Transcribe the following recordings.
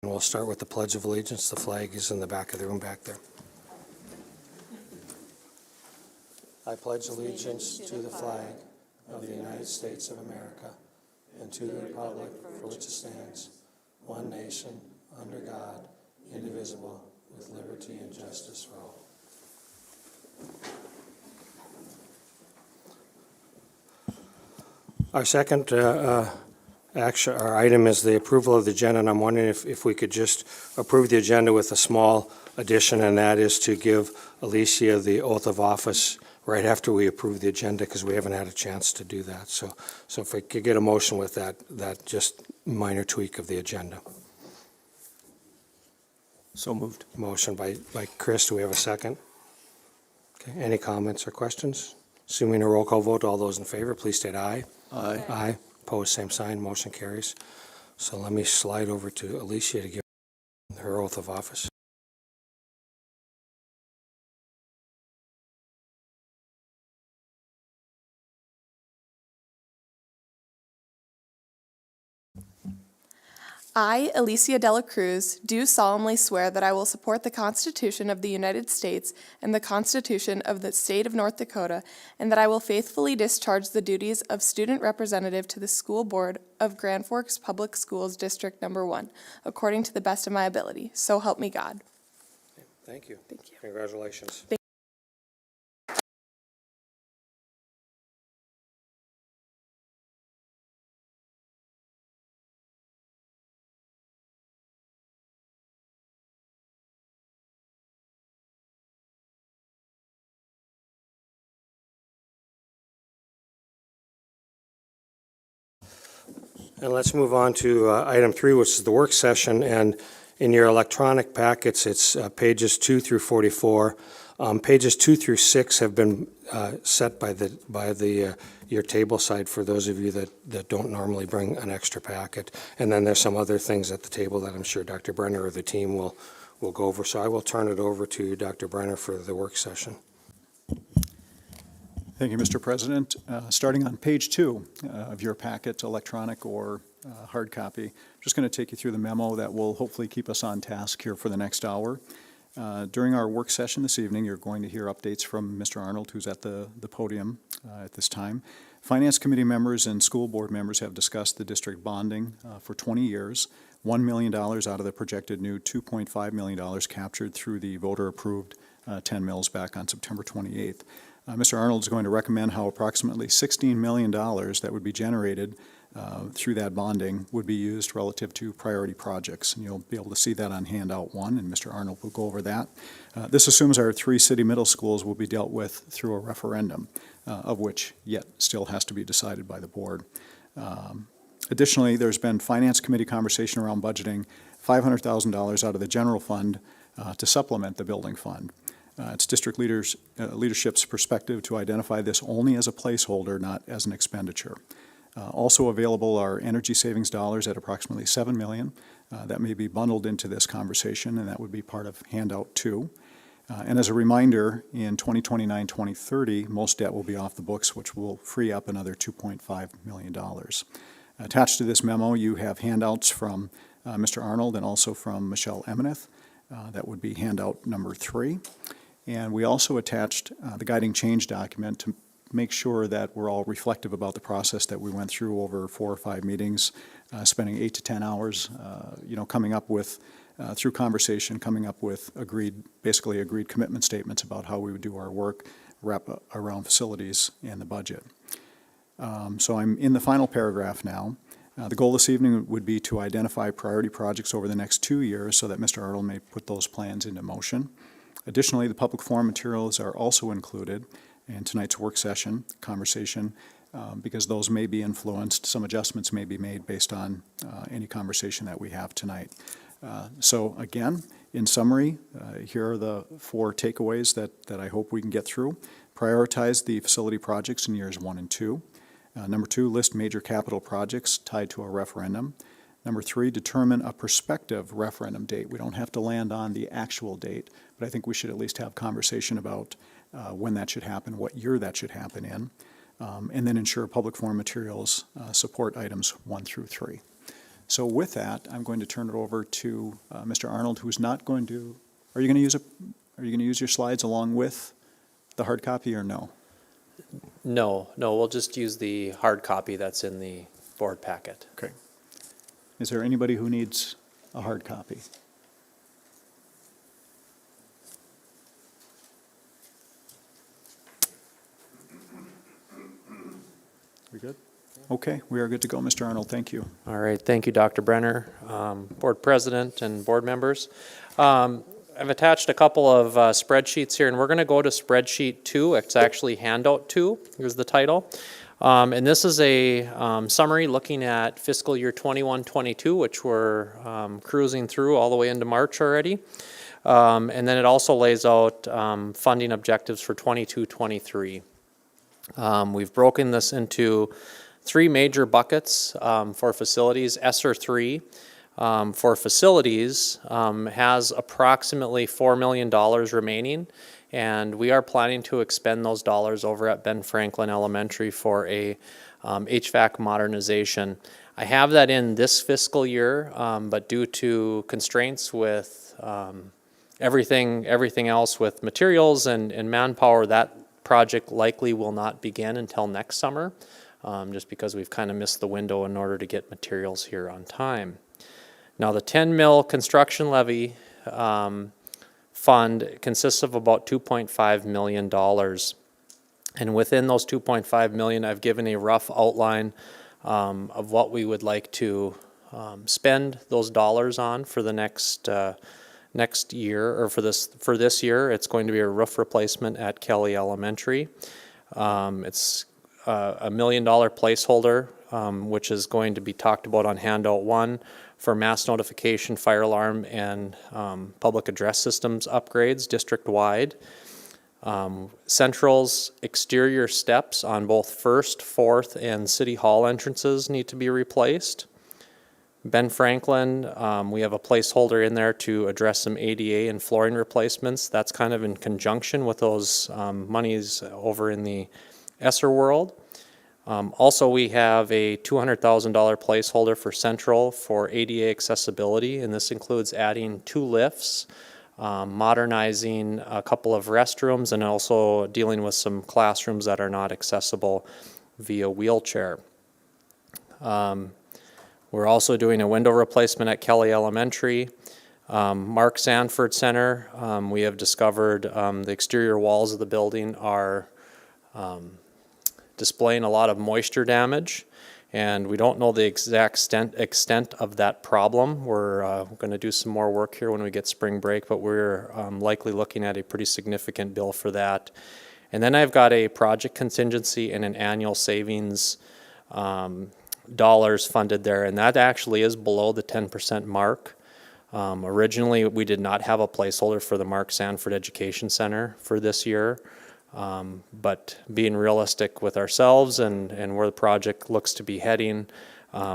And we'll start with the Pledge of Allegiance. The flag is in the back of the room back there. I pledge allegiance to the flag of the United States of America and to the republic for which it stands, one nation, under God, indivisible, with liberty and justice for all. Our second our item is the approval of the agenda, and I'm wondering if we could just approve the agenda with a small addition, and that is to give Alicia the oath of office right after we approve the agenda, because we haven't had a chance to do that. So if we could get a motion with that just minor tweak of the agenda. So moved. Motion by Chris. Do we have a second? Okay. Any comments or questions? Assuming a roll call vote, all those in favor, please state aye. Aye. Aye. Opposed, same sign. Motion carries. So let me slide over to Alicia to give her oath of office. I, Alicia Dela Cruz, do solemnly swear that I will support the Constitution of the United States and the Constitution of the State of North Dakota, and that I will faithfully discharge the duties of student representative to the School Board of Grand Forks Public Schools District Number 1, according to the best of my ability. So help me God. Thank you. Thank you. Congratulations. And let's move on to item 3, which is the work session. And in your electronic packets, it's pages 2 through 44. Pages 2 through 6 have been set by your table side for those of you that don't normally bring an extra packet. And then there's some other things at the table that I'm sure Dr. Brenner or the team will go over. So I will turn it over to Dr. Brenner for the work session. Thank you, Mr. President. Starting on page 2 of your packet, electronic or hard copy, I'm just going to take you through the memo that will hopefully keep us on task here for the next hour. During our work session this evening, you're going to hear updates from Mr. Arnold, who's at the podium at this time. Finance Committee members and school board members have discussed the district bonding for 20 years, $1 million out of the projected new $2.5 million captured through the voter-approved 10 mills back on September 28th. Mr. Arnold is going to recommend how approximately $16 million that would be generated through that bonding would be used relative to priority projects. And you'll be able to see that on handout 1, and Mr. Arnold will go over that. This assumes our 3 city middle schools will be dealt with through a referendum, of which yet still has to be decided by the board. Additionally, there's been Finance Committee conversation around budgeting $500,000 out of the general fund to supplement the building fund. It's district leadership's perspective to identify this only as a placeholder, not as an expenditure. Also available are energy savings dollars at approximately $7 million. That may be bundled into this conversation, and that would be part of handout 2. And as a reminder, in 2029-2030, most debt will be off the books, which will free up another $2.5 million. Attached to this memo, you have handouts from Mr. Arnold and also from Michelle Emeneth. That would be handout number 3. And we also attached the guiding change document to make sure that we're all reflective about the process that we went through over 4 or 5 meetings, spending 8 to 10 hours, coming up with, through conversation, coming up with basically agreed commitment statements about how we would do our work, wrap around facilities and the budget. So I'm in the final paragraph now. The goal this evening would be to identify priority projects over the next 2 years so that Mr. Arnold may put those plans into motion. Additionally, the public forum materials are also included in tonight's work session conversation because those may be influenced. Some adjustments may be made based on any conversation that we have tonight. So again, in summary, here are the 4 takeaways that I hope we can get through. Prioritize the facility projects in years 1 and 2. Number 2, list major capital projects tied to a referendum. Number 3, determine a prospective referendum date. We don't have to land on the actual date, but I think we should at least have conversation about when that should happen, what year that should happen in, and then ensure public forum materials support items 1 through 3. So with that, I'm going to turn it over to Mr. Arnold, who's not going to, are you going to use your slides along with the hard copy or no? No, we'll just use the hard copy that's in the board packet. Okay. Is there anybody who needs a hard copy? We good? Okay, we are good to go, Mr. Arnold. Thank you. All right, thank you, Dr. Brenner, board president and board members. I've attached a couple of spreadsheets here, and we're going to go to spreadsheet 2. It's actually handout 2. Here's the title. And this is a summary looking at fiscal year 21-22, which we're cruising through all the way into March already. And then it also lays out funding objectives for 22-23. We've broken this into 3 major buckets for facilities. ESSER 3 for facilities has approximately $4 million remaining, and we are planning to expend those dollars over at Ben Franklin Elementary for a HVAC modernization. I have that in this fiscal year, but due to constraints with everything else with materials and manpower, that project likely will not begin until next summer, just because we've kind of missed the window in order to get materials here on time. Now, the 10 mil construction levy fund consists of about $2.5 million. And within those $2.5 million, I've given a rough outline of what we would like to spend those dollars on for the next year, or for this year. It's going to be a roof replacement at Kelly Elementary. It's a $1 million placeholder, which is going to be talked about on handout 1 for mass notification, fire alarm, and public address systems upgrades district-wide. Central's exterior steps on both 1st, 4th, and City Hall entrances need to be replaced. Ben Franklin, we have a placeholder in there to address some ADA and flooring replacements. That's kind of in conjunction with those monies over in the ESSER world. Also, we have a $200,000 placeholder for Central for ADA accessibility, and this includes adding 2 lifts, modernizing a couple of restrooms, and also dealing with some classrooms that are not accessible via wheelchair. We're also doing a window replacement at Kelly Elementary. Mark Sanford Center, we have discovered the exterior walls of the building are displaying a lot of moisture damage, and we don't know the exact extent of that problem. We're going to do some more work here when we get spring break, but we're likely looking at a pretty significant bill for that. And then I've got a project contingency and an annual savings dollars funded there, and that actually is below the 10% mark. Originally, we did not have a placeholder for the Mark Sanford Education Center for this year. But being realistic with ourselves and where the project looks to be heading,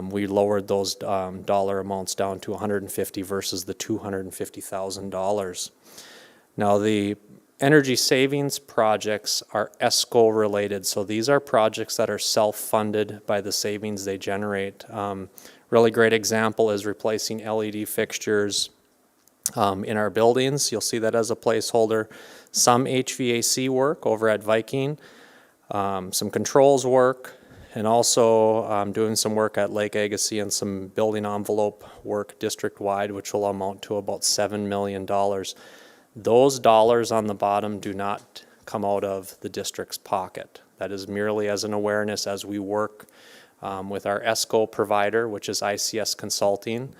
we lowered those dollar amounts down to $150 versus the $250,000. Now, the energy savings projects are ESCO related, so these are projects that are self-funded by the savings they generate. Really great example is replacing LED fixtures in our buildings. You'll see that as a placeholder. Some HVAC work over at Viking, some controls work, and also doing some work at Lake Agassiz and some building envelope work district-wide, which will amount to about $7 million. Those dollars on the bottom do not come out of the district's pocket. That is merely as an awareness as we work with our ESCO provider, which is ICS Consulting.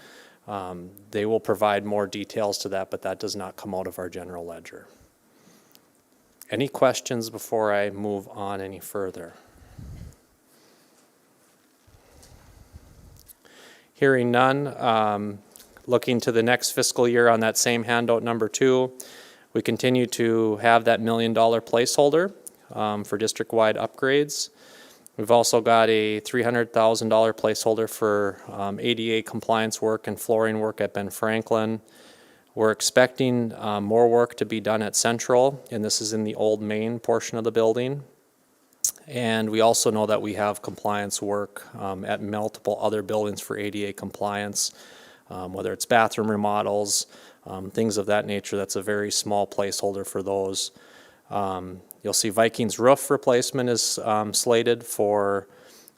They will provide more details to that, but that does not come out of our general ledger. Any questions before I move on any further? Hearing none, looking to the next fiscal year on that same handout number 2, we continue to have that $1 million placeholder for district-wide upgrades. We've also got a $300,000 placeholder for ADA compliance work and flooring work at Ben Franklin. We're expecting more work to be done at Central, and this is in the old main portion of the building. And we also know that we have compliance work at multiple other buildings for ADA compliance, whether it's bathroom remodels, things of that nature. That's a very small placeholder for those. You'll see Viking's roof replacement is slated for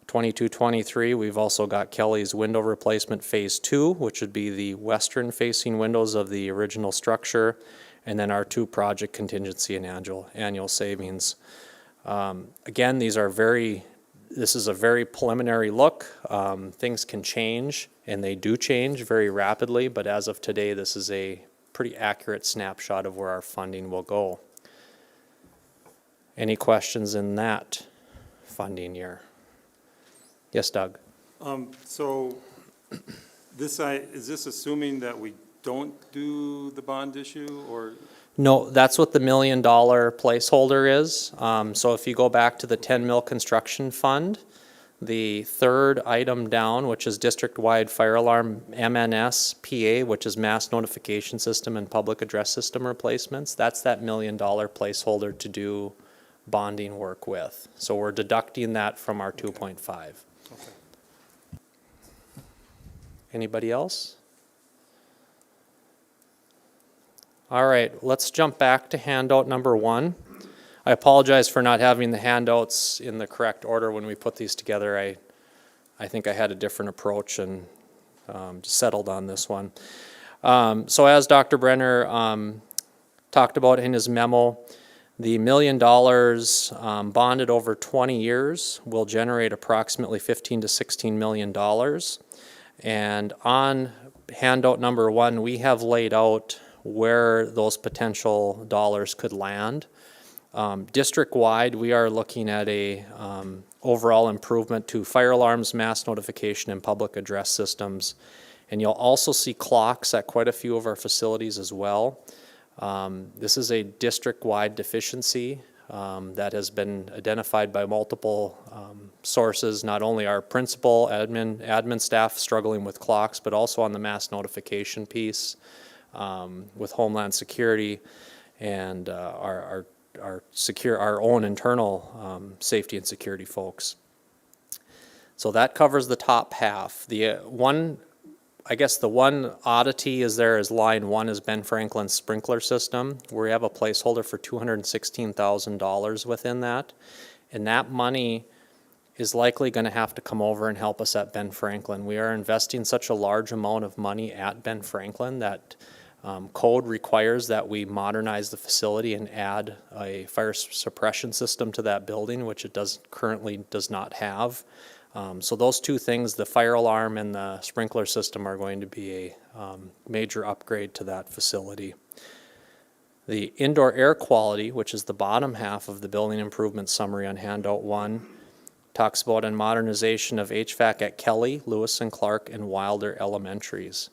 22-23. We've also got Kelly's window replacement phase 2, which would be the western facing windows of the original structure, and then our 2 project contingency and annual savings. Again, this is a very preliminary look. Things can change, and they do change very rapidly, but as of today, this is a pretty accurate snapshot of where our funding will go. Any questions in that funding year? Yes, Doug? So is this assuming that we don't do the bond issue, or? No, that's what the $1 million placeholder is. So if you go back to the 10 mil construction fund, the third item down, which is district-wide fire alarm MNS-PA, which is mass notification system and public address system replacements, that's that $1 million placeholder to do bonding work with. So we're deducting that from our 2.5. Okay. Anybody else? All right, let's jump back to handout number 1. I apologize for not having the handouts in the correct order when we put these together. I think I had a different approach and settled on this one. So as Dr. Brenner talked about in his memo, the $1 million bonded over 20 years will generate approximately $15 to $16 million. And on handout number 1, we have laid out where those potential dollars could land. District-wide, we are looking at a overall improvement to fire alarms, mass notification, and public address systems. And you'll also see clocks at quite a few of our facilities as well. This is a district-wide deficiency that has been identified by multiple sources, not only our principal, admin staff struggling with clocks, but also on the mass notification piece with Homeland Security and our own internal safety and security folks. So that covers the top half. The one oddity is line 1 is Ben Franklin's sprinkler system. We have a placeholder for $216,000 within that. And that money is likely going to have to come over and help us at Ben Franklin. We are investing such a large amount of money at Ben Franklin that code requires that we modernize the facility and add a fire suppression system to that building, which it currently does not have. So those 2 things, the fire alarm and the sprinkler system, are going to be a major upgrade to that facility. The indoor air quality, which is the bottom half of the building improvement summary on handout 1, talks about a modernization of HVAC at Kelly, Lewis and Clark, and Wilder elementaries.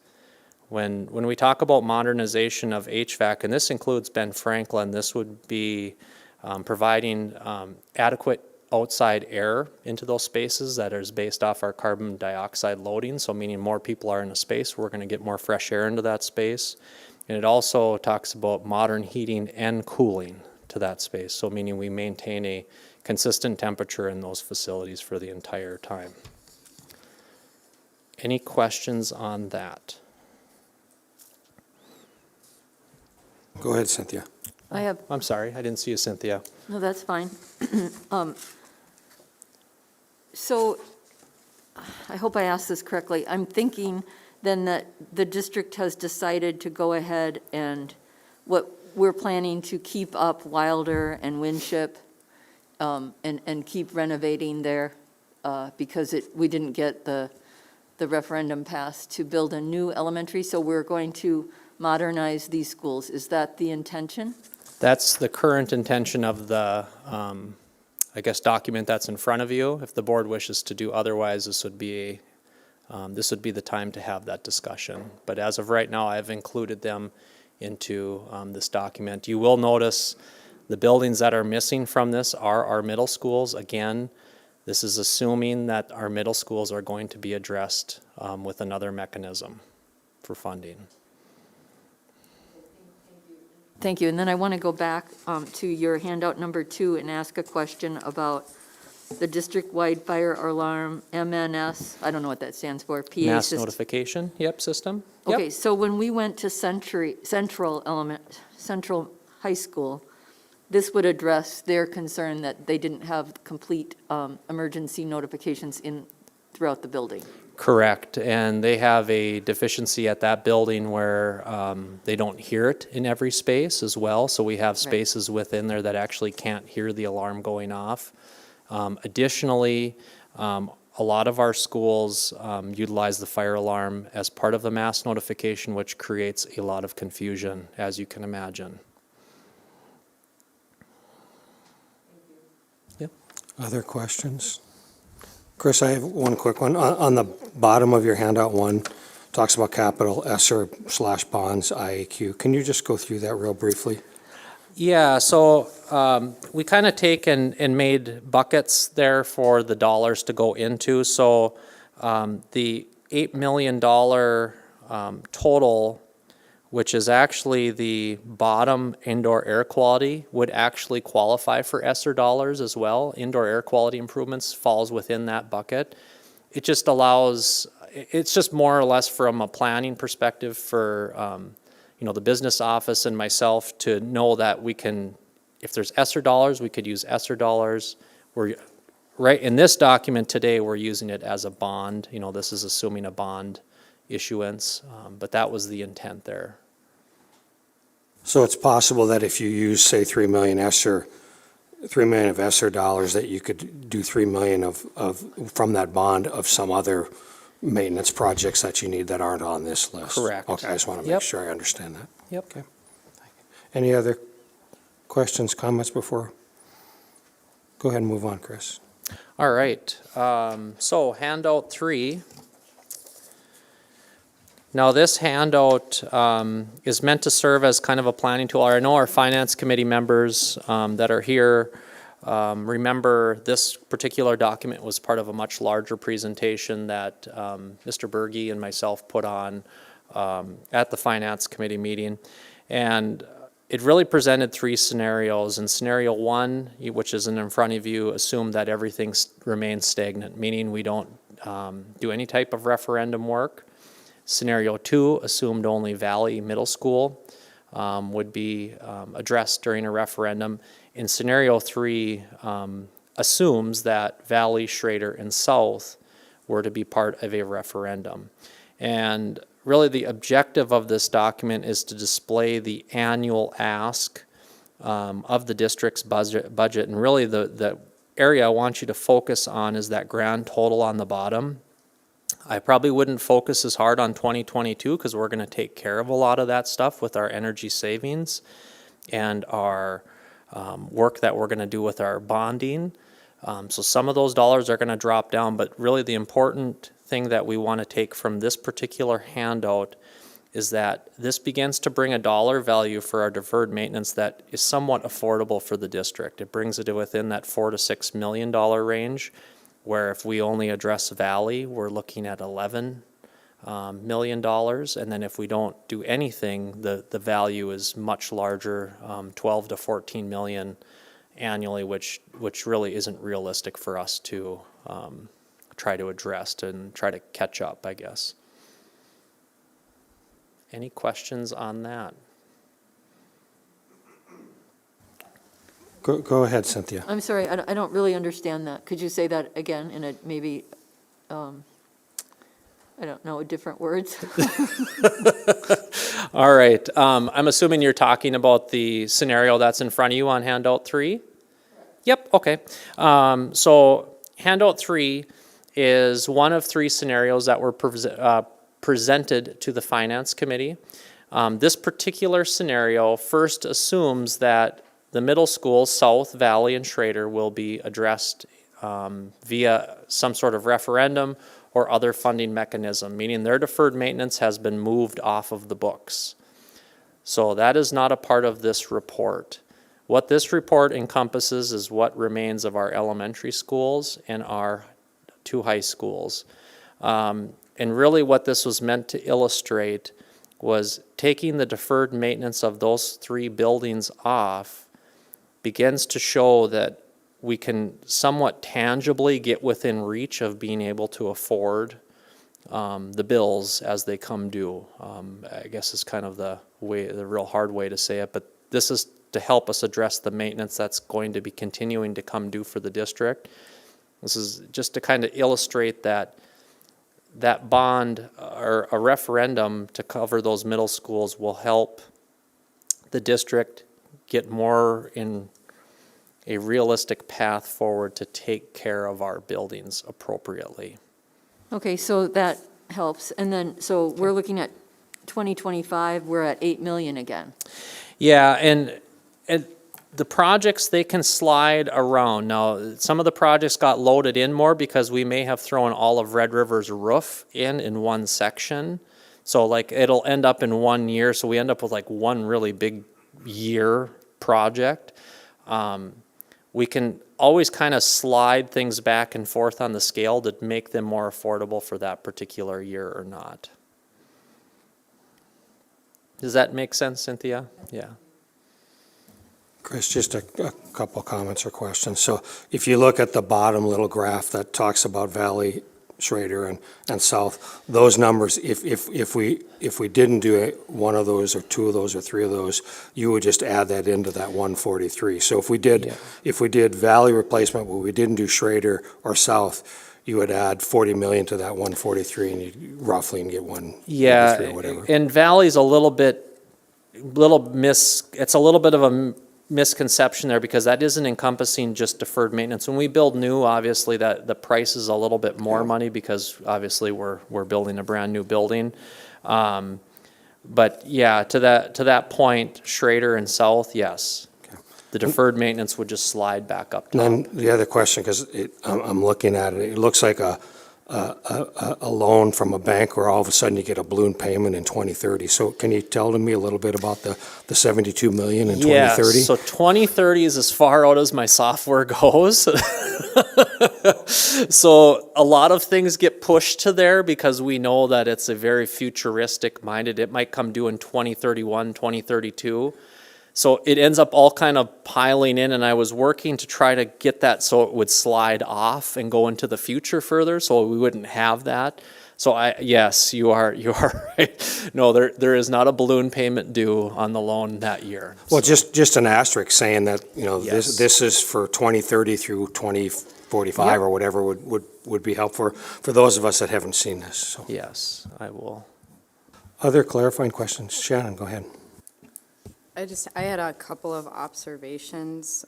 When we talk about modernization of HVAC, and this includes Ben Franklin, this would be providing adequate outside air into those spaces that is based off our carbon dioxide loading, so meaning more people are in a space, we're going to get more fresh air into that space. And it also talks about modern heating and cooling to that space, so meaning we maintain a consistent temperature in those facilities for the entire time. Any questions on that? Go ahead, Cynthia. I'm sorry, I didn't see you, Cynthia. No, that's fine. So, I hope I asked this correctly. I'm thinking then that the district has decided to go ahead and what we're planning to keep up Wilder and Winship and keep renovating there because we didn't get the referendum passed to build a new elementary. So we're going to modernize these schools. Is that the intention? That's the current intention of the, document that's in front of you. If the board wishes to do otherwise, this would be the time to have that discussion. But as of right now, I've included them into this document. You will notice the buildings that are missing from this are our middle schools. Again, this is assuming that our middle schools are going to be addressed with another mechanism for funding. Thank you. And then I want to go back to your handout number 2 and ask a question about the district-wide fire alarm, MNS, I don't know what that stands for, PA Mass system. notification, system. Yep. Okay, so when we went to Central High School, this would address their concern that they didn't have complete emergency notifications throughout the building. Correct, and they have a deficiency at that building where they don't hear it in every space as well, so we have spaces within there that actually can't hear the alarm going off. Additionally, a lot of our schools utilize the fire alarm as part of the mass notification, which creates a lot of confusion, as you can imagine. Yep. Other questions? Chris, I have one quick one. On the bottom of your handout, one talks about capital ESSER/bonds, IAQ. Can you just go through that real briefly? Yeah, so we kind of take and made buckets there for the dollars to go into. So the $8 million total, which is actually the bottom indoor air quality, would actually qualify for ESSER dollars as well. Indoor air quality improvements falls within that bucket. It just allows, it's just more or less from a planning perspective for the business office and myself to know that we can, if there's ESSER dollars, we could use ESSER dollars. We're right in this document today, we're using it as a bond. This is assuming a bond issuance, but that was the intent there. So it's possible that if you use, say, $3 million of ESSER dollars, that you could do $3 million from that bond of some other maintenance projects that you need that aren't on this list. Correct. Okay, I just want to make sure I understand that. Yep. Okay. Any other questions, comments before? Go ahead and move on, Chris. All right. So handout 3. Now this handout is meant to serve as kind of a planning tool. I know our finance committee members that are here remember this particular document was part of a much larger presentation that Mr. Berge and myself put on at the finance committee meeting. And it really presented 3 scenarios. In scenario 1, which isn't in front of you, assumed that everything remains stagnant, meaning we don't do any type of referendum work. Scenario 2 assumed only Valley Middle School would be addressed during a referendum. In scenario 3 assumes that Valley, Schrader, and South were to be part of a referendum. And really the objective of this document is to display the annual ask of the district's budget. And really the area I want you to focus on is that grand total on the bottom. I probably wouldn't focus as hard on 2022 because we're going to take care of a lot of that stuff with our energy savings and our work that we're going to do with our bonding. So some of those dollars are going to drop down, but really the important thing that we want to take from this particular handout is that this begins to bring a dollar value for our deferred maintenance that is somewhat affordable for the district. It brings it within that $4 to $6 million range, where if we only address Valley, we're looking at $11 million, and then if we don't do anything, the value is much larger, 12 to 14 million annually, which really isn't realistic for us to try to address and try to catch up, I guess. Any questions on that? Go ahead, Cynthia. I'm sorry, I don't really understand that. Could you say that again in a maybe, I don't know, different words? All right. I'm assuming you're talking about the scenario that's in front of you on handout 3? Yep, okay. So handout 3 is one of 3 scenarios that were presented to the Finance Committee. This particular scenario first assumes that the middle schools, South, Valley, and Schrader, will be addressed via some sort of referendum or other funding mechanism, meaning their deferred maintenance has been moved off of the books. So that is not a part of this report. What this report encompasses is what remains of our elementary schools and our 2 high schools. And really what this was meant to illustrate was taking the deferred maintenance of those 3 buildings off begins to show that we can somewhat tangibly get within reach of being able to afford the bills as they come due. I guess is kind of the real hard way to say it, but this is to help us address the maintenance that's going to be continuing to come due for the district. This is just to kind of illustrate that bond or a referendum to cover those middle schools will help the district get more in a realistic path forward to take care of our buildings appropriately. Okay, so that helps. And then, so we're looking at 2025, we're at 8 million again. Yeah, and the projects, they can slide around. Now, some of the projects got loaded in more because we may have thrown all of Red River's roof in one section. So like it'll end up in 1 year, so we end up with like one really big year project. We can always kind of slide things back and forth on the scale to make them more affordable for that particular year or not. Does that make sense, Cynthia? Yeah. Chris, just a couple comments or questions. So if you look at the bottom little graph that talks about Valley, Schrader, and South, those numbers, if we didn't do one of those or two of those or three of those, you would just add that into that 143. So if we did Valley replacement, but we didn't do Schrader or South, you would add 40 million to that 143, and you roughly get 143 or whatever. And Valley's a little bit, it's a little bit of a misconception there because that isn't encompassing just deferred maintenance. When we build new, obviously that the price is a little bit more money because obviously we're building a brand new building. But yeah, to that point, Schrader and South, yes. The deferred maintenance would just slide back up top. And then the other question, because I'm looking at it, it looks like a loan from a bank where all of a sudden you get a balloon payment in 2030. So can you tell me a little bit about the 72 million in 2030? Yeah, so 2030 is as far out as my software goes. So a lot of things get pushed to there because we know that it's a very futuristic minded. It might come due in 2031, 2032. So it ends up all kind of piling in, and I was working to try to get that so it would slide off and go into the future further, so we wouldn't have that. So yes, you are right. No, there is not a balloon payment due on the loan that year. Well, just an asterisk saying that, Yes. this is for 2030 through 2045 Yep. or whatever would be helpful for those of us that haven't seen this. So. Yes, I will. Other clarifying questions? Shannon, go ahead. I had a couple of observations,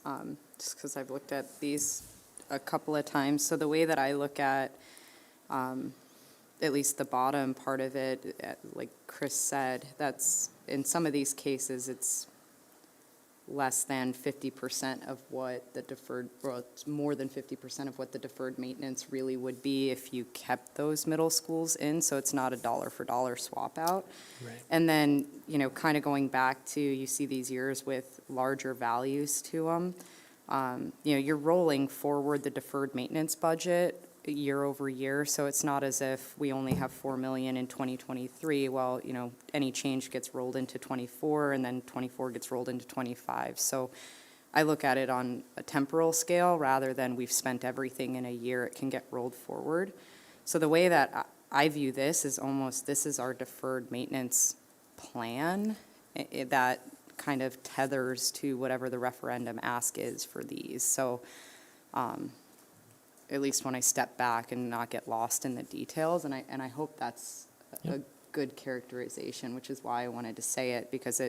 just because I've looked at these a couple of times. So the way that I look at least the bottom part of it, like Chris said, that's, in some of these cases, it's less than 50% of what the deferred, well, it's more than 50% of what the deferred maintenance really would be if you kept those middle schools in, so it's not a dollar for dollar swap out. Right. And then, kind of going back to, you see these years with larger values to them. You're rolling forward the deferred maintenance budget year over year, so it's not as if we only have 4 million in 2023. Well, any change gets rolled into 24, and then 24 gets rolled into 25. So I look at it on a temporal scale rather than we've spent everything in a year. It can get rolled forward. So the way that I view this is almost, this is our deferred maintenance plan that kind of tethers to whatever the referendum ask is for these. So at least when I step back and not get lost in the details, and I hope that's a good characterization, which is why I wanted to say it, because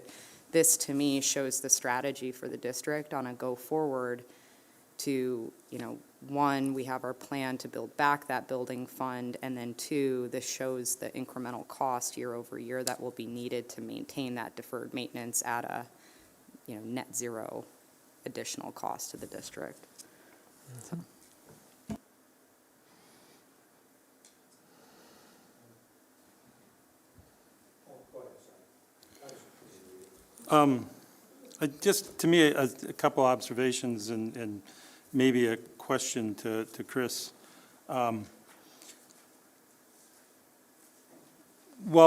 this to me shows the strategy for the district on a go forward to, one, we have our plan to build back that building fund, and then two, this shows the incremental cost year over year that will be needed to maintain that deferred maintenance at a, net zero additional cost to the district. So. To me, a couple observations and maybe a question to Chris. While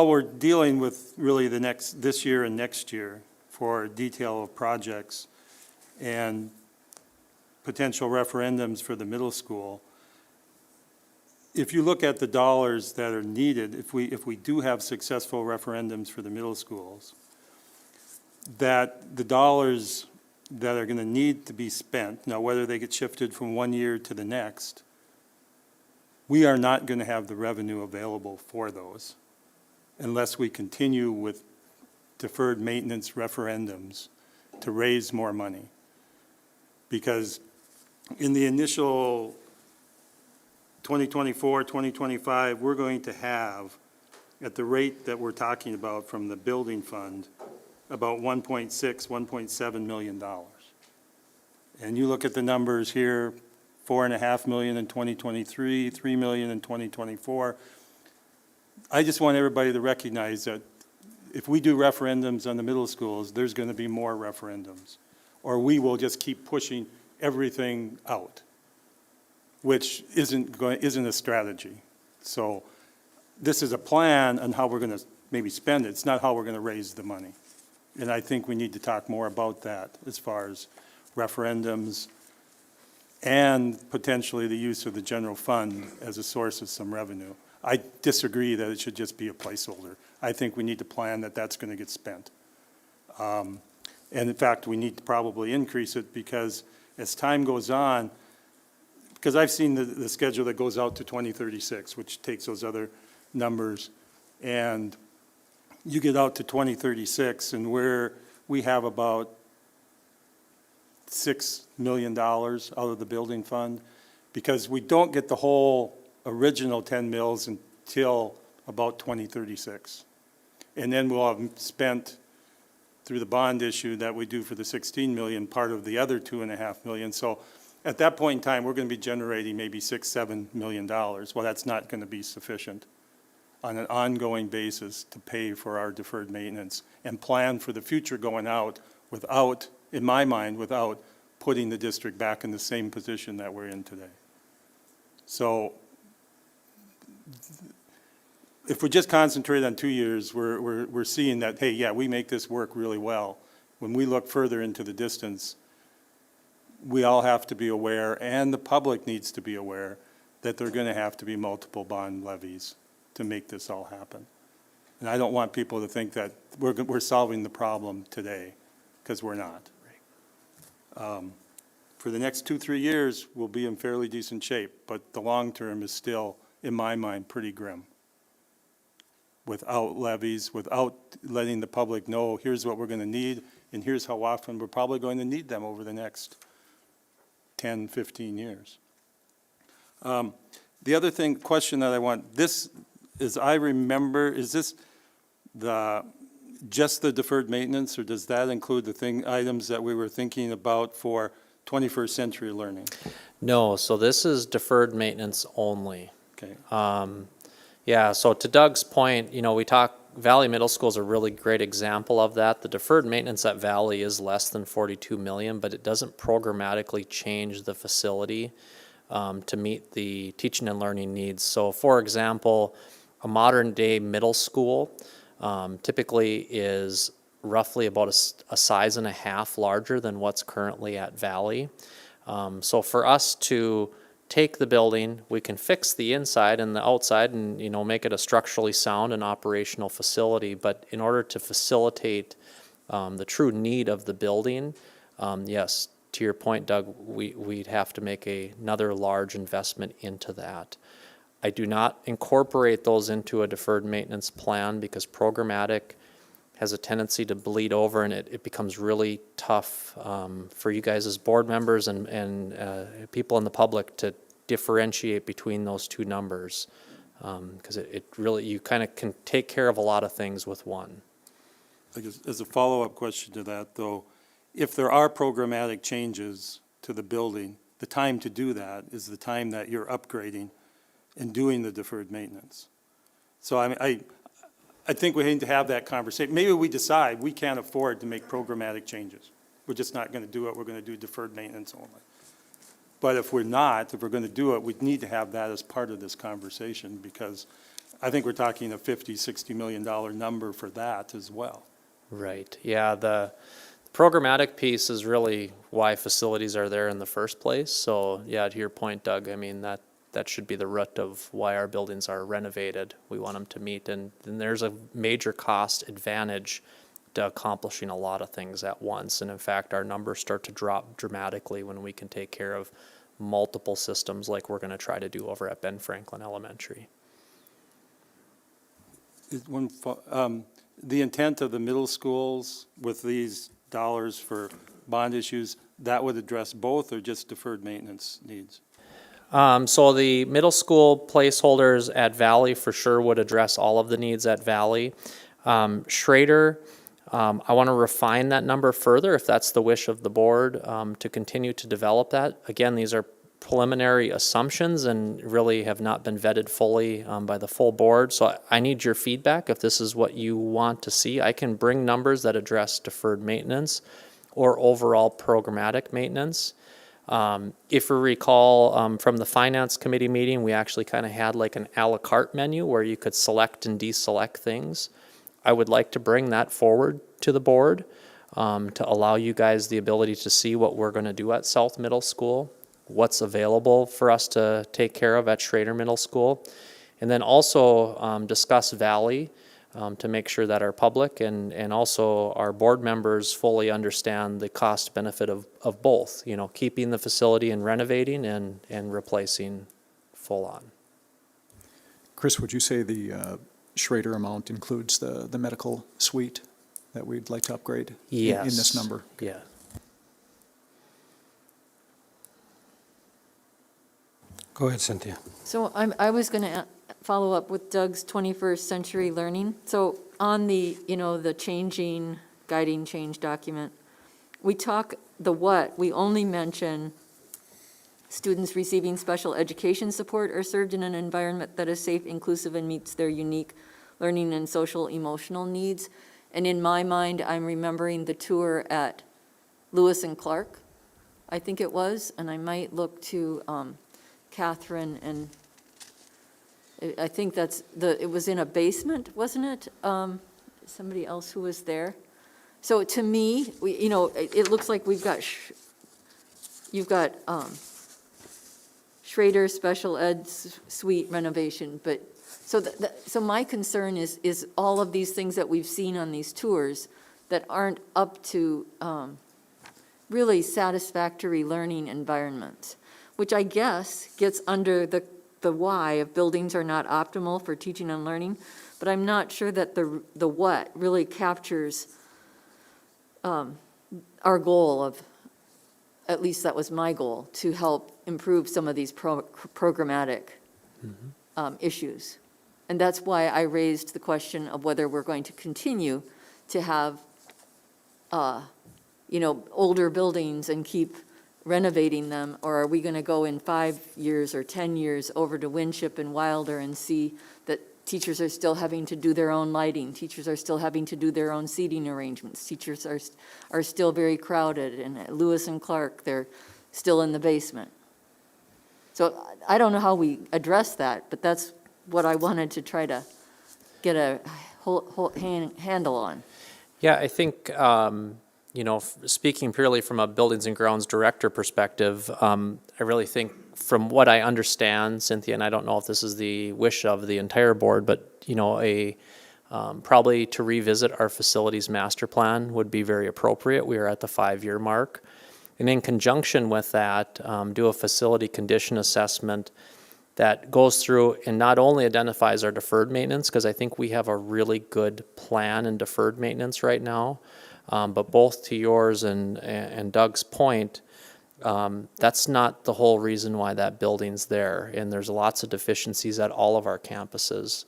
we're dealing with really this year and next year for detail of projects, and potential referendums for the middle school, if you look at the dollars that are needed, if we do have successful referendums for the middle schools, that the dollars that are going to need to be spent, now whether they get shifted from one year to the next, we are not going to have the revenue available for those unless we continue with deferred maintenance referendums to raise more money. Because in the initial 2024, 2025, we're going to have, at the rate that we're talking about from the building fund, about $1.6, $1.7 million. And you look at the numbers here, $4.5 million in 2023, $3 million in 2024. I just want everybody to recognize that if we do referendums on the middle schools, there's going to be more referendums. Or we will just keep pushing everything out, which isn't a strategy. So this is a plan on how we're going to maybe spend it. It's not how we're going to raise the money. And I think we need to talk more about that as far as referendums and potentially the use of the general fund as a source of some revenue. I disagree that it should just be a placeholder. I think we need to plan that that's going to get spent. And in fact, we need to probably increase it because as time goes on, because I've seen the schedule that goes out to 2036, which takes those other numbers, and you get out to 2036 and we have about $6 million out of the building fund because we don't get the whole original 10 mils until about 2036. And then we'll have spent through the bond issue that we do for the 16 million, part of the other 2.5 million. So at that point in time, we're going to be generating maybe $6-7 million. Well, that's not going to be sufficient on an ongoing basis to pay for our deferred maintenance and plan for the future going out without, in my mind, without putting the district back in the same position that we're in today. So if we just concentrate on 2 years, we're seeing that, hey, yeah, we make this work really well. When we look further into the distance, we all have to be aware, and the public needs to be aware, that there are going to have to be multiple bond levies to make this all happen. And I don't want people to think that we're solving the problem today, because we're not. For the next 2-3 years, we'll be in fairly decent shape, but the long term is still, in my mind, pretty grim. Without levies, without letting the public know, here's what we're going to need, and here's how often we're probably going to need them over the next 10, 15 years. The other question that I want, this is, I remember, is this just the deferred maintenance, or does that include the items that we were thinking about for 21st century learning? No, so this is deferred maintenance only. Okay. Yeah, so to Doug's point, Valley Middle School is a really great example of that. The deferred maintenance at Valley is less than 42 million, but it doesn't programmatically change the facility to meet the teaching and learning needs. So for example, a modern day middle school typically is roughly about a size and a half larger than what's currently at Valley. So for us to take the building, we can fix the inside and the outside and make it a structurally sound and operational facility. But in order to facilitate the true need of the building, yes, to your point, Doug, we'd have to make another large investment into that. I do not incorporate those into a deferred maintenance plan because programmatic has a tendency to bleed over, and it becomes really tough for you guys as board members and people in the public to differentiate between those two numbers, because it really, you kind of can take care of a lot of things with one. I guess as a follow-up question to that, though, if there are programmatic changes to the building, the time to do that is the time that you're upgrading and doing the deferred maintenance. So I think we need to have that conversation. Maybe we decide we can't afford to make programmatic changes. We're just not going to do it. We're going to do deferred maintenance only. But if we're not, if we're going to do it, we need to have that as part of this conversation, because I think we're talking a $50, $60 million number for that as well. Right. Yeah. The Programmatic piece is really why facilities are there in the first place. So yeah, to your point, Doug, I mean, that should be the root of why our buildings are renovated. We want them to meet, and there's a major cost advantage to accomplishing a lot of things at once. And in fact, our numbers start to drop dramatically when we can take care of multiple systems like we're going to try to do over at Ben Franklin Elementary. The intent of the middle schools with these dollars for bond issues, that would address both or just deferred maintenance needs? So the middle school placeholders at Valley for sure would address all of the needs at Valley. Schrader, I want to refine that number further if that's the wish of the board, to continue to develop that. Again, these are preliminary assumptions and really have not been vetted fully by the full board. So I need your feedback if this is what you want to see. I can bring numbers that address deferred maintenance or overall programmatic maintenance. If you recall from the finance committee meeting, we actually kind of had like an a la carte menu where you could select and deselect things. I would like to bring that forward to the board to allow you guys the ability to see what we're going to do at South Middle School, what's available for us to take care of at Schrader Middle School, and then also discuss Valley to make sure that our public and also our board members fully understand the cost benefit of both, you know, keeping the facility and renovating and replacing full on. Chris, would you say the Schrader amount includes the medical suite that we'd like to upgrade Yes. in this number? Yeah. Go ahead, Cynthia. So I was going to follow up with Doug's 21st century learning. So on the, the changing, guiding change document, we talk the what, we only mention students receiving special education support are served in an environment that is safe, inclusive, and meets their unique learning and social emotional needs. And in my mind, I'm remembering the tour at Lewis and Clark, I think it was, and I might look to Catherine, and I think it was in a basement, wasn't it? Somebody else who was there. So to me, it looks like you've got Schrader Special Ed Suite renovation, but so my concern is all of these things that we've seen on these tours that aren't up to really satisfactory learning environments, which I guess gets under the why of buildings are not optimal for teaching and learning, but I'm not sure that the what really captures our goal of, at least that was my goal, to help improve some of these programmatic issues. And that's why I raised the question of whether we're going to continue to have, older buildings and keep renovating them, or are we going to go in 5 years or 10 years over to Winship and Wilder and see that teachers are still having to do their own lighting, teachers are still having to do their own seating arrangements, teachers are still very crowded, and at Lewis and Clark, they're still in the basement. So I don't know how we address that, but that's what I wanted to try to get a whole handle on. Yeah, I think, speaking purely from a buildings and grounds director perspective, I really think from what I understand, Cynthia, and I don't know if this is the wish of the entire board, but, probably to revisit our facilities master plan would be very appropriate. We are at the 5-year mark. And in conjunction with that, do a facility condition assessment that goes through and not only identifies our deferred maintenance, because I think we have a really good plan in deferred maintenance right now, but both to yours and Doug's point, that's not the whole reason why that building's there. And there's lots of deficiencies at all of our campuses.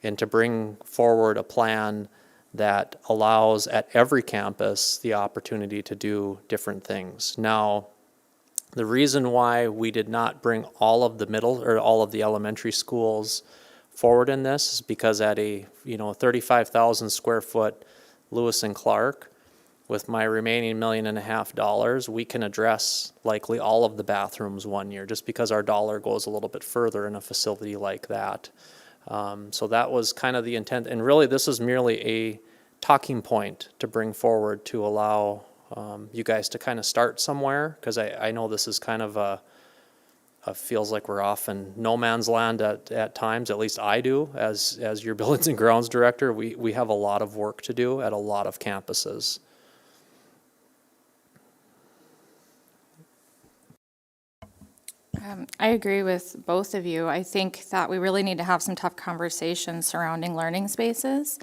And to bring forward a plan that allows at every campus the opportunity to do different things. Now, the reason why we did not bring all of the middle or all of the elementary schools forward in this is because at a 35,000 square foot Lewis and Clark, with my remaining $1.5 million, we can address likely all of the bathrooms 1 year, just because our dollar goes a little bit further in a facility like that. So that was kind of the intent, and really this is merely a talking point to bring forward to allow you guys to kind of start somewhere, because I know this is kind of feels like we're off in no man's land at times, at least I do, as your buildings and grounds director. We have a lot of work to do at a lot of campuses. I agree with both of you. I think that we really need to have some tough conversations surrounding learning spaces.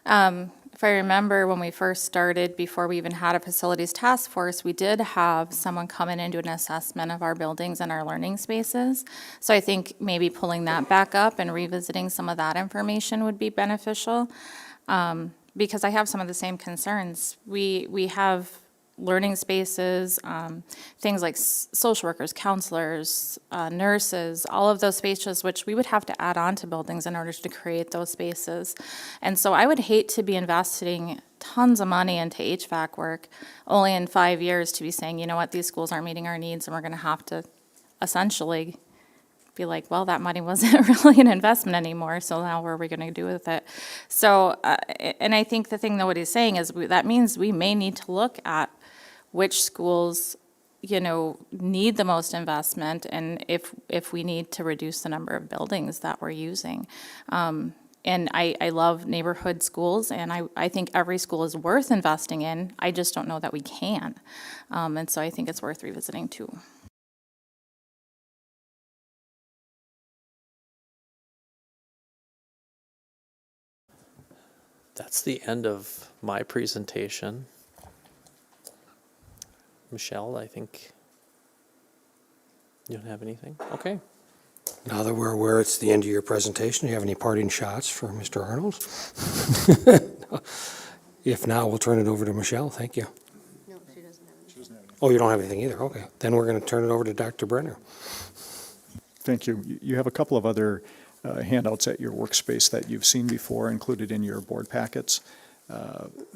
If I remember when we first started, before we even had a facilities task force, we did have someone come in and do an assessment of our buildings and our learning spaces. So I think maybe pulling that back up and revisiting some of that information would be beneficial, because I have some of the same concerns. We have learning spaces, things like social workers, counselors, nurses, all of those spaces which we would have to add on to buildings in order to create those spaces. And so I would hate to be investing tons of money into HVAC work, only in 5 years to be saying, you know what, these schools aren't meeting our needs, and we're gonna have to essentially be like, well, that money wasn't really an investment anymore, so now what are we gonna do with it? So, and I think the thing that what he's saying is that means we may need to look at which schools, you know, need the most investment, and if we need to reduce the number of buildings that we're using. And I love neighborhood schools, and I think every school is worth investing in. I just don't know that we can. And so I think it's worth revisiting too. That's the end of my presentation. Michelle, I think you don't have anything? Okay. Now that we're aware it's the end of your presentation, do you have any parting shots for Mr. Arnold? If not, we'll turn it over to Michelle. Thank you. No, she doesn't have any. Oh, you don't have anything either? Okay. Then we're going to turn it over to Dr. Brenner. Thank you. You have a couple of other handouts at your workspace that you've seen before, included in your board packets.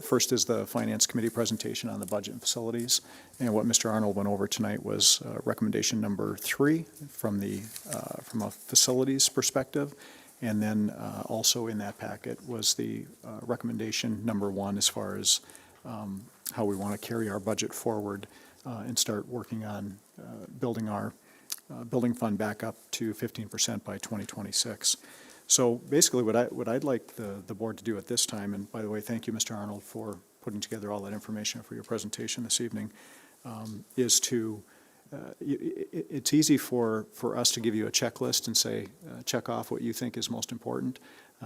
First is the Finance Committee presentation on the budget and facilities. And what Mr. Arnold went over tonight was recommendation number 3 from a facilities perspective. And then also in that packet was the recommendation number 1 as far as how we want to carry our budget forward and start working on building our building fund back up to 15% by 2026. So basically what I'd like the board to do at this time, and by the way, thank you, Mr. Arnold, for putting together all that information for your presentation this evening, is to, it's easy for us to give you a checklist and say, check off what you think is most important.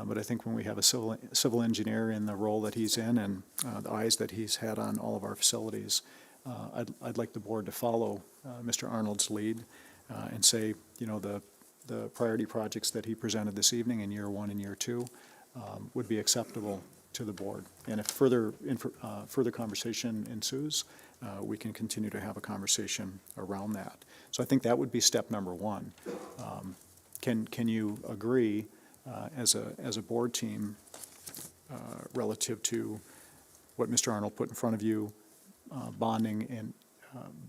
But I think when we have a civil engineer in the role that he's in and the eyes that he's had on all of our facilities, I'd like the board to follow Mr. Arnold's lead and say, you know, the priority projects that he presented this evening in year 1 and year 2 would be acceptable to the board. And if further conversation ensues, we can continue to have a conversation around that. So I think that would be step number 1. Can you agree as a board team relative to what Mr. Arnold put in front of you, bonding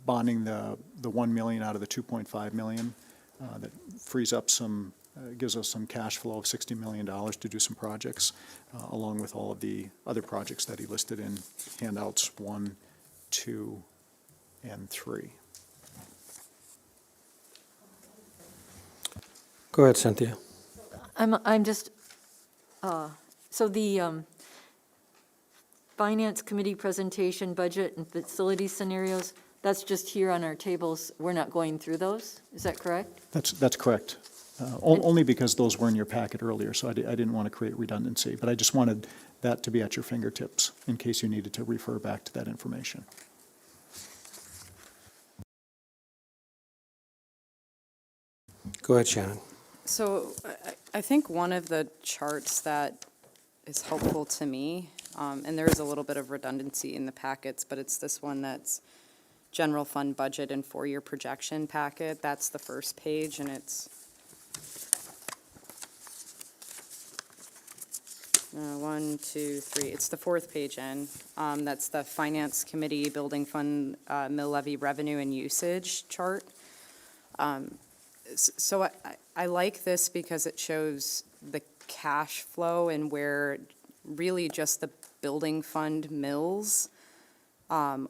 the 1 million out of the 2.5 million? That frees up gives us some cash flow of $60 million to do some projects, along with all of the other projects that he listed in handouts 1, 2, and 3. Go ahead, Cynthia. I'm just, so the Finance Committee presentation, budget and facility scenarios, that's just here on our tables. We're not going through those. Is that correct? That's correct. Only because those were in your packet earlier, so I didn't want to create redundancy. But I just wanted that to be at your fingertips in case you needed to refer back to that information. Go ahead, Shannon. So I think one of the charts that is helpful to me, and there is a little bit of redundancy in the packets, but it's this one that's general fund budget and 4-year projection packet. That's the first page, and it's 1, 2, 3. It's the 4th page in. That's the Finance Committee Building Fund mill levy revenue and usage chart. So I like this because it shows the cash flow and where really just the building fund mills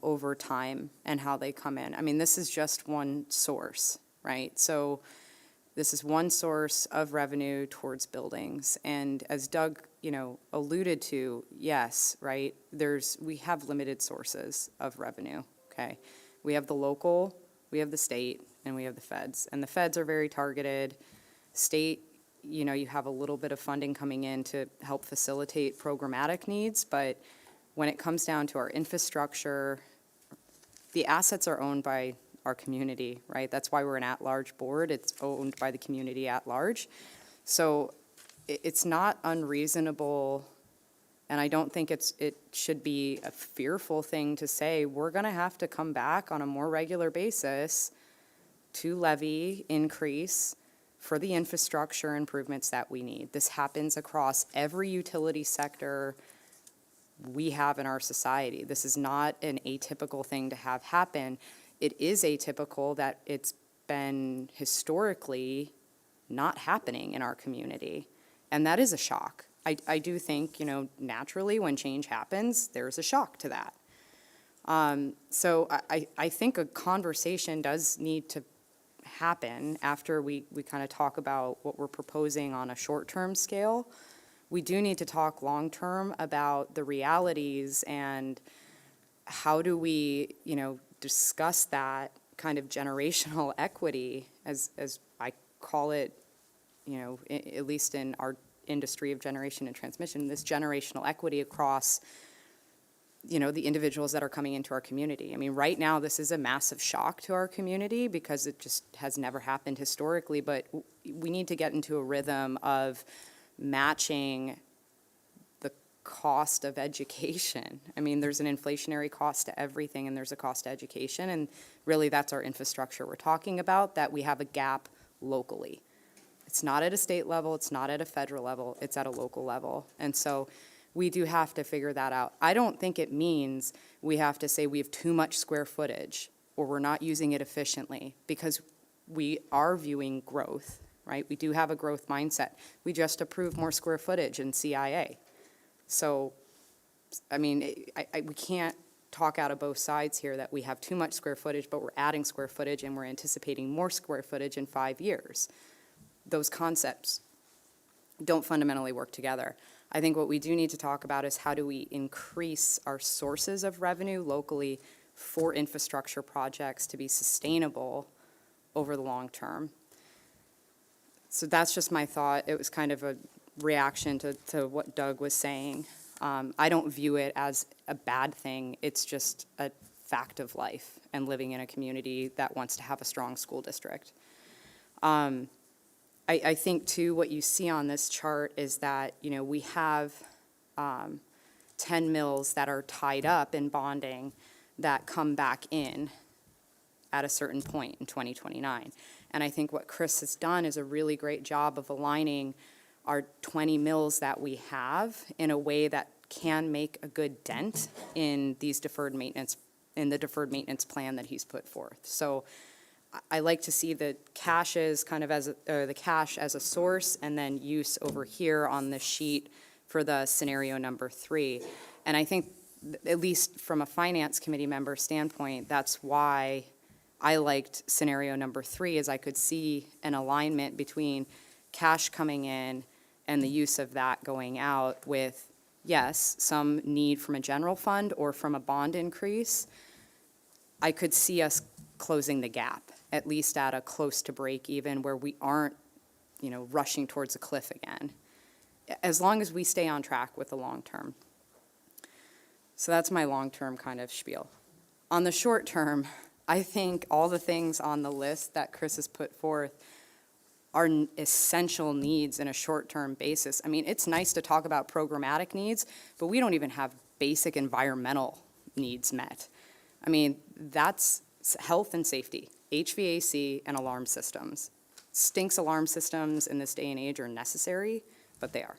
over time and how they come in. I mean, this is just one source, right? So this is one source of revenue towards buildings. And as Doug, alluded to, yes, right, we have limited sources of revenue, okay? We have the local, we have the state, and we have the feds. And the feds are very targeted. State, you have a little bit of funding coming in to help facilitate programmatic needs, but when it comes down to our infrastructure, the assets are owned by our community, right? That's why we're an at-large board. It's owned by the community at large. So it's not unreasonable, and I don't think it should be a fearful thing to say, we're going to have to come back on a more regular basis to levy increase for the infrastructure improvements that we need. This happens across every utility sector we have in our society. This is not an atypical thing to have happen. It is atypical that it's been historically not happening in our community. And that is a shock. I do think, naturally when change happens, there's a shock to that. So I think a conversation does need to happen after we kind of talk about what we're proposing on a short-term scale. We do need to talk long-term about the realities and how do we, discuss that kind of generational equity, as I call it, at least in our industry of generation and transmission, this generational equity across, the individuals that are coming into our community. I mean, right now, this is a massive shock to our community because it just has never happened historically, but we need to get into a rhythm of matching the cost of education. I mean, there's an inflationary cost to everything, and there's a cost to education, and really that's our infrastructure we're talking about, that we have a gap locally. It's not at a state level, it's not at a federal level, it's at a local level. And so we do have to figure that out. I don't think it means we have to say we have too much square footage or we're not using it efficiently, because we are viewing growth, right? We do have a growth mindset. We just approved more square footage in CIA. So, I mean, we can't talk out of both sides here that we have too much square footage, but we're adding square footage and we're anticipating more square footage in 5 years. Those concepts don't fundamentally work together. I think what we do need to talk about is how do we increase our sources of revenue locally for infrastructure projects to be sustainable over the long term. So that's just my thought. It was kind of a reaction to what Doug was saying. I don't view it as a bad thing. It's just a fact of life and living in a community that wants to have a strong school district. I think, too, what you see on this chart is that, we have 10 mills that are tied up in bonding that come back in at a certain point in 2029. And I think what Chris has done is a really great job of aligning our 20 mills that we have in a way that can make a good dent in these deferred maintenance, in the deferred maintenance plan that he's put forth. So I like to see the cash as kind of the cash as a source, and then use over here on the sheet for the scenario number 3. And I think, at least from a finance committee member standpoint, that's why I liked scenario number 3, is I could see an alignment between cash coming in and the use of that going out with, yes, some need from a general fund or from a bond increase. I could see us closing the gap, at least at a close to break even, where we aren't, rushing towards a cliff again, as long as we stay on track with the long term. So that's my long-term kind of spiel. On the short term, I think all the things on the list that Chris has put forth are essential needs in a short-term basis. I mean, it's nice to talk about programmatic needs, but we don't even have basic environmental needs met. I mean, that's health and safety, HVAC, and alarm systems. Stinks alarm systems in this day and age are necessary, but they are.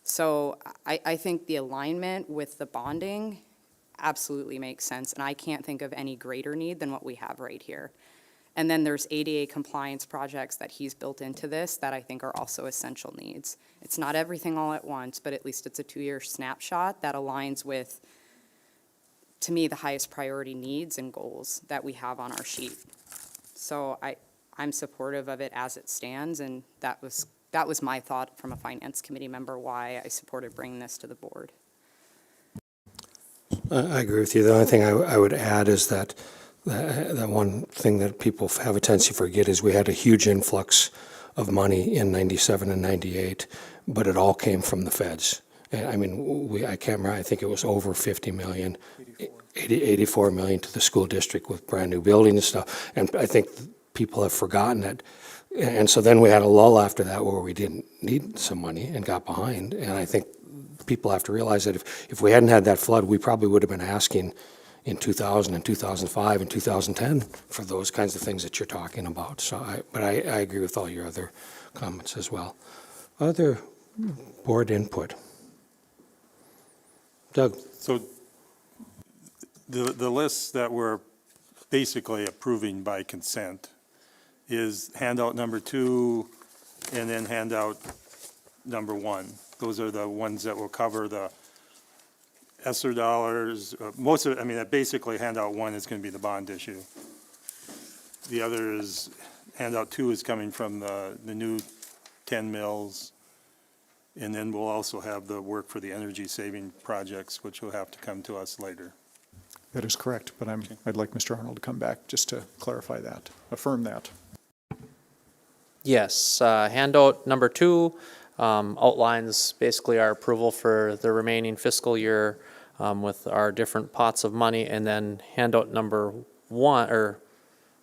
So I think the alignment with the bonding absolutely makes sense, and I can't think of any greater need than what we have right here. And then there's ADA compliance projects that he's built into this that I think are also essential needs. It's not everything all at once, but at least it's a 2-year snapshot that aligns with to me, the highest priority needs and goals that we have on our sheet. So I'm supportive of it as it stands, and that was my thought from a finance committee member, why I supported bringing this to the board. I agree with you. The only thing I would add is that that one thing that people have a tendency to forget is we had a huge influx of money in 97 and 98, but it all came from the feds. I mean, I can't remember, I think it was over 50 million, 84 million to the school district with brand new buildings and stuff. And I think people have forgotten it. And so then we had a lull after that where we didn't need some money and got behind. And I think people have to realize that if we hadn't had that flood, we probably would have been asking in 2000 and 2005 and 2010 for those kinds of things that you're talking about. So, but I agree with all your other comments as well. Other board input? Doug? So the list that we're basically approving by consent is handout number 2 and then handout number 1. Those are the ones that will cover the ESSER dollars. Most of it, I mean, basically handout 1 is going to be the bond issue. The other is, handout 2 is coming from the new 10 mills. And then we'll also have the work for the energy saving projects, which will have to come to us later. That is correct, but I'd like Mr. Arnold to come back just to clarify that, affirm that. Yes, handout number 2 outlines basically our approval for the remaining fiscal year with our different pots of money, and then handout number 1, or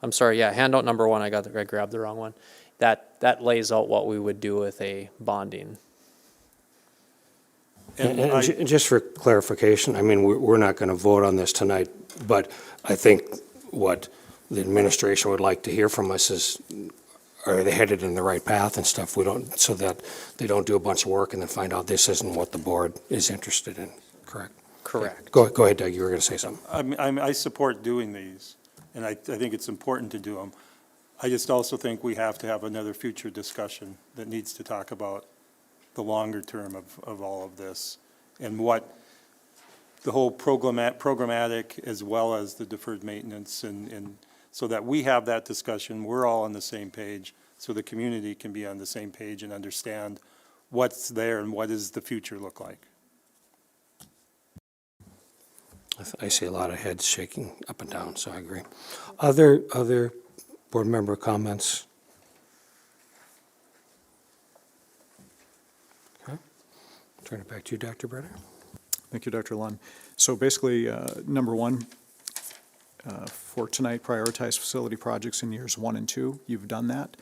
I'm sorry, yeah, handout number 1, I grabbed the wrong one. That lays out what we would do with a bonding. And just for clarification, I mean, we're not going to vote on this tonight, but I think what the administration would like to hear from us is, are they headed in the right path and stuff? We don't, so that they don't do a bunch of work and then find out this isn't what the board is interested in, correct? Correct. Go ahead, Doug, you were going to say something. I support doing these, and I think it's important to do them. I just also think we have to have another future discussion that needs to talk about the longer term of all of this, and what the whole programmatic as well as the deferred maintenance, and so that we have that discussion, we're all on the same page, so the community can be on the same page and understand what's there and what does the future look like. I see a lot of heads shaking up and down, so I agree. Other board member comments? Turn it back to you, Dr. Brenner. Thank you, Dr. Lund. So basically, number 1, for tonight, prioritize facility projects in years 1 and 2. You've done that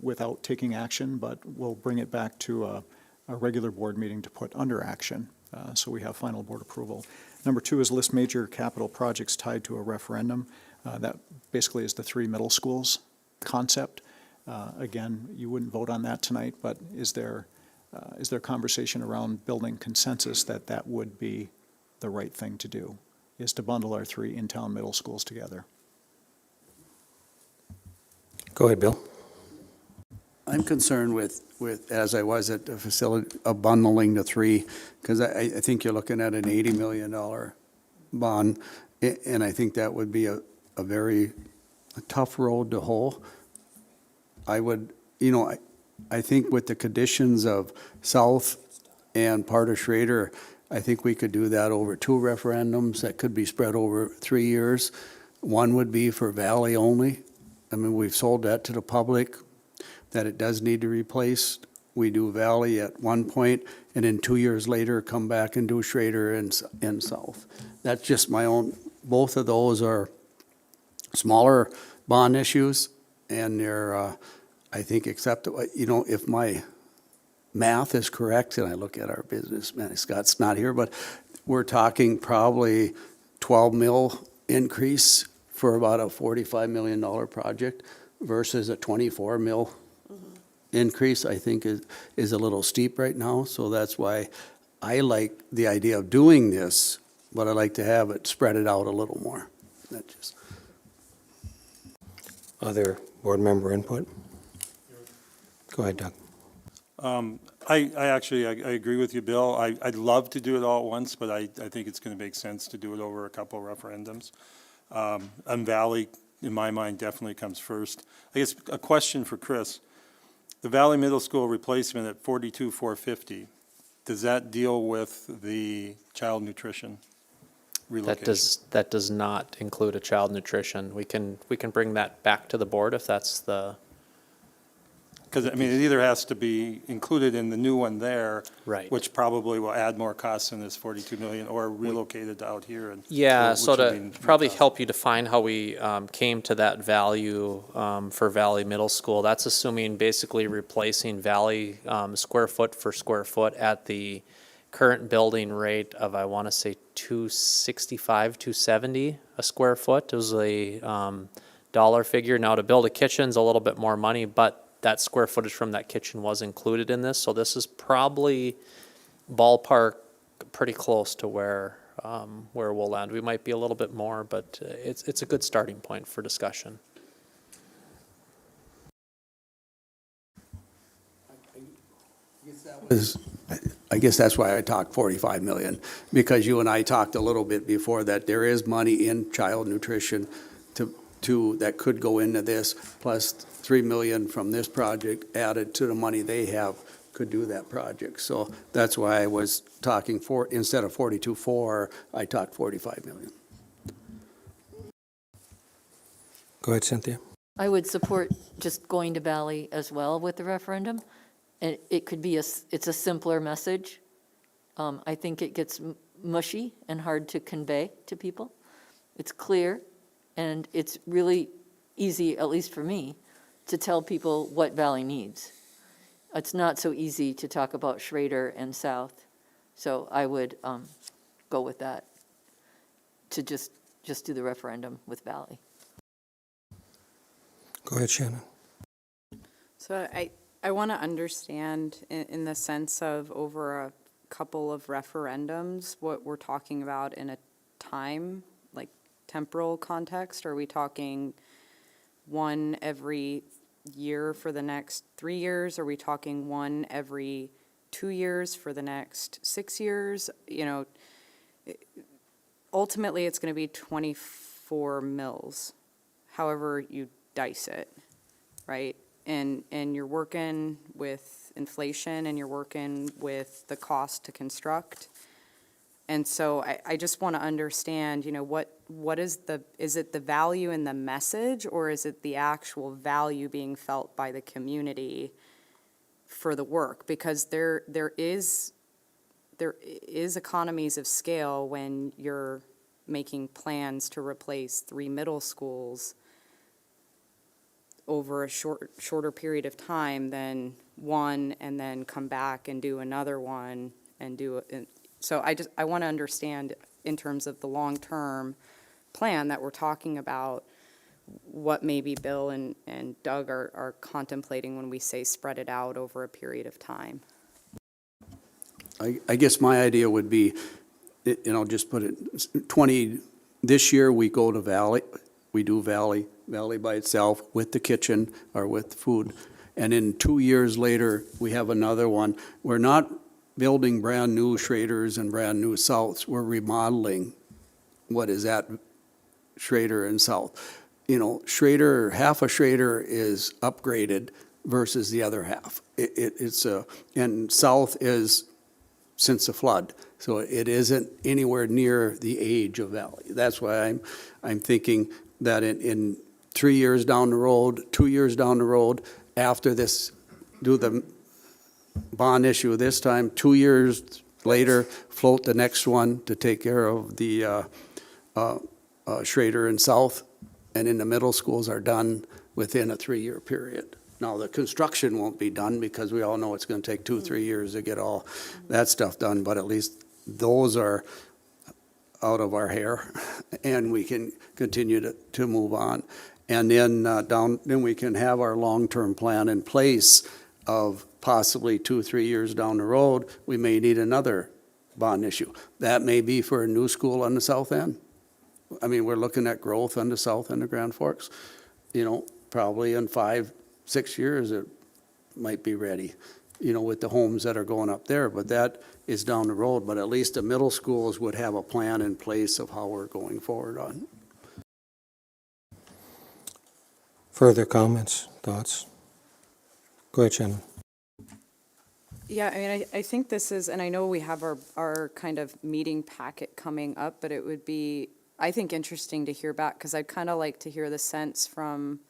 without taking action, but we'll bring it back to a regular board meeting to put under action, so we have final board approval. Number 2 is list major capital projects tied to a referendum. That basically is the 3 middle schools concept. Again, you wouldn't vote on that tonight, but is there conversation around building consensus that would be the right thing to do, is to bundle our 3 in-town middle schools together? Go ahead, Bill. I'm concerned with, as I was at the facility, of bundling the 3, because I think you're looking at an $80 million bond, and I think that would be a very tough road to hoe. I would, I think with the conditions of South and part of Schrader, I think we could do that over 2 referendums that could be spread over 3 years. One would be for Valley only. I mean, we've sold that to the public, that it does need to be replaced. We do Valley at one point, and then 2 years later, come back and do Schrader and South. That's just my own, both of those are smaller bond issues, and they're, I think, acceptable. If my math is correct, and I look at our businessman, Scott's not here, but we're talking probably 12 mil increase for about a $45 million project versus a 24 mil increase, I think is a little steep right now. So that's why I like the idea of doing this, but I like to have it spread it out a little more. That just. Other Board member input? Go ahead, Doug. I agree with you, Bill. I'd love to do it all at once, but I think it's going to make sense to do it over a couple referendums. And Valley, in my mind, definitely comes first. I guess a question for Chris. The Valley Middle School replacement at 42,450, does that deal with the child nutrition relocation? That does not include a child nutrition. We can bring that back to the board if that's the. Because, I mean, it either has to be included in the new one there. Right. Which probably will add more costs than this 42 million, or relocated out here. And Yeah, which so would to mean probably more cost. help you define how we came to that value for Valley Middle School, that's assuming basically replacing Valley square foot for square foot at the current building rate of, I want to say, 265, 270 a square foot. It was a dollar figure. Now, to build a kitchen's a little bit more money, but that square footage from that kitchen was included in this. So this is probably ballpark pretty close to where we'll land. We might be a little bit more, but it's a good starting point for discussion. I guess that's why I talked 45 million, because you and I talked a little bit before that there is money in child nutrition that could go into this, plus 3 million from this project added to the money they have could do that project. So that's why I was talking instead of 42.4, I talked 45 million. Go ahead, Cynthia. I would support just going to Valley as well with the referendum. And it could be it's a simpler message. I think it gets mushy and hard to convey to people. It's clear, and it's really easy, at least for me, to tell people what Valley needs. It's not so easy to talk about Schrader and South. So I would go with that, to just do the referendum with Valley. Go ahead, Shannon. So I want to understand in the sense of over a couple of referendums, what we're talking about in a time, like temporal context. Are we talking one every year for the next 3 years? Are we talking one every 2 years for the next 6 years? You know, ultimately it's going to be 24 mills, however you dice it, right? And you're working with inflation and you're working with the cost to construct. And so I just want to understand, you know, what is it the value in the message, or is it the actual value being felt by the community for the work? Because there is economies of scale when you're making plans to replace 3 middle schools over a shorter period of time than one, and then come back and do another one and do it. So I want to understand in terms of the long-term plan that we're talking about, what maybe Bill and Doug are contemplating when we say spread it out over a period of time. I guess my idea would be, and I'll just put it, this year we go to Valley, we do Valley by itself with the kitchen or with food. And then 2 years later, we have another one. We're not building brand new Schraders and brand new Souths. We're remodeling what is at Schrader and South. You know, Schrader, half a Schrader is upgraded versus the other half. And South is since the flood. So it isn't anywhere near the age of Valley. That's why I'm thinking that in 3 years down the road, 2 years down the road, after this, do the bond issue this time, 2 years later, float the next one to take care of the Schrader and South, and in the middle schools are done within a 3-year period. Now, the construction won't be done because we all know it's going to take 2-3 years to get all that stuff done, but at least those are out of our hair, and we can continue to move on. And then then we can have our long-term plan in place of possibly 2-3 years down the road, we may need another bond issue. That may be for a new school on the south end. I mean, we're looking at growth on the south end of Grand Forks. You know, probably in 5-6 years it might be ready. with the homes that are going up there, but that is down the road. But at least the middle schools would have a plan in place of how we're going forward on. Further comments, thoughts? Go ahead, Shannon. Yeah, I mean, I think this is, and I know we have our kind of meeting packet coming up, but it would be, I think, interesting to hear back, because I'd kind of like to hear the sense from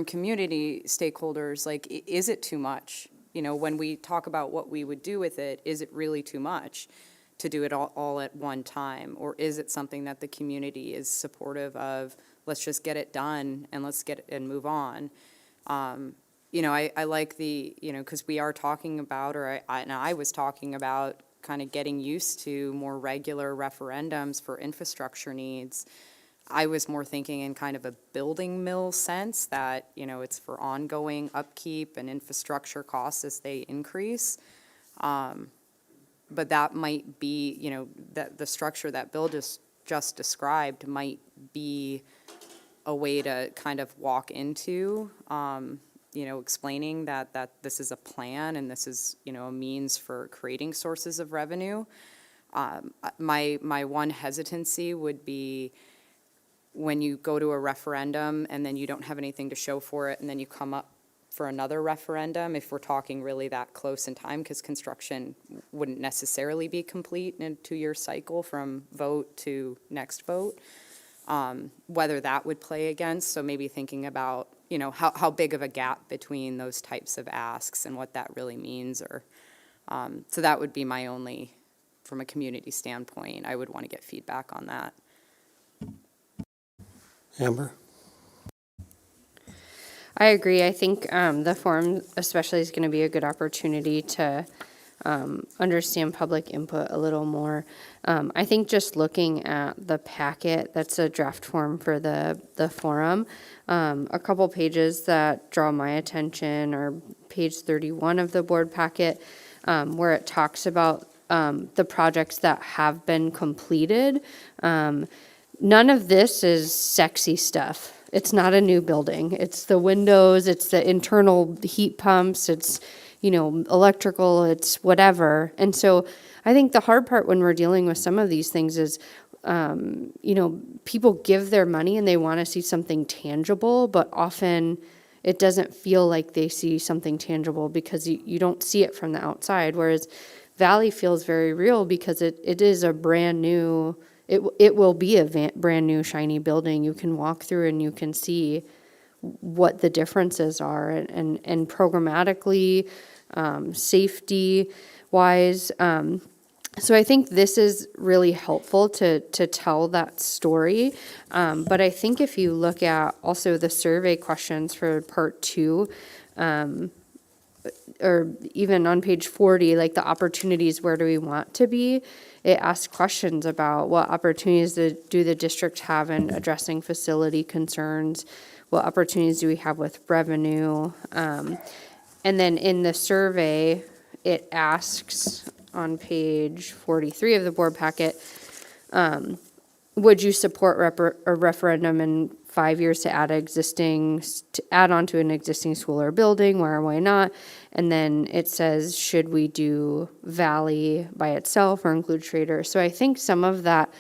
community stakeholders, like, is it too much? When we talk about what we would do with it, is it really too much to do it all at one time? Or is it something that the community is supportive of, let's just get it done and let's get it and move on? I like because we are talking about, or I was talking about kind of getting used to more regular referendums for infrastructure needs. I was more thinking in kind of a building mill sense that, it's for ongoing upkeep and infrastructure costs as they increase. But that might be, that the structure that Bill just described might be a way to kind of walk into, explaining that this is a plan and this is, a means for creating sources of revenue. My one hesitancy would be when you go to a referendum and then you don't have anything to show for it, and then you come up for another referendum, if we're talking really that close in time, because construction wouldn't necessarily be complete in a 2-year cycle from vote to next vote, whether that would play against. So maybe thinking about, how big of a gap between those types of asks and what that really means, or so that would be my only, from a community standpoint, I would want to get feedback on that. Amber? I agree. I think the forum especially is going to be a good opportunity to understand public input a little more. I think just looking at the packet, that's a draft form for the forum, a couple pages that draw my attention are page 31 of the board packet, where it talks about the projects that have been completed. None of this is sexy stuff. It's not a new building. It's the windows, it's the internal heat pumps, it's, electrical, it's whatever. And so I think the hard part when we're dealing with some of these things is, people give their money and they want to see something tangible, but often it doesn't feel like they see something tangible because you don't see it from the outside. Whereas Valley feels very real because it is a brand new, it will be a brand new shiny building. You can walk through and you can see what the differences are, and programmatically, safety wise. So I think this is really helpful to tell that story. But I think if you look at also the survey questions for part 2, or even on page 40, like the opportunities, where do we want to be? It asks questions about what opportunities do the district have in addressing facility concerns? What opportunities do we have with revenue? And then in the survey, it asks on page 43 of the board packet, would you support a referendum in 5 years to add on to an existing school or building? Where or why not? And then it says, should we do Valley by itself or include Schrader? So I think some of that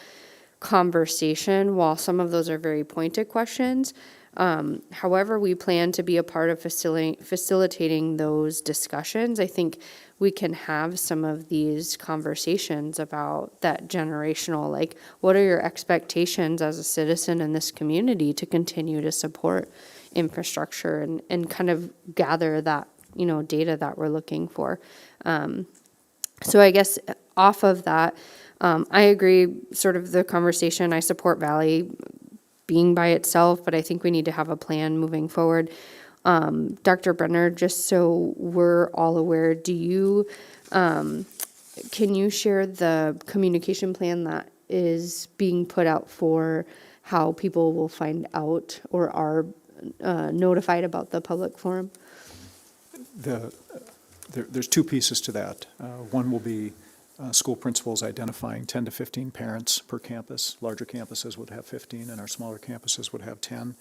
conversation, while some of those are very pointed questions, however we plan to be a part of facilitating those discussions, I think we can have some of these conversations about that generational, like, what are your expectations as a citizen in this community to continue to support infrastructure, and kind of gather that, data that we're looking for. So I guess off of that, I agree sort of the conversation. I support Valley being by itself, but I think we need to have a plan moving forward. Dr. Brenner, just so we're all aware, can you share the communication plan that is being put out for how people will find out or are notified about the public forum? There's 2 pieces to that. One will be school principals identifying 10 to 15 parents per campus. Larger campuses would have 15, and our smaller campuses would have 10.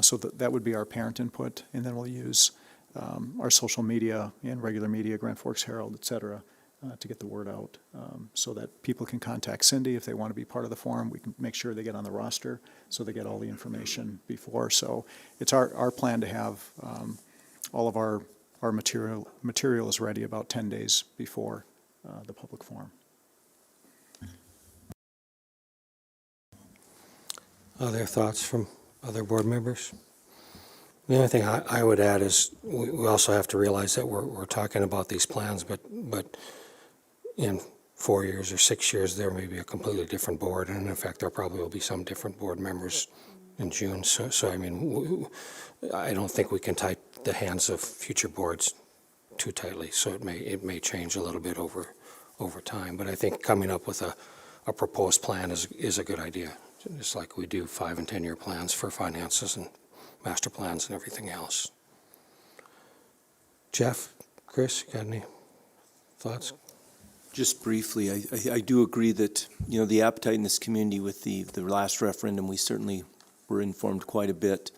So that would be our parent input, and then we'll use our social media and regular media, Grand Forks Herald, et cetera, to get the word out, so that people can contact Cindy if they want to be part of the forum. We can make sure they get on the roster, so they get all the information before. So it's our plan to have all of our material is ready about 10 days before the public forum. Other thoughts from other board members? The only thing I would add is we also have to realize that we're talking about these plans, but in 4 years or 6 years, there may be a completely different board, and in fact, there probably will be some different board members in June. So I mean, I don't think we can tie the hands of future boards too tightly. So it may change a little bit over time. But I think coming up with a proposed plan is a good idea. Just like we do 5- and 10-year plans for finances and master plans and everything else. Jeff, Chris, you got any thoughts? Just briefly, I do agree that, the appetite in this community with the last referendum, we certainly were informed quite a bit.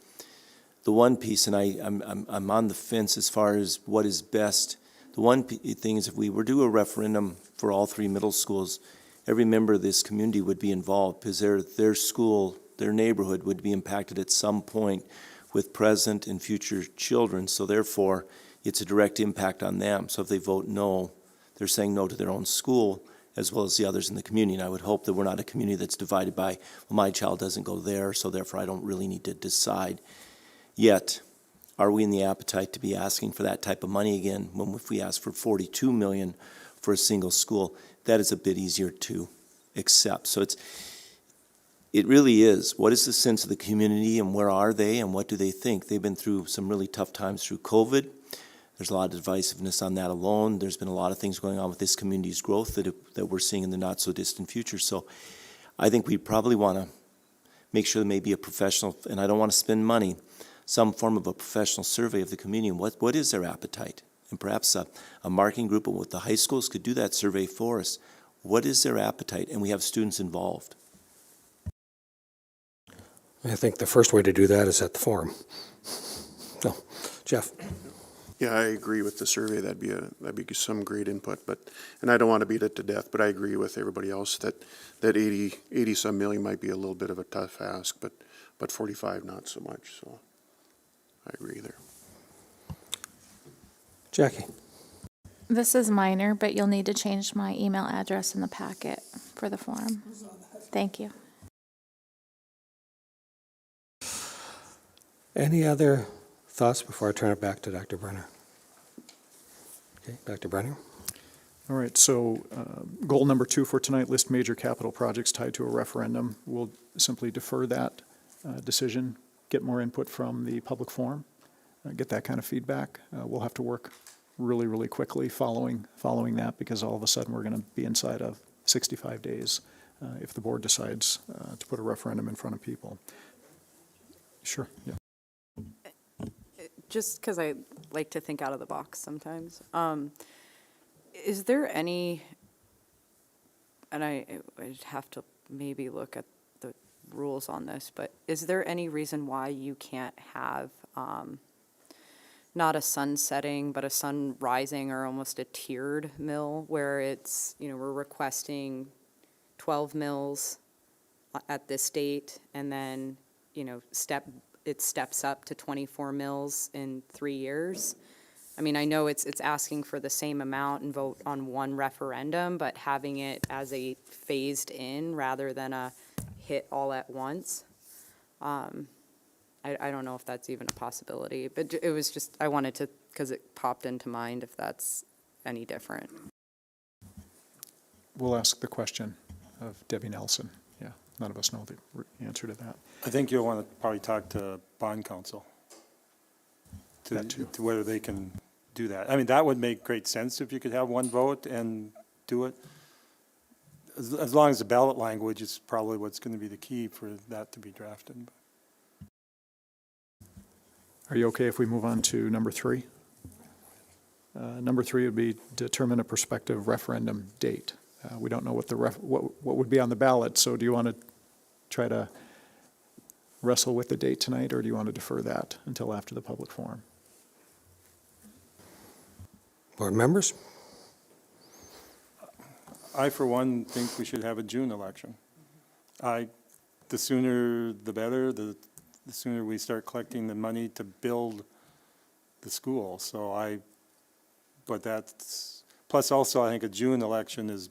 The one piece, and I'm on the fence as far as what is best. The one thing is, if we were to do a referendum for all 3 middle schools, every member of this community would be involved, because their school, their neighborhood would be impacted at some point with present and future children. So therefore, it's a direct impact on them. So if they vote no, they're saying no to their own school as well as the others in the community. And I would hope that we're not a community that's divided by, well, my child doesn't go there, so therefore I don't really need to decide. Yet, are we in the appetite to be asking for that type of money again when if we ask for $42 million for a single school? That is a bit easier to accept. So it really is, what is the sense of the community and where are they and what do they think? They've been through some really tough times through COVID. There's a lot of divisiveness on that alone. There's been a lot of things going on with this community's growth that we're seeing in the not so distant future. So I think we probably want to make sure there may be a professional, and I don't want to spend money, some form of a professional survey of the community and what is their appetite? And perhaps a marketing group with the high schools could do that survey for us. What is their appetite? And we have students involved. I think the first way to do that is at the forum. So, Jeff? Yeah, I agree with the survey. That'd be some great input. And I don't want to beat it to death, but I agree with everybody else that 80 some million might be a little bit of a tough ask, but 45 not so much. So I agree there. Jackie? This is minor, but you'll need to change my email address in the packet for the form. Thank you. Any other thoughts before I turn it back to Dr. Brenner? Okay, Dr. Brenner? All right, so goal number 2 for tonight, list major capital projects tied to a referendum. We'll simply defer that decision, get more input from the public forum, get that kind of feedback. We'll have to work really, really quickly following that, because all of a sudden we're going to be inside of 65 days if the board decides to put a referendum in front of people. Sure, yeah. Just because I like to think out of the box sometimes. Is there any, and I'd have to maybe look at the rules on this, but is there any reason why you can't have not a sun setting, but a sun rising or almost a tiered mill where it's, we're requesting 12 mills at this date and then, it steps up to 24 mills in 3 years. I mean, I know it's asking for the same amount and vote on one referendum, but having it as a phased in rather than a hit all at once. I don't know if that's even a possibility, but it was just, I wanted to, because it popped into mind if that's any different. We'll ask the question of Debbie Nelson. Yeah, none of us know the answer to that. I think you'll want to probably talk to bond counsel That too. to whether they can do that. I mean, that would make great sense if you could have one vote and do it. As long as the ballot language is probably what's going to be the key for that to be drafted. Are you okay if we move on to number 3? Number 3 would be determine a prospective referendum date. We don't know what what would be on the ballot, so do you want to try to wrestle with the date tonight, or do you want to defer that until after the public forum? Board members? I, for one, think we should have a June election. The sooner the better, the sooner we start collecting the money to build the school. But that's, plus also I think a June election is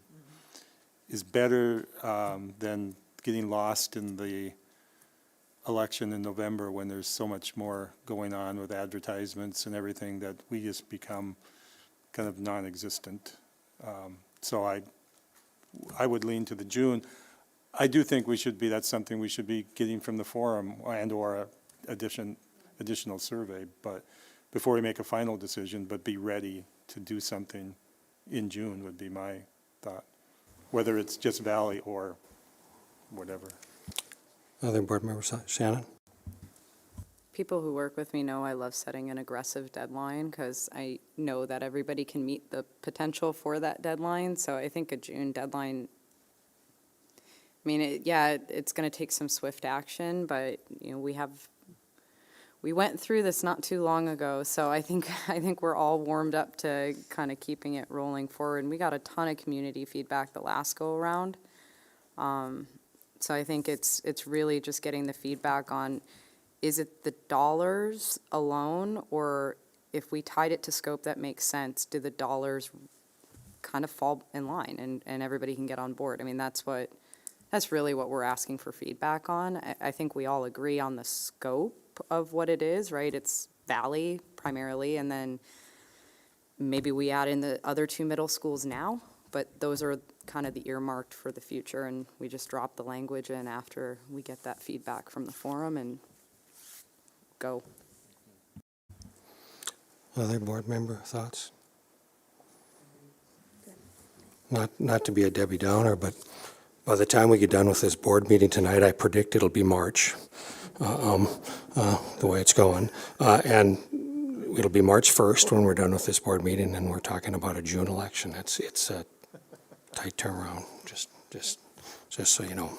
better than getting lost in the election in November when there's so much more going on with advertisements and everything that we just become kind of non-existent. So I would lean to the June. I do think that's something we should be getting from the forum and/or additional survey, but before we make a final decision, but be ready to do something in June would be my thought, whether it's just Valley or whatever. Other board members? Shannon? People who work with me know I love setting an aggressive deadline because I know that everybody can meet the potential for that deadline. So I think a June deadline, I mean, it's going to take some swift action, but, you know, we went through this not too long ago. So I think we're all warmed up to kind of keeping it rolling forward. And we got a ton of community feedback the last go around. So I think it's really just getting the feedback on, is it the dollars alone, or if we tied it to scope that makes sense, do the dollars kind of fall in line and everybody can get on board? I mean, that's really what we're asking for feedback on. I think we all agree on the scope of what it is, right? It's Valley primarily, and then maybe we add in the other two middle schools now, but those are kind of the earmarked for the future, and we just drop the language in after we get that feedback from the forum and go. Other board member thoughts? Not to be a Debbie Downer, but by the time we get done with this board meeting tonight, I predict it'll be March, the way it's going. And it'll be March 1st when we're done with this board meeting, and we're talking about a June election. It's a tight turnaround, just so you know.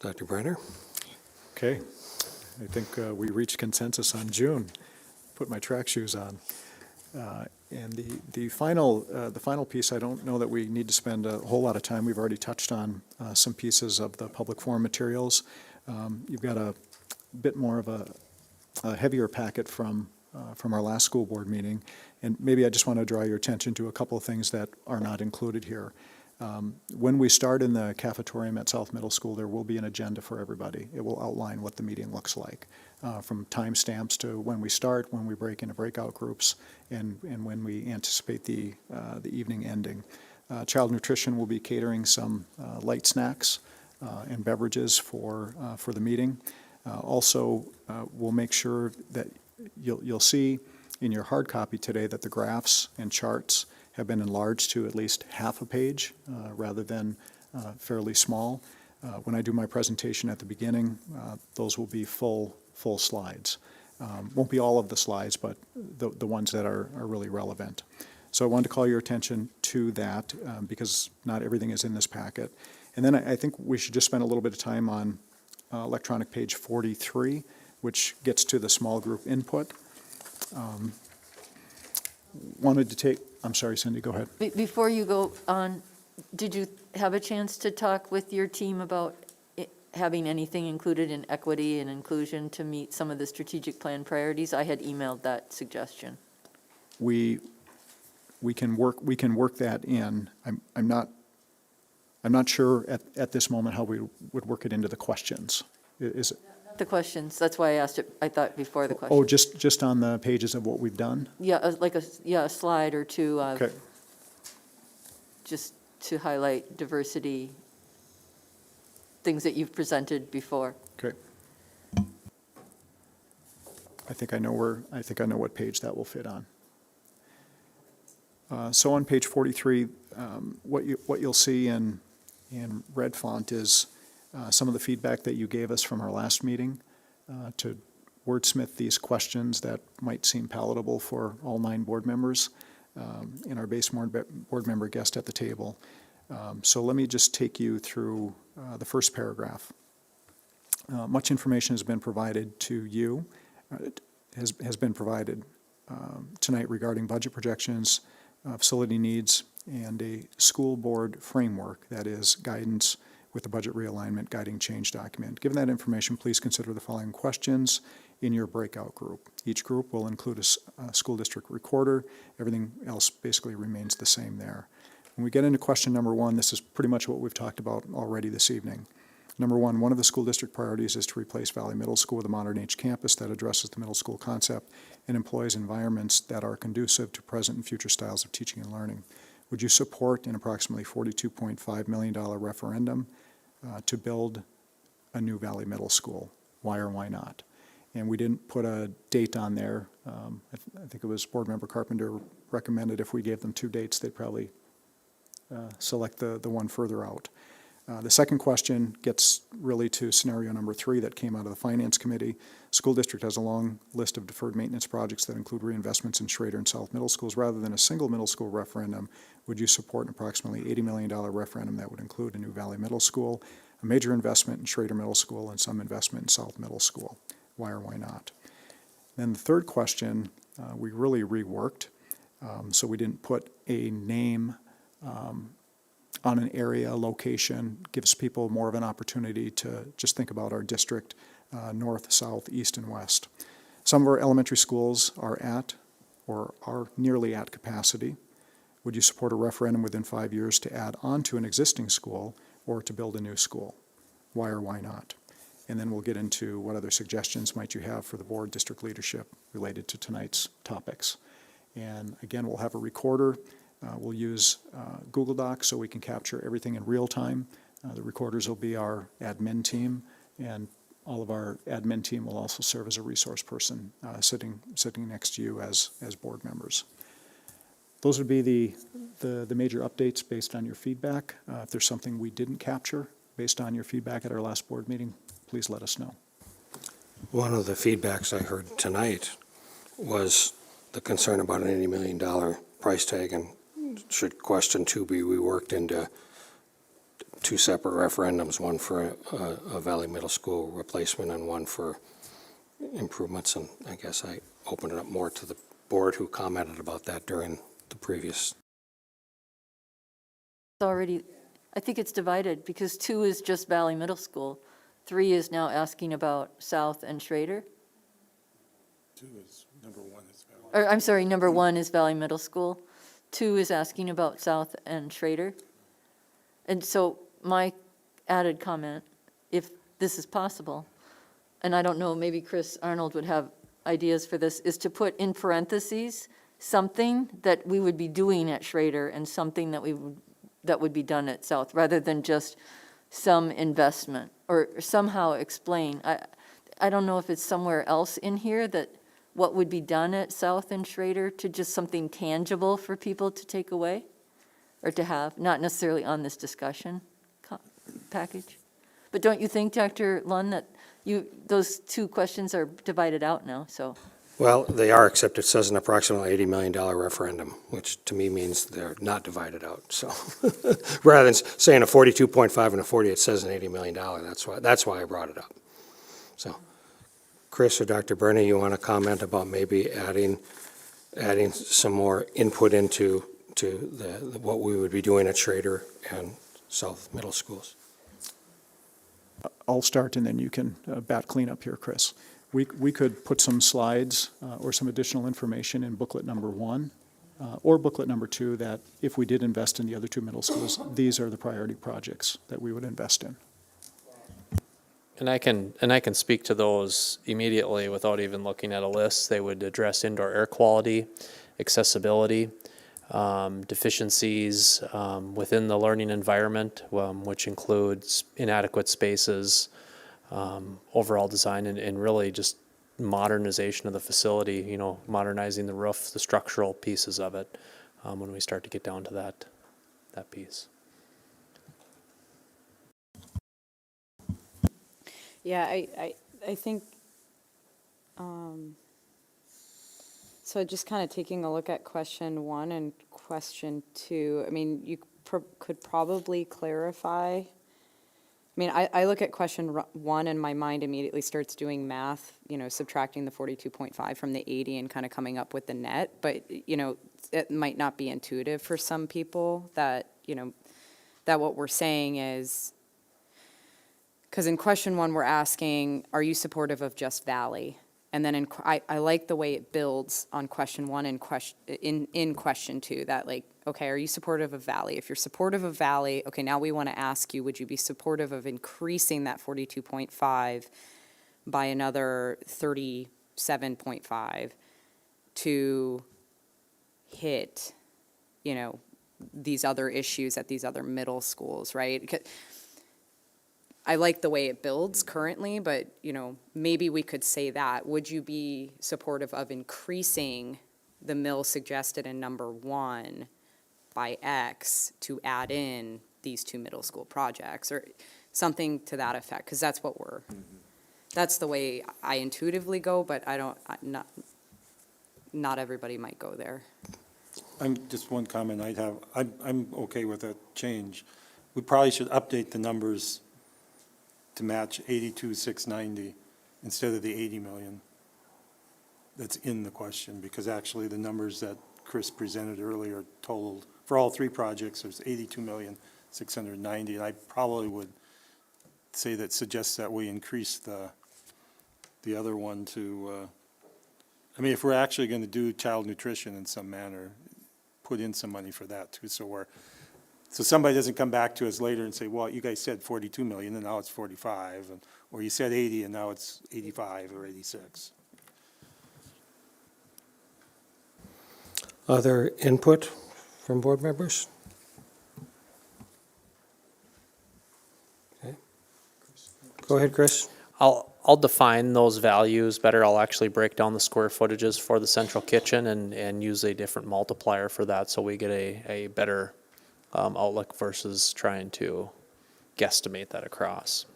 Dr. Brenner? Okay. I think we reached consensus on June. Put my track shoes on. And the final piece, I don't know that we need to spend a whole lot of time. We've already touched on some pieces of the public forum materials. You've got a bit more of a heavier packet from our last school board meeting, and maybe I just want to draw your attention to a couple of things that are not included here. When we start in the cafetorium at South Middle School, there will be an agenda for everybody. It will outline what the meeting looks like, from timestamps to when we start, when we break into breakout groups, and when we anticipate the evening ending. Child Nutrition will be catering some light snacks and beverages for the meeting. Also, we'll make sure that you'll see in your hard copy today that the graphs and charts have been enlarged to at least half a page rather than fairly small. When I do my presentation at the beginning, those will be full slides. Won't be all of the slides, but the ones that are really relevant. So I wanted to call your attention to that because not everything is in this packet. And then I think we should just spend a little bit of time on electronic page 43, which gets to the small group input. Wanted to take, I'm sorry, Cindy, go ahead. Before you go on, did you have a chance to talk with your team about having anything included in equity and inclusion to meet some of the strategic plan priorities? I had emailed that suggestion. We can work that in. I'm not sure at this moment how we would work it into the questions. Is it? The questions, that's why I asked it, I thought before the question. Oh, just on the pages of what we've done? Yeah, like a slide or two of Okay. just to highlight diversity, things that you've presented before. Okay. I think I know what page that will fit on. So on page 43, what you'll see in red font is some of the feedback that you gave us from our last meeting to wordsmith these questions that might seem palatable for all 9 board members and our base board member guest at the table. So let me just take you through the first paragraph. Much information has been provided to you has been provided tonight regarding budget projections, facility needs, and a school board framework that is guidance with the budget realignment guiding change document. Given that information, please consider the following questions in your breakout group. Each group will include a school district recorder. Everything else basically remains the same there. When we get into question number one, this is pretty much what we've talked about already this evening. Number one of the school district priorities is to replace Valley Middle School with a modern age campus that addresses the middle school concept and employs environments that are conducive to present and future styles of teaching and learning. Would you support an approximately $42.5 million referendum to build a new Valley Middle School? Why or why not? And we didn't put a date on there. I think it was Board Member Carpenter recommended if we gave them 2 dates, they'd probably select the one further out. The second question gets really to scenario number 3 that came out of the Finance Committee. School district has a long list of deferred maintenance projects that include reinvestments in Schrader and South Middle Schools. Rather than a single middle school referendum, would you support an approximately $80 million referendum that would include a new Valley Middle School, a major investment in Schrader Middle School, and some investment in South Middle School? Why or why not? Then the third question, we really reworked, so we didn't put a name on an area, location, gives people more of an opportunity to just think about our district, north, south, east, and west. Some of our elementary schools are at or are nearly at capacity. Would you support a referendum within 5 years to add on to an existing school or to build a new school? Why or why not? And then we'll get into what other suggestions might you have for the board district leadership related to tonight's topics. And again, we'll have a recorder. We'll use Google Docs so we can capture everything in real time. The recorders will be our admin team, and all of our admin team will also serve as a resource person sitting next to you as board members. Those would be the major updates based on your feedback. If there's something we didn't capture based on your feedback at our last board meeting, please let us know. One of the feedbacks I heard tonight was the concern about an $80 million price tag, and should question 2 be reworked into 2 separate referendums, one for a Valley Middle School replacement and one for improvements. And I guess I opened it up more to the board who commented about that during the previous. Already, I think it's divided because 2 is just Valley Middle School. 3 is now asking about South and Schrader. 2 is number 1 is Valley. Or, I'm sorry, number 1 is Valley Middle School. 2 is asking about South and Schrader. And so my added comment, if this is possible, and I don't know, maybe Chris Arnold would have ideas for this, is to put in parentheses something that we would be doing at Schrader and something that would be done at South, rather than just some investment, or somehow explain. I don't know if it's somewhere else in here that what would be done at South and Schrader to just something tangible for people to take away or to have, not necessarily on this discussion package. But don't you think, Dr. Lund, that those 2 questions are divided out now, so? Well, they are, except it says an approximately $80 million referendum, which to me means they're not divided out. So rather than saying a 42.5 and a 40, it says an $80 million. That's why I brought it up. So Chris or Dr. Burney, you want to comment about maybe adding some more input into what we would be doing at Schrader and South Middle Schools? I'll start, and then you can bat clean up here, Chris. We could put some slides or some additional information in booklet number 1 or booklet number 2 that if we did invest in the other 2 middle schools, these are the priority projects that we would invest in. And I can speak to those immediately without even looking at a list. They would address indoor air quality, accessibility, deficiencies within the learning environment, which includes inadequate spaces, overall design, and really just modernization of the facility, modernizing the roof, the structural pieces of it, when we start to get down to that piece. Yeah, I think, so just kind of taking a look at question 1 and question 2, I mean, you could probably clarify. I mean, I look at question one and my mind immediately starts doing math, subtracting the 42.5 from the 80 and kind of coming up with the net. But, it might not be intuitive for some people that, that what we're saying is, because in question one, we're asking, are you supportive of just Valley? And then I like the way it builds on question one and in question two, that like, okay, are you supportive of Valley? If you're supportive of Valley, okay, now we want to ask you, would you be supportive of increasing that 42.5 by another 37.5 to hit, these other issues at these other middle schools, right? I like the way it builds currently, but, maybe we could say that. Would you be supportive of increasing the mill suggested in number one by X to add in these two middle school projects or something to that effect? Because that's what that's the way I intuitively go, but not everybody might go there. Just one comment I'd have, I'm okay with that change. We probably should update the numbers to match 82,690 instead of the 80 million that's in the question, because actually the numbers that Chris presented earlier totaled, for all three projects, there's 82,690,000. And I probably would say that suggests that we increase the other one to, I mean, if we're actually going to do child nutrition in some manner, put in some money for that too, so somebody doesn't come back to us later and say, well, you guys said 42 million and now it's 45, or you said 80 and now it's 85 or 86. Other input from board members? Okay. Go ahead, Chris. I'll define those values better. I'll actually break down the square footages for the central kitchen and use a different multiplier for that, so we get a better outlook versus trying to guesstimate that across.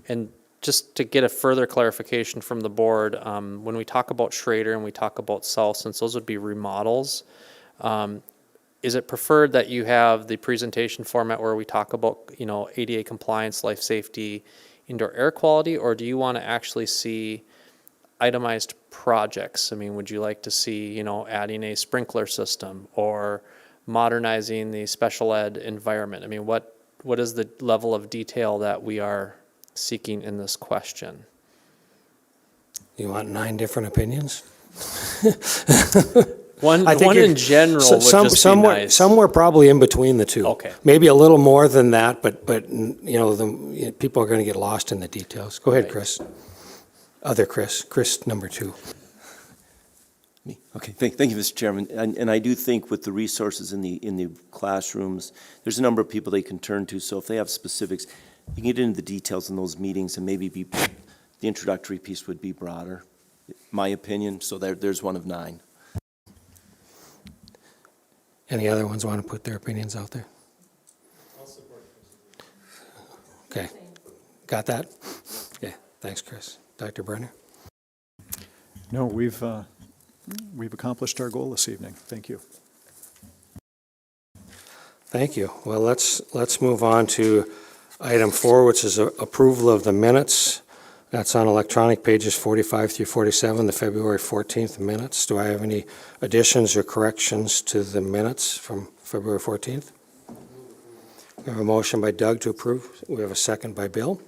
And just to get a further clarification from the board, when we talk about Schrader and we talk about South, since those would be remodels, is it preferred that you have the presentation format where we talk about, ADA compliance, life safety, indoor air quality, or do you want to actually see itemized projects? I mean, would you like to see, adding a sprinkler system or modernizing the special ed environment? I mean, what is the level of detail that we are seeking in this question? You want 9 different opinions? One in general would just be nice. Somewhere probably in between the two. Okay. Maybe a little more than that, but people are going to get lost in the details. Go ahead, Right. Chris. Other Chris. Chris number 2. Me. Okay, thank you, Mr. Chairman. And I do think with the resources in the classrooms, there's a number of people they can turn to. So if they have specifics, you can get into the details in those meetings, and maybe the introductory piece would be broader, my opinion. So there's one of 9. Any other ones want to put their opinions out there? I'll support Okay. Got that? Okay. Thanks, Chris. Dr. Brenner? No, we've accomplished our goal this evening. Thank you. Thank you. Well, let's move on to item 4, which is approval of the minutes. That's on electronic pages 45 through 47, the February 14th minutes. Do I have any additions or corrections to the minutes from February 14th? We have a motion by Doug to approve. We have a second by Bill.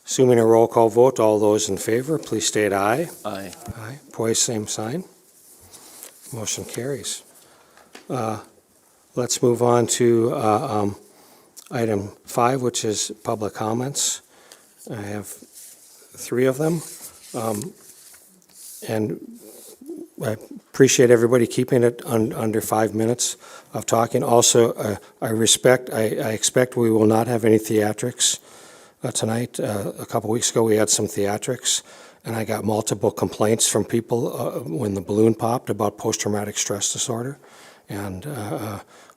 Assuming a roll call vote, all those in favor, please state aye. Aye. Aye. Opposed, same sign. Motion carries. Let's move on to item 5, which is public comments. I have 3 of them. And I appreciate everybody keeping it under 5 minutes of talking. Also, I expect we will not have any theatrics tonight. A couple weeks ago, we had some theatrics, and I got multiple complaints from people when the balloon popped about post-traumatic stress disorder. And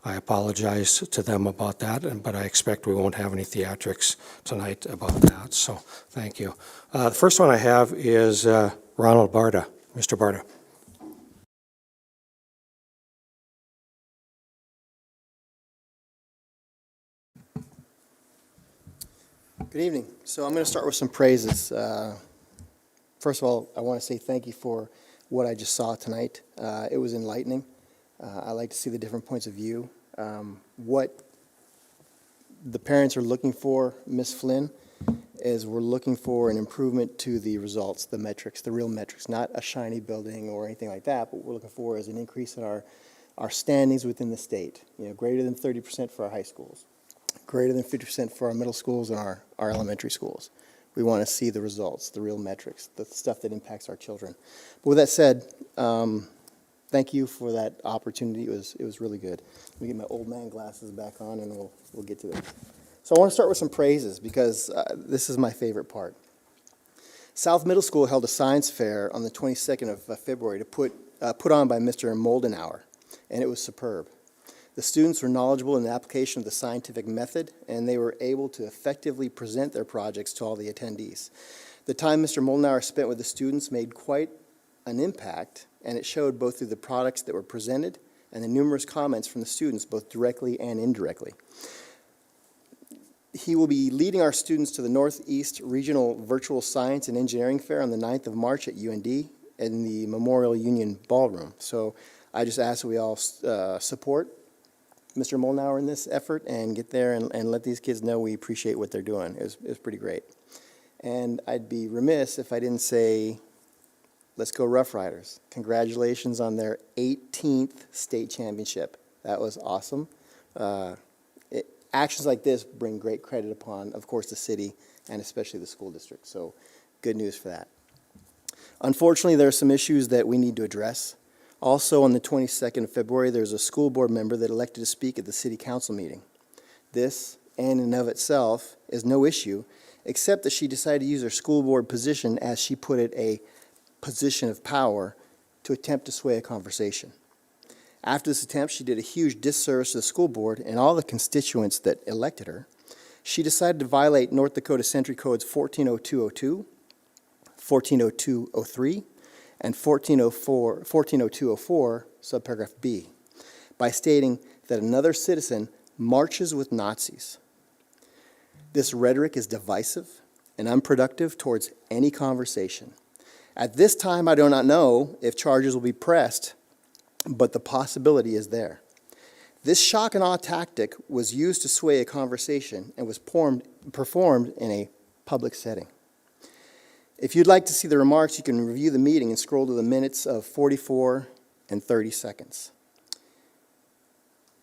I apologize to them about that, but I expect we won't have any theatrics tonight about that, so thank you. The first one I have is Ronald Barta. Mr. Barta. Good evening. So I'm going to start with some praises. First of all, I want to say thank you for what I just saw tonight. It was enlightening. I like to see the different points of view. What the parents are looking for, Ms. Flynn, is we're looking for an improvement to the results, the metrics, the real metrics, not a shiny building or anything like that, but what we're looking for is an increase in our standings within the state, greater than 30% for our high schools, greater than 50% for our middle schools and our elementary schools. We want to see the results, the real metrics, the stuff that impacts our children. But with that said, thank you for that opportunity. It was really good. Let me get my old man glasses back on and we'll get to it. So I want to start with some praises because this is my favorite part. South Middle School held a science fair on the 22nd of February to put on by Mr. Moldenauer, and it was superb. The students were knowledgeable in the application of the scientific method, and they were able to effectively present their projects to all the attendees. The time Mr. Moldenauer spent with the students made quite an impact, and it showed both through the products that were presented and the numerous comments from the students, both directly and indirectly. He will be leading our students to the Northeast Regional Virtual Science and Engineering Fair on the 9th of March at UND in the Memorial Union Ballroom. So I just ask that we all support Mr. Moldenauer in this effort and get there and let these kids know we appreciate what they're doing. It was pretty great. And I'd be remiss if I didn't say, let's go Rough Riders. Congratulations on their 18th state championship. That was awesome. Actions like this bring great credit upon, of course, the city and especially the school district. So good news for that. Unfortunately, there are some issues that we need to address. Also, on the 22nd of February, there's a school board member that elected to speak at the city council meeting. This, in and of itself, is no issue, except that she decided to use her school board position, as she put it, a position of power, to attempt to sway a conversation. After this attempt, she did a huge disservice to the school board and all the constituents that elected her. She decided to violate North Dakota Century Codes 140202, 140203, and 140204, subparagraph B, by stating that another citizen marches with Nazis. This rhetoric is divisive and unproductive towards any conversation. At this time, I do not know if charges will be pressed, but the possibility is there. This shock and awe tactic was used to sway a conversation and was performed in a public setting. If you'd like to see the remarks, you can review the meeting and scroll to the minutes of 44 and 30 seconds.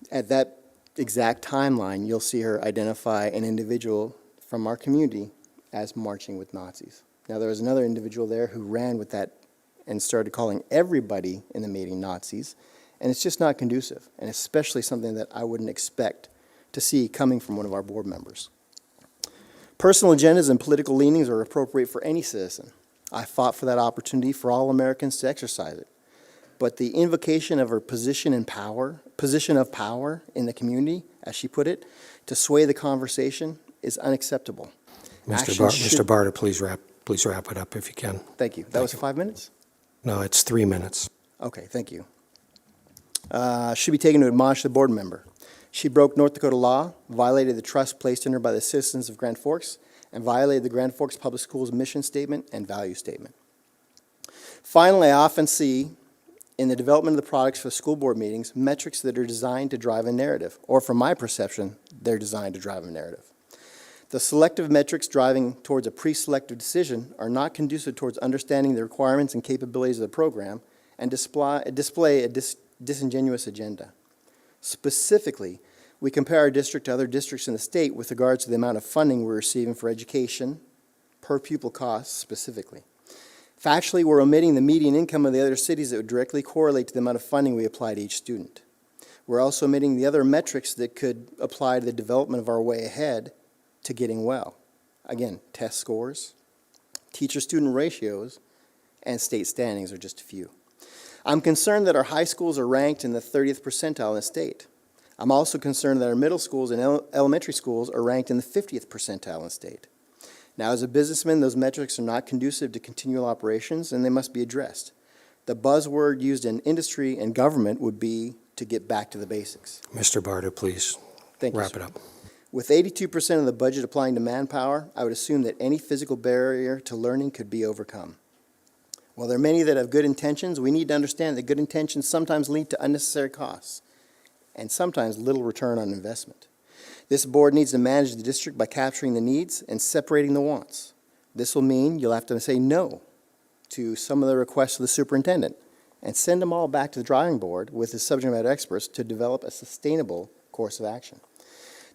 At that exact timeline, you'll see her identify an individual from our community as marching with Nazis. Now, there was another individual there who ran with that and started calling everybody in the meeting Nazis, and it's just not conducive, and especially something that I wouldn't expect to see coming from one of our board members. Personal agendas and political leanings are appropriate for any citizen. I fought for that opportunity for all Americans to exercise it. But the invocation of her position of power in the community, as she put it, to sway the conversation is unacceptable. Mr. Barta, please wrap it up if you can. Thank you. That was 5 minutes? No, it's 3 minutes. Okay, thank you. Should be taken to admonish the board member. She broke North Dakota law, violated the trust placed in her by the citizens of Grand Forks, and violated the Grand Forks Public Schools mission statement and value statement. Finally, I often see in the development of the products for school board meetings metrics that are designed to drive a narrative, or from my perception, they're designed to drive a narrative. The selective metrics driving towards a pre-selective decision are not conducive towards understanding the requirements and capabilities of the program and display a disingenuous agenda. Specifically, we compare our district to other districts in the state with regards to the amount of funding we're receiving for education, per pupil costs specifically. Factually, we're omitting the median income of the other cities that would directly correlate to the amount of funding we apply to each student. We're also omitting the other metrics that could apply to the development of our way ahead to getting well. Again, test scores, teacher-student ratios, and state standings are just a few. I'm concerned that our high schools are ranked in the 30th percentile in the state. I'm also concerned that our middle schools and elementary schools are ranked in the 50th percentile in the state. Now, as a businessman, those metrics are not conducive to continual operations, and they must be addressed. The buzzword used in industry and government would be to get back to the basics. Mr. Barta, please Thank you, wrap sir. it up. With 82% of the budget applying to manpower, I would assume that any physical barrier to learning could be overcome. While there are many that have good intentions, we need to understand that good intentions sometimes lead to unnecessary costs and sometimes little return on investment. This board needs to manage the district by capturing the needs and separating the wants. This will mean you'll have to say no to some of the requests of the superintendent and send them all back to the drawing board with the subject matter experts to develop a sustainable course of action.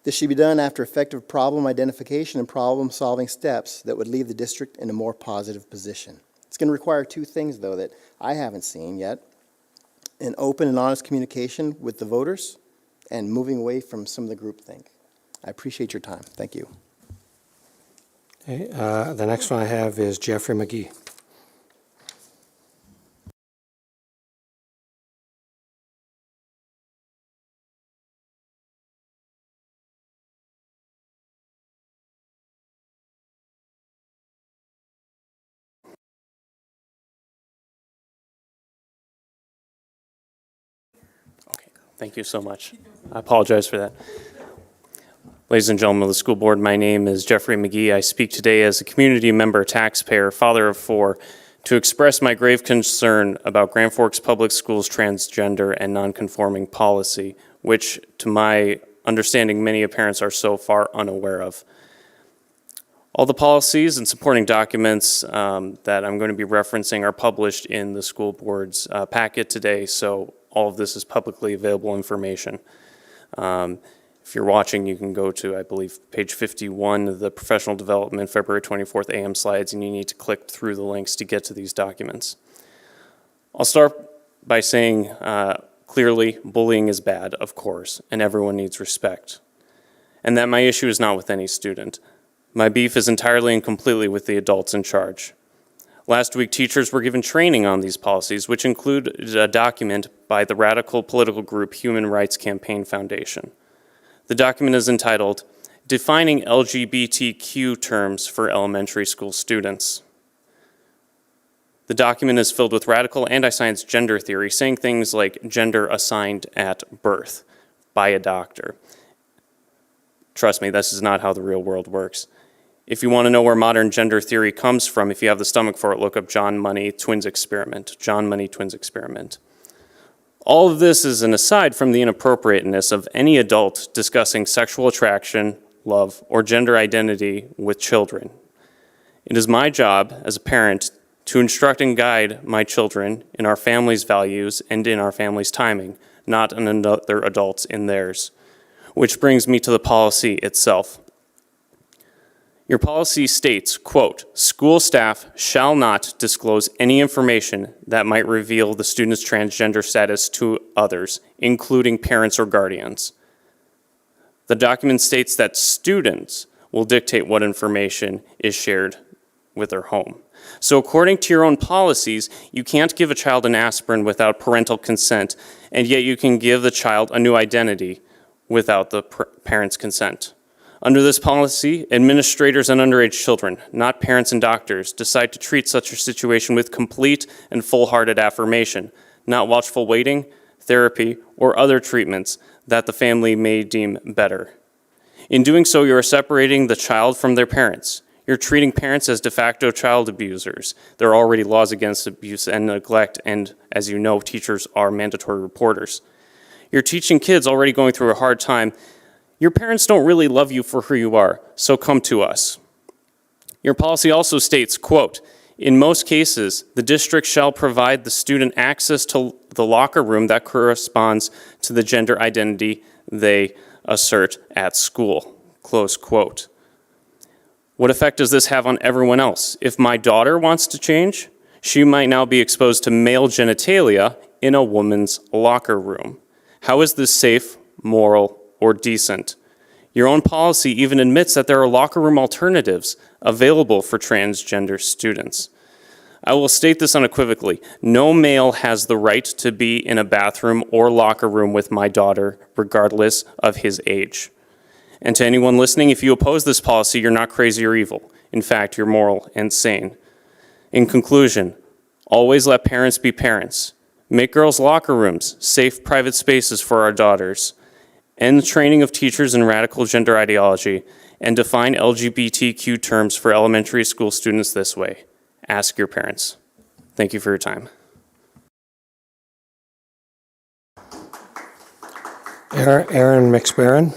This should be done after effective problem identification and problem-solving steps that would leave the district in a more positive position. It's going to require two things, though, that I haven't seen yet: an open and honest communication with the voters and moving away from some of the groupthink. I appreciate your time. Thank you. Okay, the next one I have is Jeffrey McGee. Thank you so much. I apologize for that. Ladies and gentlemen of the school board, my name is Jeffrey McGee. I speak today as a community member, taxpayer, father of four, to express my grave concern about Grand Forks Public Schools' transgender and nonconforming policy, which, to my understanding, many parents are so far unaware of. All the policies and supporting documents that I'm going to be referencing are published in the school board's packet today, so all of this is publicly available information. If you're watching, you can go to, I believe, page 51 of the professional development February 24th AM slides, and you need to click through the links to get to these documents. I'll start by saying clearly, bullying is bad, of course, and everyone needs respect. And that my issue is not with any student. My beef is entirely and completely with the adults in charge. Last week, teachers were given training on these policies, which include a document by the radical political group Human Rights Campaign Foundation. The document is entitled, Defining LGBTQ Terms for Elementary School Students. The document is filled with radical anti-science gender theory, saying things like gender assigned at birth by a doctor. Trust me, this is not how the real world works. If you want to know where modern gender theory comes from, if you have the stomach for it, look up John Money Twins Experiment. John Money Twins Experiment. All of this is an aside from the inappropriateness of any adult discussing sexual attraction, love, or gender identity with children. It is my job as a parent to instruct and guide my children in our family's values and in our family's timing, not in other adults in theirs. Which brings me to the policy itself. Your policy states, quote, school staff shall not disclose any information that might reveal the student's transgender status to others, including parents or guardians. The document states that students will dictate what information is shared with their home. So according to your own policies, you can't give a child an aspirin without parental consent, and yet you can give the child a new identity without the parent's consent. Under this policy, administrators and underage children, not parents and doctors, decide to treat such a situation with complete and full-hearted affirmation, not watchful waiting, therapy, or other treatments that the family may deem better. In doing so, you are separating the child from their parents. You're treating parents as de facto child abusers. There are already laws against abuse and neglect, and as you know, teachers are mandatory reporters. You're teaching kids already going through a hard time. Your parents don't really love you for who you are, so come to us. Your policy also states, quote, in most cases, the district shall provide the student access to the locker room that corresponds to the gender identity they assert at school, close quote. What effect does this have on everyone else? If my daughter wants to change, she might now be exposed to male genitalia in a woman's locker room. How is this safe, moral, or decent? Your own policy even admits that there are locker room alternatives available for transgender students. I will state this unequivocally. No male has the right to be in a bathroom or locker room with my daughter, regardless of his age. And to anyone listening, if you oppose this policy, you're not crazy or evil. In fact, you're moral and sane. In conclusion, always let parents be parents. Make girls' locker rooms safe, private spaces for our daughters. end training of teachers in radical gender ideology, and define LGBTQ terms for elementary school students this way. Ask your parents. Thank you for your time. Aaron McSparron.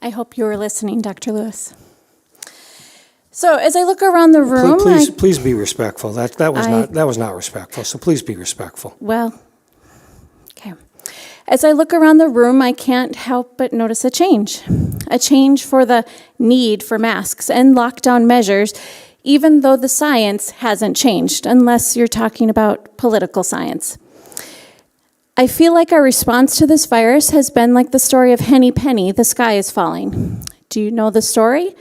I hope you were listening, Dr. Lewis. So as I look around the room, Please be respectful. That was not respectful, so please be respectful. well, okay. As I look around the room, I can't help but notice a change for the need for masks and lockdown measures, even though the science hasn't changed, unless you're talking about political science. I feel like our response to this virus has been like the story of Henny Penny, the sky is falling. Do you know the story?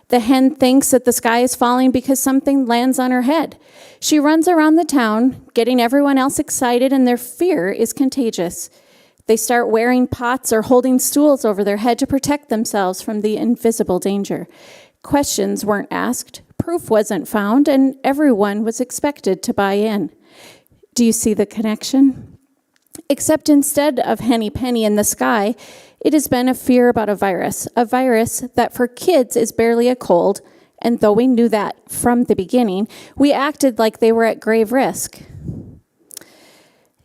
The hen thinks that the sky is falling because something lands on her head. She runs around the town, getting everyone else excited, and their fear is contagious. They start wearing pots or holding stools over their head to protect themselves from the invisible danger. Questions weren't asked, proof wasn't found, and everyone was expected to buy in. Do you see the connection? Except instead of Henny Penny in the sky, it has been a fear about a virus that for kids is barely a cold, and though we knew that from the beginning, we acted like they were at grave risk.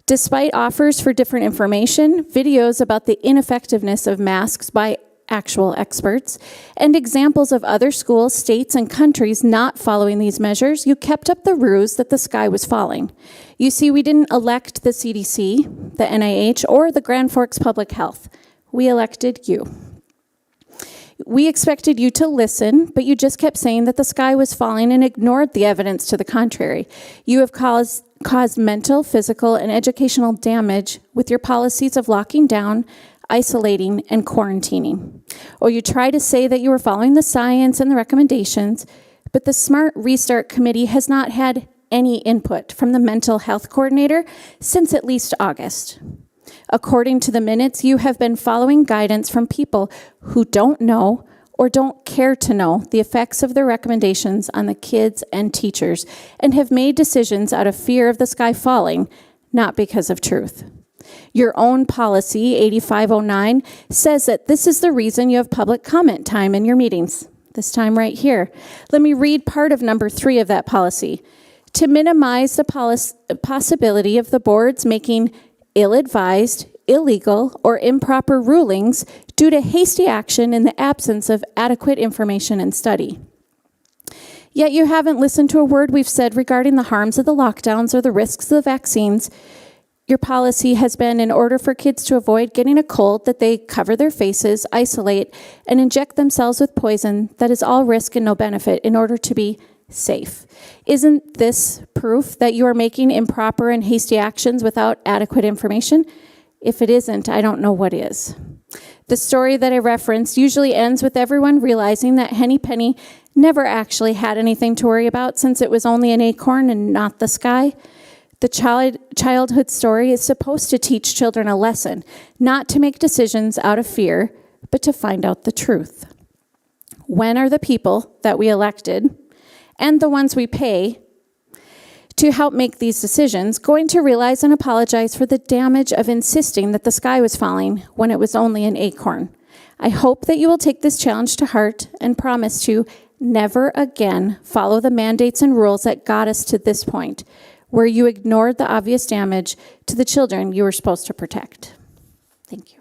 Despite offers for different information, videos about the ineffectiveness of masks by actual experts, and examples of other schools, states, and countries not following these measures, you kept up the ruse that the sky was falling. You see, we didn't elect the CDC, the NIH, or the Grand Forks Public Health. We elected you. We expected you to listen, but you just kept saying that the sky was falling and ignored the evidence to the contrary. You have caused mental, physical, and educational damage with your policies of locking down, isolating, and quarantining. Or you try to say that you were following the science and the recommendations, but the Smart Restart Committee has not had any input from the mental health coordinator since at least August. According to the minutes, you have been following guidance from people who don't know or don't care to know the effects of their recommendations on the kids and teachers, and have made decisions out of fear of the sky falling, not because of truth. Your own policy, 8509, says that this is the reason you have public comment time in your meetings. This time right here. Let me read part of number 3 of that policy. To minimize the possibility of the boards making ill-advised, illegal, or improper rulings due to hasty action in the absence of adequate information and study. Yet you haven't listened to a word we've said regarding the harms of the lockdowns or the risks of the vaccines. Your policy has been, in order for kids to avoid getting a cold, that they cover their faces, isolate, and inject themselves with poison that is all risk and no benefit in order to be safe. Isn't this proof that you are making improper and hasty actions without adequate information? If it isn't, I don't know what is. The story that I referenced usually ends with everyone realizing that Henny Penny never actually had anything to worry about since it was only an acorn and not the sky. The childhood story is supposed to teach children a lesson, not to make decisions out of fear, but to find out the truth. When are the people that we elected and the ones we pay to help make these decisions going to realize and apologize for the damage of insisting that the sky was falling when it was only an acorn? I hope that you will take this challenge to heart and promise to never again follow the mandates and rules that got us to this point, where you ignored the obvious damage to the children you were supposed to protect. Thank you.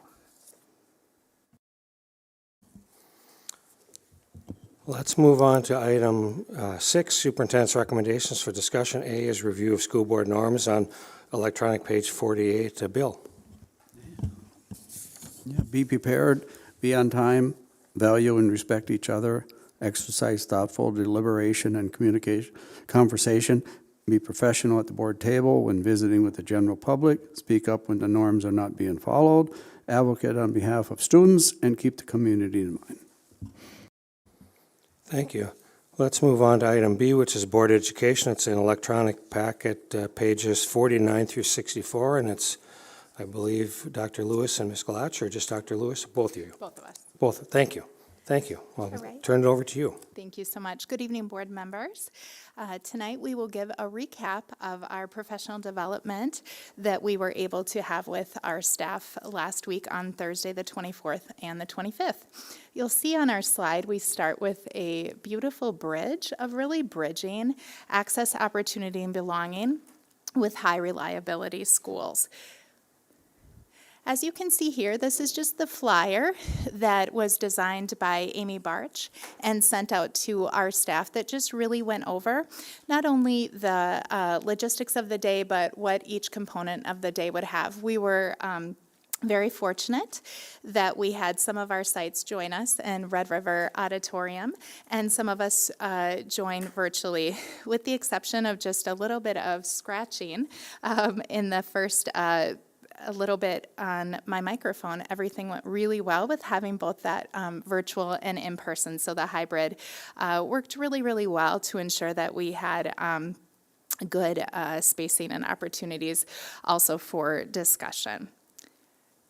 Let's move on to item 6, Superintendent's recommendations for discussion. A is review of school board norms on electronic page 48. Bill. Yeah, be prepared, be on time, value and respect each other, exercise thoughtful deliberation and conversation, be professional at the board table when visiting with the general public, speak up when the norms are not being followed, advocate on behalf of students, and keep the community in mind. Thank you. Let's move on to item B, which is board education. It's an electronic packet, pages 49 through 64, and it's, I believe, Dr. Lewis and Ms. Glatch, or just Dr. Lewis? Both of you? Both of us. Both. Thank you. Thank you. I'll All right. turn it over to you. Thank you so much. Good evening, board members. Tonight, we will give a recap of our professional development that we were able to have with our staff last week on Thursday, the 24th and the 25th. You'll see on our slide, we start with a beautiful bridge of really bridging access, opportunity, and belonging with high reliability schools. As you can see here, this is just the flyer that was designed by Amy Barch and sent out to our staff that just really went over not only the logistics of the day, but what each component of the day would have. We were very fortunate that we had some of our sites join us in Red River Auditorium, and some of us join virtually, with the exception of just a little bit of scratching in the first a little bit on my microphone. Everything went really well with having both that virtual and in-person, so the hybrid worked really, really well to ensure that we had good spacing and opportunities also for discussion.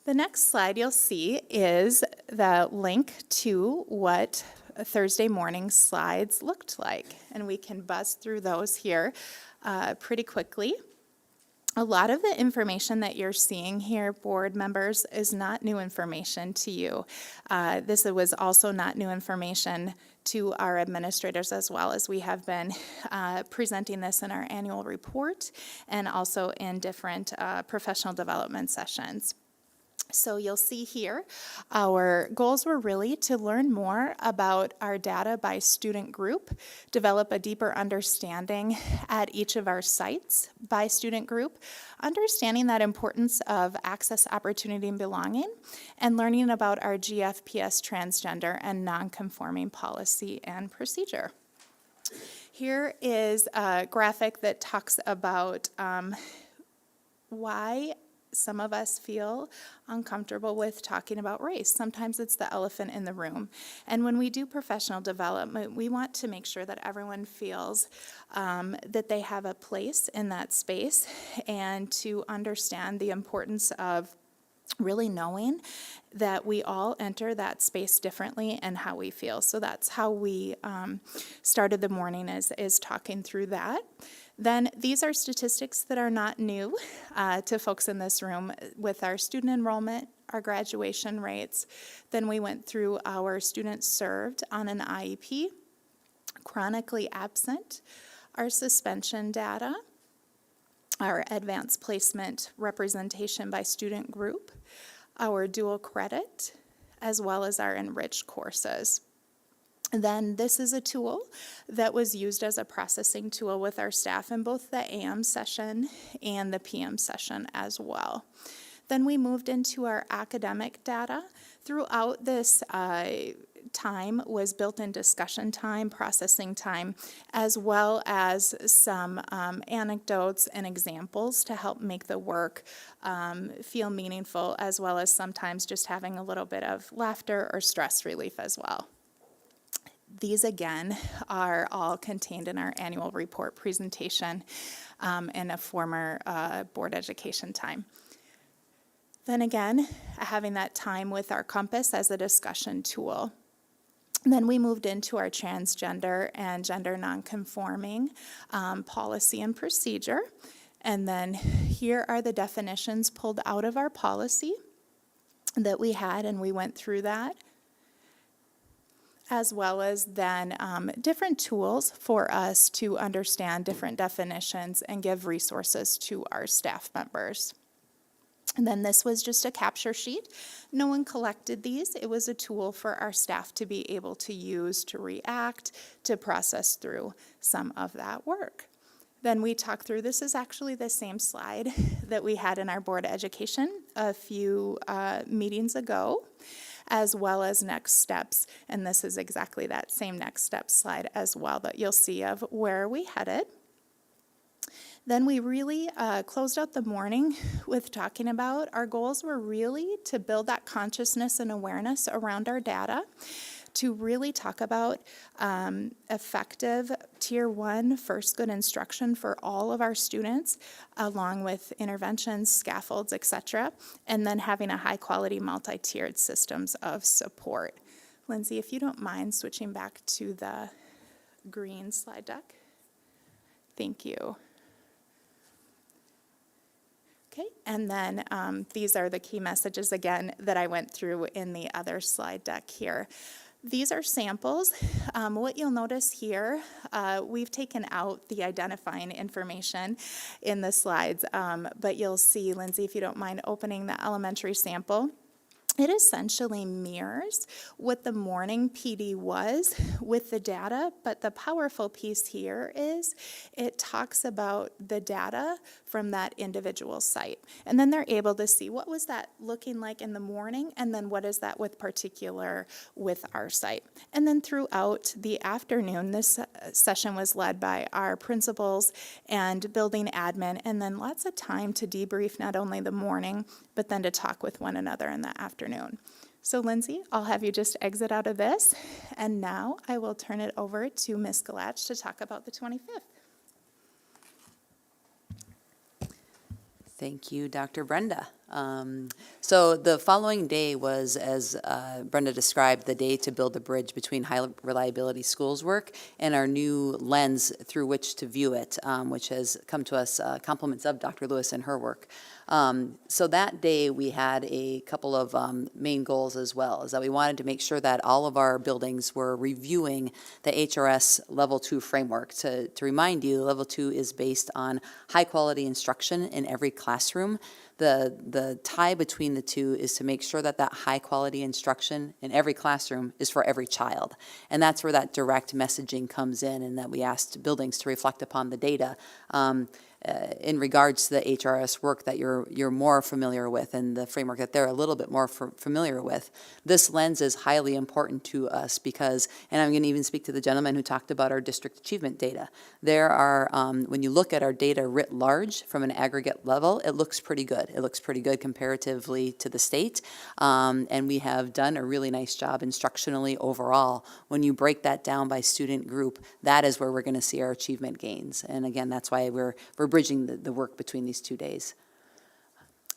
The next slide you'll see is the link to what Thursday morning slides looked like, and we can buzz through those here pretty quickly. A lot of the information that you're seeing here, board members, is not new information to you. This was also not new information to our administrators, as well, as we have been presenting this in our annual report and also in different professional development sessions. So you'll see here, our goals were really to learn more about our data by student group, develop a deeper understanding at each of our sites by student group, understanding that importance of access, opportunity, and belonging, and learning about our GFPS transgender and non-conforming policy and procedure. Here is a graphic that talks about why some of us feel uncomfortable with talking about race. Sometimes it's the elephant in the room. And when we do professional development, we want to make sure that everyone feels that they have a place in that space, and to understand the importance of really knowing that we all enter that space differently and how we feel. So that's how we started the morning, is talking through that. Then these are statistics that are not new to folks in this room, with our student enrollment, our graduation rates. Then we went through our students served on an IEP, chronically absent, our suspension data, our advanced placement representation by student group, our dual credit, as well as our enriched courses. Then this is a tool that was used as a processing tool with our staff in both the AM session and the PM session as well. Then we moved into our academic data. Throughout this time was built-in discussion time, processing time, as well as some anecdotes and examples to help make the work feel meaningful, as well as sometimes just having a little bit of laughter or stress relief as well. These, again, are all contained in our annual report presentation and a former board education time. Then again, having that time with our compass as a discussion tool. Then we moved into our transgender and gender nonconforming policy and procedure. And then here are the definitions pulled out of our policy that we had, and we went through that, as well as then different tools for us to understand different definitions and give resources to our staff members. And then this was just a capture sheet. No one collected these. It was a tool for our staff to be able to use to react, to process through some of that work. Then we talked through, this is actually the same slide that we had in our board education a few meetings ago, as well as next steps. And this is exactly that same next step slide as well that you'll see of where we headed. Then we really closed out the morning with talking about our goals were really to build that consciousness and awareness around our data, to really talk about effective Tier 1 first good instruction for all of our students, along with interventions, scaffolds, etc., and then having a high-quality multi-tiered systems of support. Lindsay, if you don't mind switching back to the green slide deck. Thank you. Okay, and then these are the key messages again that I went through in the other slide deck here. These are samples. What you'll notice here, we've taken out the identifying information in the slides, but you'll see, Lindsay, if you don't mind opening the elementary sample, it essentially mirrors what the morning PD was with the data, but the powerful piece here is it talks about the data from that individual site. And then they're able to see what was that looking like in the morning, and then what is that with particular with our site. And then throughout the afternoon, this session was led by our principals and building admin, and then lots of time to debrief not only the morning, but then to talk with one another in the afternoon. So Lindsay, I'll have you just exit out of this, and now I will turn it over to Ms. Galach to talk about the 25th. Thank you, Dr. Brenda. So the following day was, as Brenda described, the day to build the bridge between high reliability schools work and our new lens through which to view it, which has come to us compliments of Dr. Lewis and her work. So that day we had a couple of main goals as well, is that we wanted to make sure that all of our buildings were reviewing the HRS Level 2 framework. To remind you, Level 2 is based on high quality instruction in every classroom. The tie between the two is to make sure that that high quality instruction in every classroom is for every child. And that's where that direct messaging comes in, and that we asked buildings to reflect upon the data in regards to the HRS work that you're more familiar with, and the framework that they're a little bit more familiar with. This lens is highly important to us because, and I'm going to even speak to the gentleman who talked about our district achievement data. There are, when you look at our data writ large from an aggregate level, it looks pretty good. It looks pretty good comparatively to the state, and we have done a really nice job instructionally overall. When you break that down by student group, that is where we're going to see our achievement gains. And again, that's why we're bridging the work between these 2 days.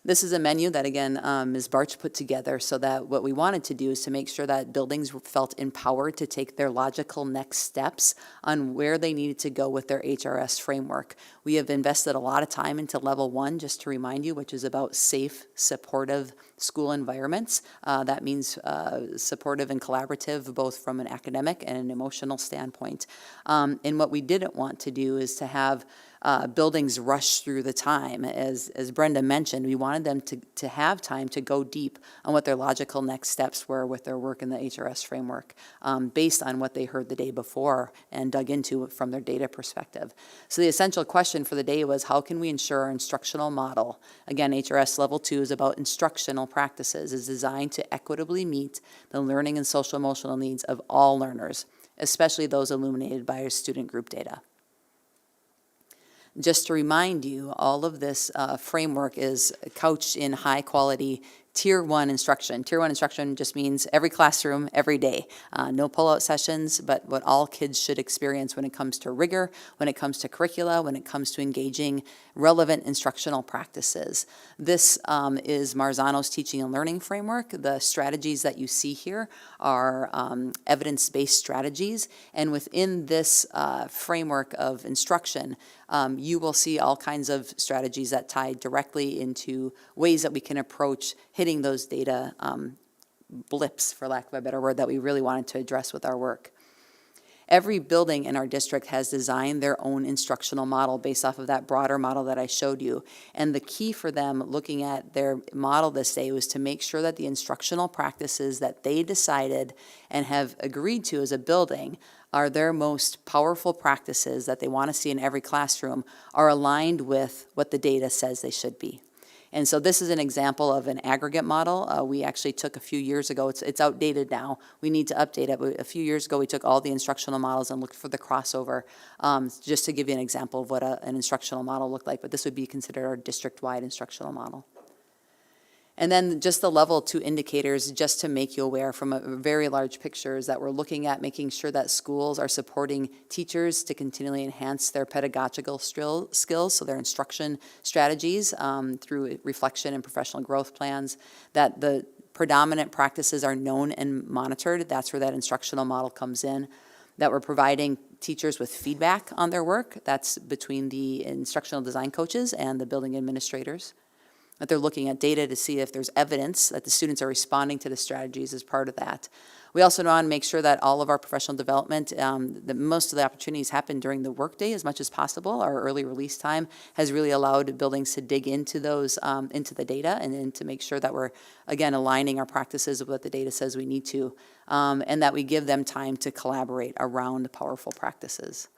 This is a menu that, again, Ms. Barch put together, so that what we wanted to do is to make sure that buildings felt empowered to take their logical next steps on where they needed to go with their HRS framework. We have invested a lot of time into Level 1, just to remind you, which is about safe, supportive school environments. That means supportive and collaborative, both from an academic and an emotional standpoint. And what we didn't want to do is to have buildings rush through the time. As Brenda mentioned, we wanted them to have time to go deep on what their logical next steps were with their work in the HRS framework, based on what they heard the day before and dug into from their data perspective. So the essential question for the day was, how can we ensure our instructional model, again, HRS Level 2 is about instructional practices, is designed to equitably meet the learning and social emotional needs of all learners, especially those illuminated by our student group data. Just to remind you, all of this framework is couched in high quality Tier 1 instruction. Tier 1 instruction just means every classroom, every day. No pull-out sessions, but what all kids should experience when it comes to rigor, when it comes to curricula, when it comes to engaging relevant instructional practices. This is Marzano's teaching and learning framework. The strategies that you see here are evidence-based strategies, and within this framework of instruction, you will see all kinds of strategies that tie directly into ways that we can approach hitting those data blips, for lack of a better word, that we really wanted to address with our work. Every building in our district has designed their own instructional model based off of that broader model that I showed you. And the key for them looking at their model this day was to make sure that the instructional practices that they decided and have agreed to as a building are their most powerful practices that they want to see in every classroom are aligned with what the data says they should be. And so this is an example of an aggregate model. We actually took a few years ago, it's outdated now, we need to update it, but a few years ago we took all the instructional models and looked for the crossover, just to give you an example of what an instructional model looked like, but this would be considered our district-wide instructional model. And then just the level 2 indicators, just to make you aware from a very large picture, is that we're looking at making sure that schools are supporting teachers to continually enhance their pedagogical skills, so their instruction strategies through reflection and professional growth plans, that the predominant practices are known and monitored. That's where that instructional model comes in. That we're providing teachers with feedback on their work. That's between the instructional design coaches and the building administrators. That they're looking at data to see if there's evidence that the students are responding to the strategies as part of that. We also want to make sure that all of our professional development, that most of the opportunities happen during the workday as much as possible. Our early release time has really allowed buildings to dig into those, into the data and to make sure that we're, again, aligning our practices with what the data says we need to, and that we give them time to collaborate around powerful practices.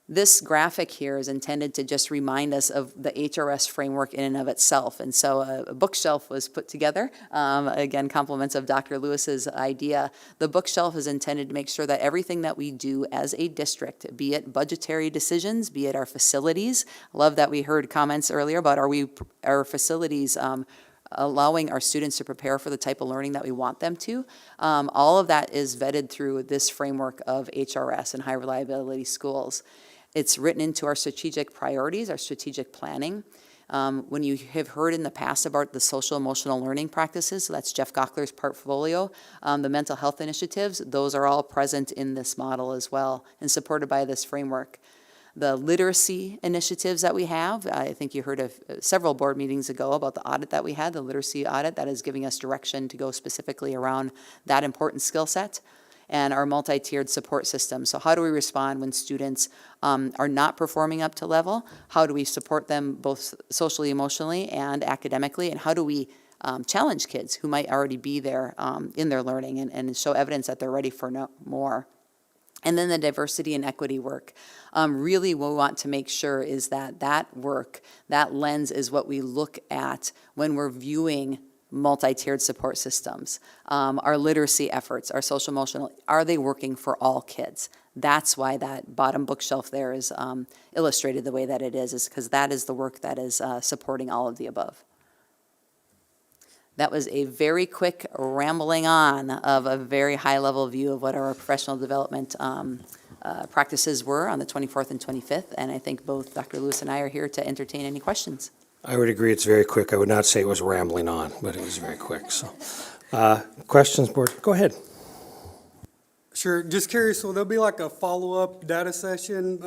This graphic here is intended to just remind us of the HRS framework in and of itself. And so a bookshelf was put together, again, compliments of Dr. Lewis's idea. The bookshelf is intended to make sure that everything that we do as a district, be it budgetary decisions, be it our facilities, love that we heard comments earlier about our facilities allowing our students to prepare for the type of learning that we want them to. All of that is vetted through this framework of HRS and high reliability schools. It's written into our strategic priorities, our strategic planning. When you have heard in the past about the social emotional learning practices, so that's Jeff Gockler's portfolio, the mental health initiatives, those are all present in this model as well and supported by this framework. The literacy initiatives that we have, I think you heard of several board meetings ago about the audit that we had, the literacy audit that is giving us direction to go specifically around that important skill set. And our multi-tiered support system. So how do we respond when students are not performing up to level? How do we support them both socially, emotionally, and academically? And how do we challenge kids who might already be there in their learning and show evidence that they're ready for more? And then the diversity and equity work. Really what we want to make sure is that that work, that lens is what we look at when we're viewing multi-tiered support systems, our literacy efforts, our social emotional, are they working for all kids? That's why that bottom bookshelf there is illustrated the way that it is because that is the work that is supporting all of the above. That was a very quick rambling on of a very high-level view of what our professional development practices were on the 24th and 25th, and I think both Dr. Lewis and I are here to entertain any questions. I would agree it's very quick. I would not say it was rambling on, but it was very quick. So, questions, board? Go ahead. Sure. Just curious, will there be like a follow-up data session,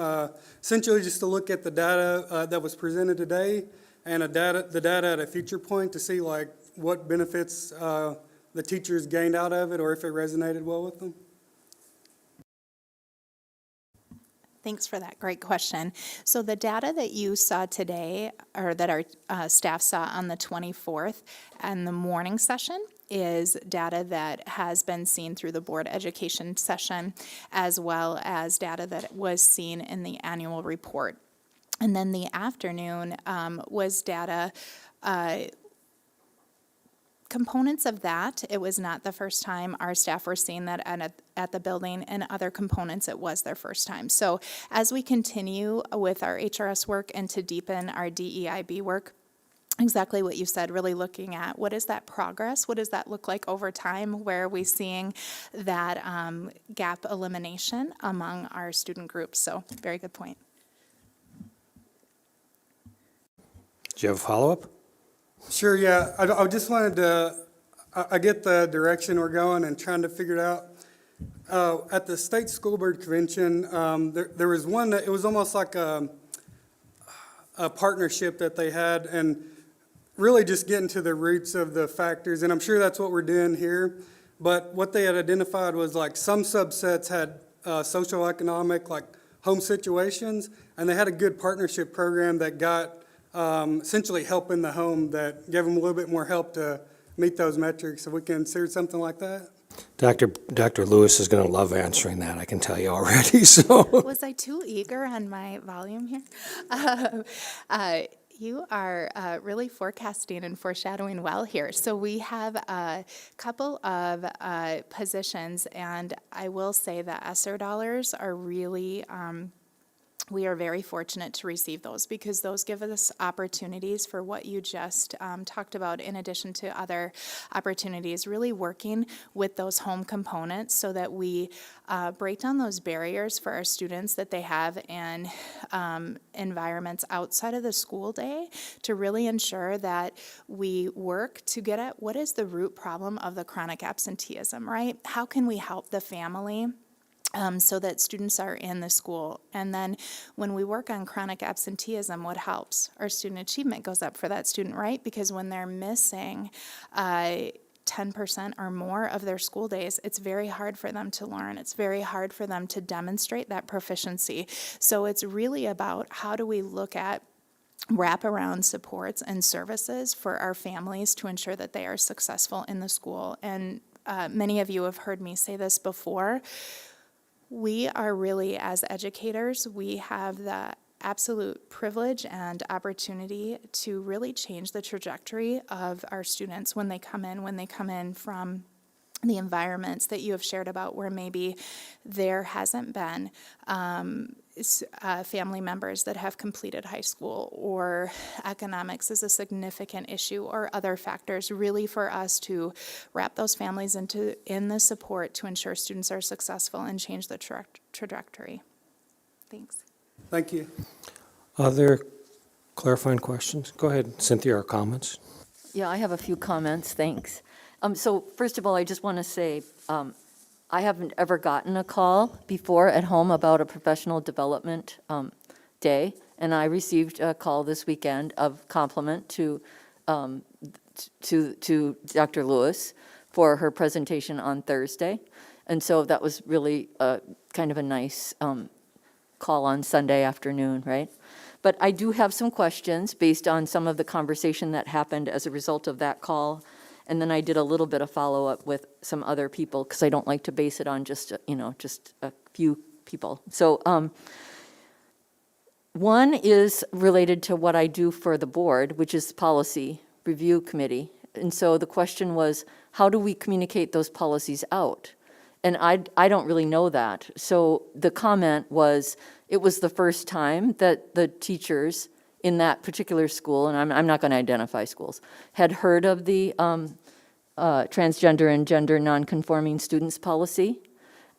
essentially just to look at the data that was presented today and the data at a future point to see like what benefits the teachers gained out of it or if it resonated well with them? Thanks for that great question. So the data that you saw today, or that our staff saw on the 24th and the morning session, is data that has been seen through the board education session, as well as data that was seen in the annual report. And then the afternoon was data components of that. It was not the first time our staff were seeing that at the building, and other components it was their first time. So as we continue with our HRS work and to deepen our DEIB work, exactly what you said, really looking at what is that progress, what does that look like over time, where are we seeing that gap elimination among our student groups. So very good point. Do you have a follow-up? Sure, yeah. I just wanted to, I get the direction we're going and trying to figure it out. At the State School Board Convention, there was one that, it was almost like a partnership that they had, and really just getting to the roots of the factors, and I'm sure that's what we're doing here, but what they had identified was like some subsets had socioeconomic, like home situations, and they had a good partnership program that got essentially help in the home that gave them a little bit more help to meet those metrics. So we can consider something like that. Dr. Lewis is going to love answering that, I can tell you already. So Was I too eager on my volume here? You are really forecasting and foreshadowing well here. So we have a couple of positions, and I will say that ESSER dollars are really we are very fortunate to receive those because those give us opportunities for what you just talked about, in addition to other opportunities, really working with those home components so that we break down those barriers for our students that they have in environments outside of the school day, to really ensure that we work to get at what is the root problem of the chronic absenteeism, right? How can we help the family so that students are in the school? And then when we work on chronic absenteeism, what helps? Our student achievement goes up for that student, right? Because when they're missing 10% or more of their school days, it's very hard for them to learn. It's very hard for them to demonstrate that proficiency. So it's really about how do we look at wraparound supports and services for our families to ensure that they are successful in the school. And many of you have heard me say this before. We are really, as educators, we have the absolute privilege and opportunity to really change the trajectory of our students when they come in from the environments that you have shared about where maybe there hasn't been family members that have completed high school, or economics is a significant issue, or other factors, really for us to wrap those families in the support to ensure students are successful and change the trajectory. Thanks. Thank you. Other clarifying questions? Go ahead, Cynthia, or comments? Yeah, I have a few comments, thanks. So first of all, I just want to say, I haven't ever gotten a call before at home about a professional development day, and I received a call this weekend of compliment to Dr. Lewis for her presentation on Thursday, and so that was really kind of a nice call on Sunday afternoon, right? But I do have some questions based on some of the conversation that happened as a result of that call. And then I did a little bit of follow-up with some other people because I don't like to base it on just, just a few people. So one is related to what I do for the board, which is policy review committee. And so the question was, how do we communicate those policies out? And I don't really know that. So the comment was, it was the first time that the teachers in that particular school, and I'm not going to identify schools, had heard of the transgender and gender nonconforming students policy.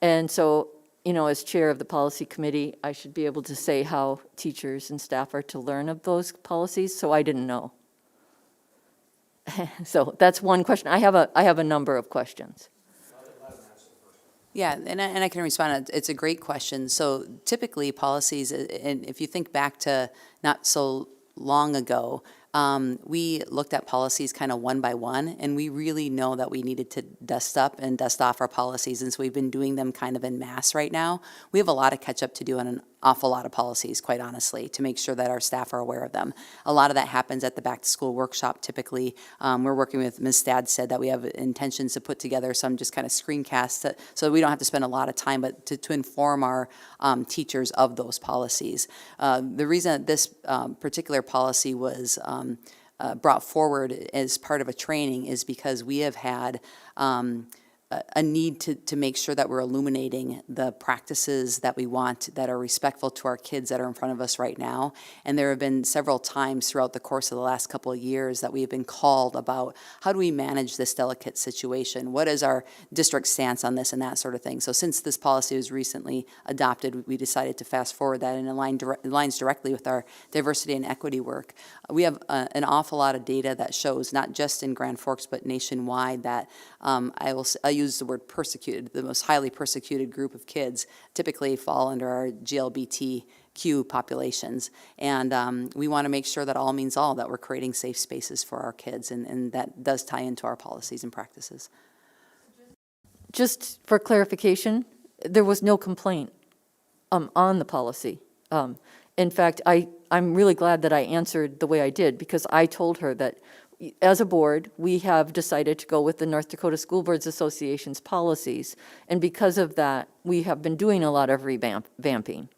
And so, as chair of the policy committee, I should be able to say how teachers and staff are to learn of those policies, so I didn't know. So that's one question. I have a number of questions. Yeah, and I can respond. It's a great question. So typically policies, and if you think back to not so long ago, we looked at policies kind of one by one, and we really know that we needed to dust up and dust off our policies, and so we've been doing them kind of en masse right now. We have a lot of catch up to do on an awful lot of policies, quite honestly, to make sure that our staff are aware of them. A lot of that happens at the back to school workshop typically. We're working with, Ms. Stad said that we have intentions to put together some just kind of screencasts so we don't have to spend a lot of time, but to inform our teachers of those policies. The reason that this particular policy was brought forward as part of a training is because we have had a need to make sure that we're illuminating the practices that we want that are respectful to our kids that are in front of us right now. And there have been several times throughout the course of the last couple of years that we have been called about how do we manage this delicate situation? What is our district stance on this and that sort of thing? So since this policy was recently adopted, we decided to fast forward that and aligns directly with our diversity and equity work. We have an awful lot of data that shows, not just in Grand Forks, but nationwide, that I'll use the word persecuted, the most highly persecuted group of kids typically fall under our GLBTQ populations. And we want to make sure that all means all, that we're creating safe spaces for our kids, and that does tie into our policies and practices. Just for clarification, there was no complaint on the policy. In fact, I'm really glad that I answered the way I did, because I told her that as a board, we have decided to go with the North Dakota School Boards Association's policies, and because of that, we have been doing a lot of revamping.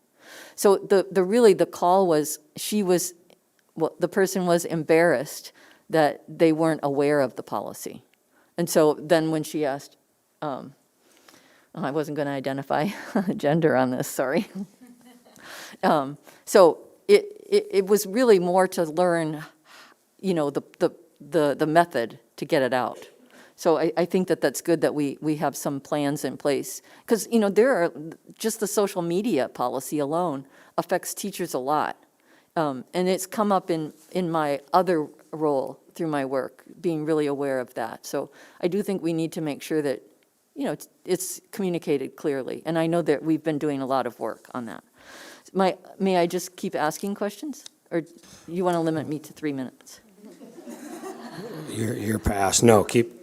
So the call was, the person was embarrassed that they weren't aware of the policy. And so then when she asked, I wasn't going to identify gender on this, sorry. So it was really more to learn, you know, the method to get it out. So I think that that's good that we have some plans in place. Because, you know, just the social media policy alone affects teachers a lot. And it's come up in my other role through my work, being really aware of that. So I do think we need to make sure that, you know, it's communicated clearly. And I know that we've been doing a lot of work on that. May I just keep asking questions? Or you want to limit me to 3 minutes? You're past. No, keep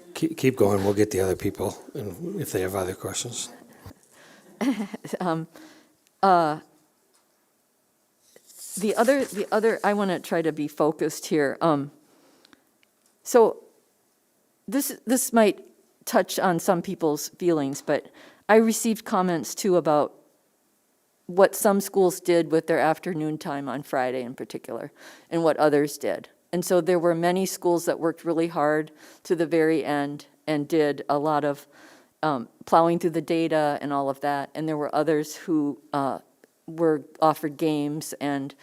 going. We'll get the other people and if they have other questions. The other, I want to try to be focused here. So this might touch on some people's feelings, but I received comments too about what some schools did with their afternoon time on Friday in particular, and what others did. And so there were many schools that worked really hard to the very end and did a lot of plowing through the data and all of that. And there were others who were offered games and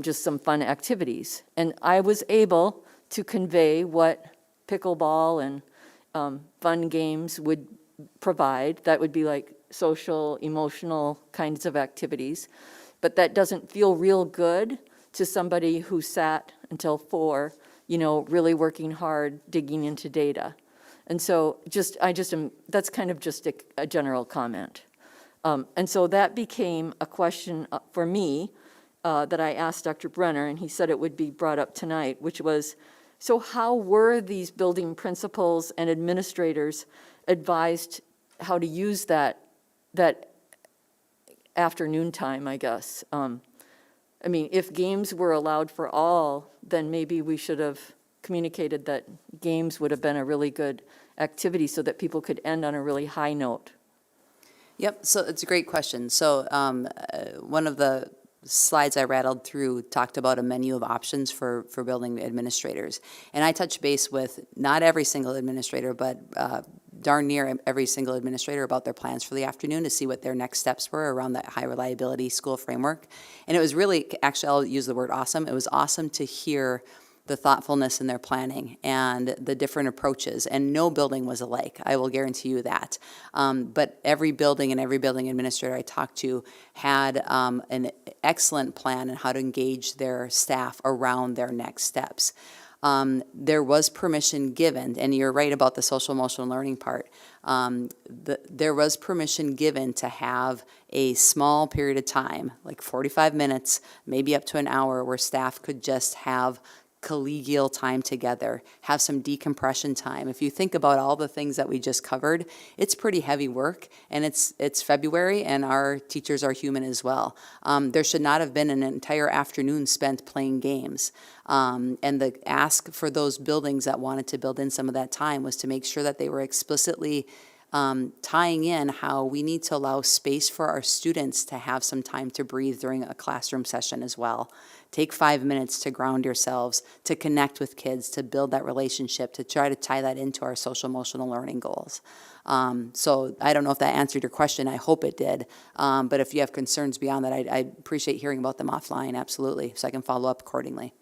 just some fun activities. And I was able to convey what pickleball and fun games would provide. That would be like social, emotional kinds of activities. But that doesn't feel real good to somebody who sat until 4, you know, really working hard, digging into data. And so that's kind of just a general comment. And so that became a question for me that I asked Dr. Brenner, and he said it would be brought up tonight, which was, so how were these building principals and administrators advised how to use that afternoon time, I guess? I mean, if games were allowed for all, then maybe we should have communicated that games would have been a really good activity so that people could end on a really high note. Yep, so it's a great question. So one of the slides I rattled through talked about a menu of options for building administrators. And I touched base with not every single administrator, but darn near every single administrator about their plans for the afternoon to see what their next steps were around that high reliability school framework. And it was really, actually I'll use the word awesome, it was awesome to hear the thoughtfulness in their planning and the different approaches, and no building was alike, I will guarantee you that. But every building and every building administrator I talked to had an excellent plan on how to engage their staff around their next steps. There was permission given, and you're right about the social emotional learning part. There was permission given to have a small period of time, like 45 minutes, maybe up to an hour, where staff could just have collegial time together, have some decompression time. If you think about all the things that we just covered, it's pretty heavy work, and it's February, and our teachers are human as well. There should not have been an entire afternoon spent playing games. And the ask for those buildings that wanted to build in some of that time was to make sure that they were explicitly tying in how we need to allow space for our students to have some time to breathe during a classroom session as well. Take 5 minutes to ground yourselves, to connect with kids, to build that relationship, to try to tie that into our social emotional learning goals. So I don't know if that answered your question. I hope it did. But if you have concerns beyond that, I appreciate hearing about them offline, absolutely, so I can follow up accordingly.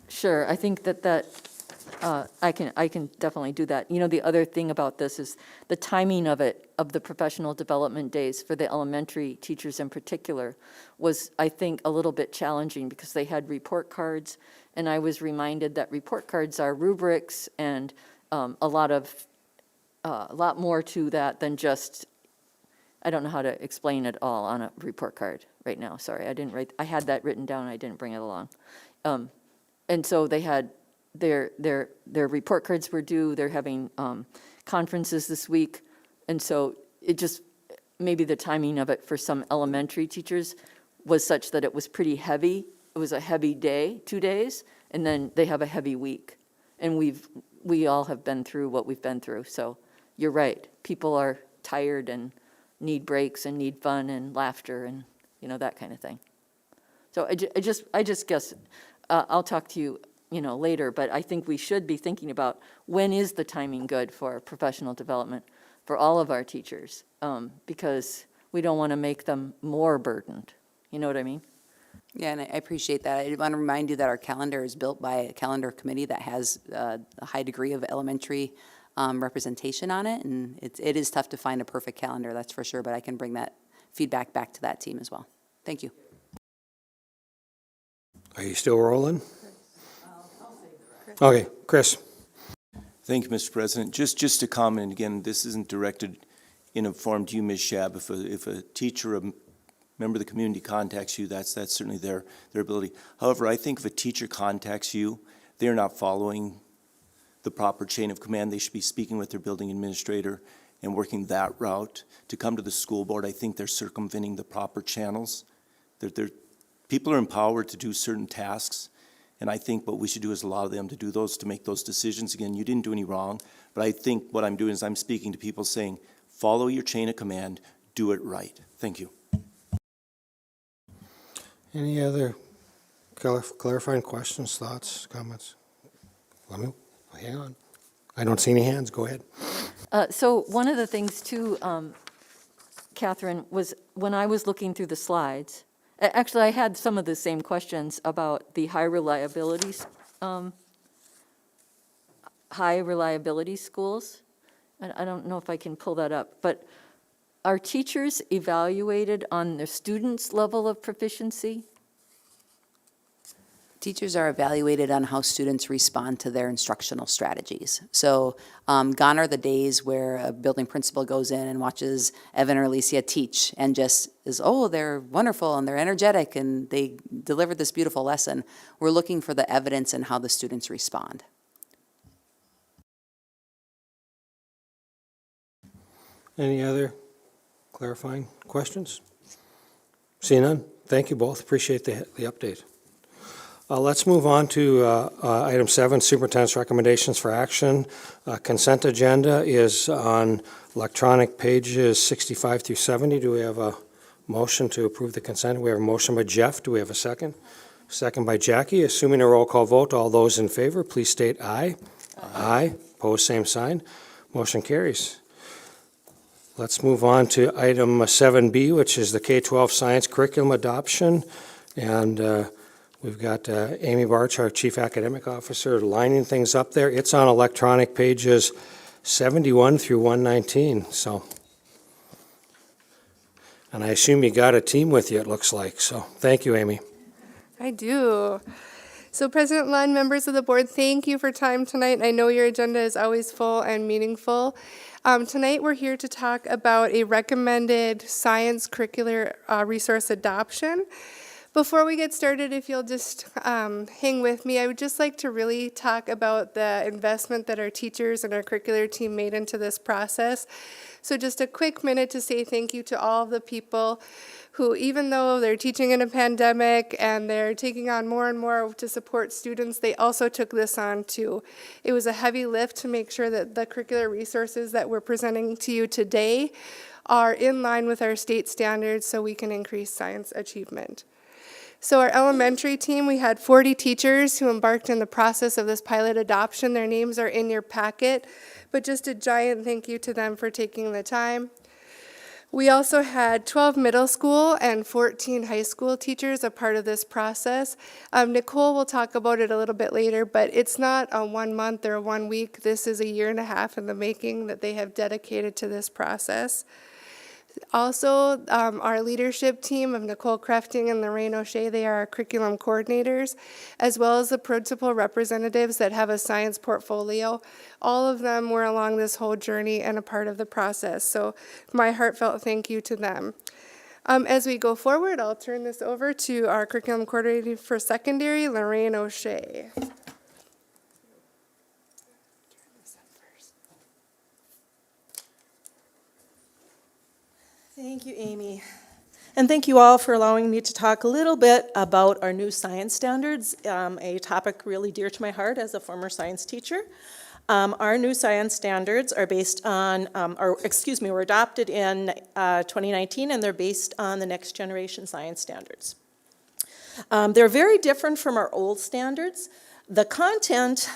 Sure, I think that I can definitely do that. You know, the other thing about this is the timing of the professional development days for the elementary teachers in particular was, I think, a little bit challenging because they had report cards, and I was reminded that report cards are rubrics and a lot more to that than just, I don't know how to explain it all on a report card right now. Sorry, I had that written down, I didn't bring it along. And so they had their report cards were due, they're having conferences this week, and so it just, maybe the timing of it for some elementary teachers was such that it was pretty heavy. It was a heavy day, 2 days, and then they have a heavy week. And we all have been through what we've been through, so you're right. People are tired and need breaks and need fun and laughter and, you know, that kind of thing. So I just guess, I'll talk to you, you know, later, but I think we should be thinking about when is the timing good for professional development for all of our teachers, because we don't want to make them more burdened, You know what I mean? Yeah, and I appreciate that. I want to remind you that our calendar is built by a calendar committee that has a high degree of elementary representation on it, and it is tough to find a perfect calendar, that's for sure, but I can bring that feedback back to that team as well. Thank you. Are you still rolling? Okay, Chris. Thank you, Mr. President. Just a comment, again, this isn't directed in a form to you, Ms. Shab. If a teacher, a member of the community contacts you, that's certainly their ability. However, I think if a teacher contacts you, they're not following the proper chain of command. They should be speaking with their building administrator and working that route. To come to the school board, I think they're circumventing the proper channels. People are empowered to do certain tasks, and I think what we should do is allow them to do those, to make those decisions. Again, you didn't do any wrong, but I think what I'm doing is I'm speaking to people saying, follow your chain of command, do it right. Thank you. Any other clarifying questions, thoughts, comments? Let me, hang on. I don't see any hands. Go ahead. So one of the things too, Catherine, was when I was looking through the slides, actually I had some of the same questions about the high reliability schools. And I don't know if I can pull that up, but are teachers evaluated on their students' level of proficiency? Teachers are evaluated on how students respond to their instructional strategies. So gone are the days where a building principal goes in and watches Evan or Alicia teach and just is, oh, they're wonderful and they're energetic and they delivered this beautiful lesson. We're looking for the evidence in how the students respond. Any other clarifying questions? See none. Thank you both. Appreciate the update. Let's move on to item 7, Superintendent's recommendations for action. Consent agenda is on electronic pages 65 through 70. Do we have a motion to approve the consent? We have a motion by Jeff. Do we have a second? Second by Jackie. Assuming a roll call vote, all those in favor, please state aye. Aye. Opposed, same sign. Motion carries. Let's move on to item 7B, which is the K-12 science curriculum adoption. And we've got Amy Barch, our Chief Academic Officer, lining things up there. It's on electronic pages 71 through 119. So, and I assume you got a team with you, it looks like. So thank you, Amy. I do. So President Lund, members of the board, thank you for time tonight. I know your agenda is always full and meaningful. Tonight we're here to talk about a recommended science curricular resource adoption. Before we get started, if you'll just hang with me, I would just like to really talk about the investment that our teachers and our curricular team made into this process. So just a quick minute to say thank you to all of the people who, even though they're teaching in a pandemic and they're taking on more and more to support students, they also took this on too. It was a heavy lift to make sure that the curricular resources that we're presenting to you today are in line with our state standards so we can increase science achievement. So our elementary team, we had 40 teachers who embarked in the process of this pilot adoption. Their names are in your packet, but just a giant thank you to them for taking the time. We also had 12 middle school and 14 high school teachers a part of this process. Nicole will talk about it a little bit later, but it's not a 1 month or 1 week. This is a 1.5 years in the making that they have dedicated to this process. Also, our leadership team of Nicole Crafting and Lorraine O'Shea, they are our curriculum coordinators, as well as the principal representatives that have a science portfolio. All of them were along this whole journey and a part of the process, so my heartfelt thank you to them. As we go forward, I'll turn this over to our curriculum coordinator for secondary, Lorraine O'Shea. Thank you, Amy. And thank you all for allowing me to talk a little bit about our new science standards, a topic really dear to my heart as a former science teacher. Our new science standards are based on, were adopted in 2019, and they're based on the next generation science standards. They're very different from our old standards. The content,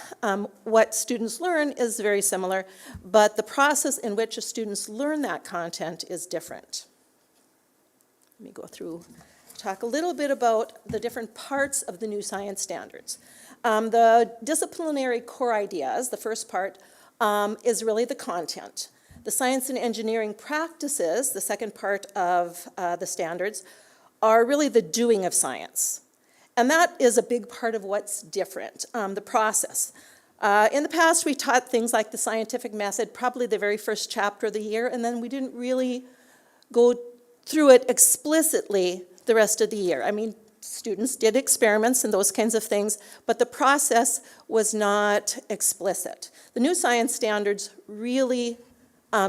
what students learn, is very similar, but the process in which students learn that content is different. Let me go through talk a little bit about the different parts of the new science standards. The disciplinary core ideas, the first part, is really the content. The science and engineering practices, the second part of the standards, are really the doing of science. And that is a big part of what's different, the process. In the past, we taught things like the scientific method, probably the very first chapter of the year, and then we didn't really go through it explicitly the rest of the year. I mean, students did experiments and those kinds of things, but the process was not explicit. The new science standards really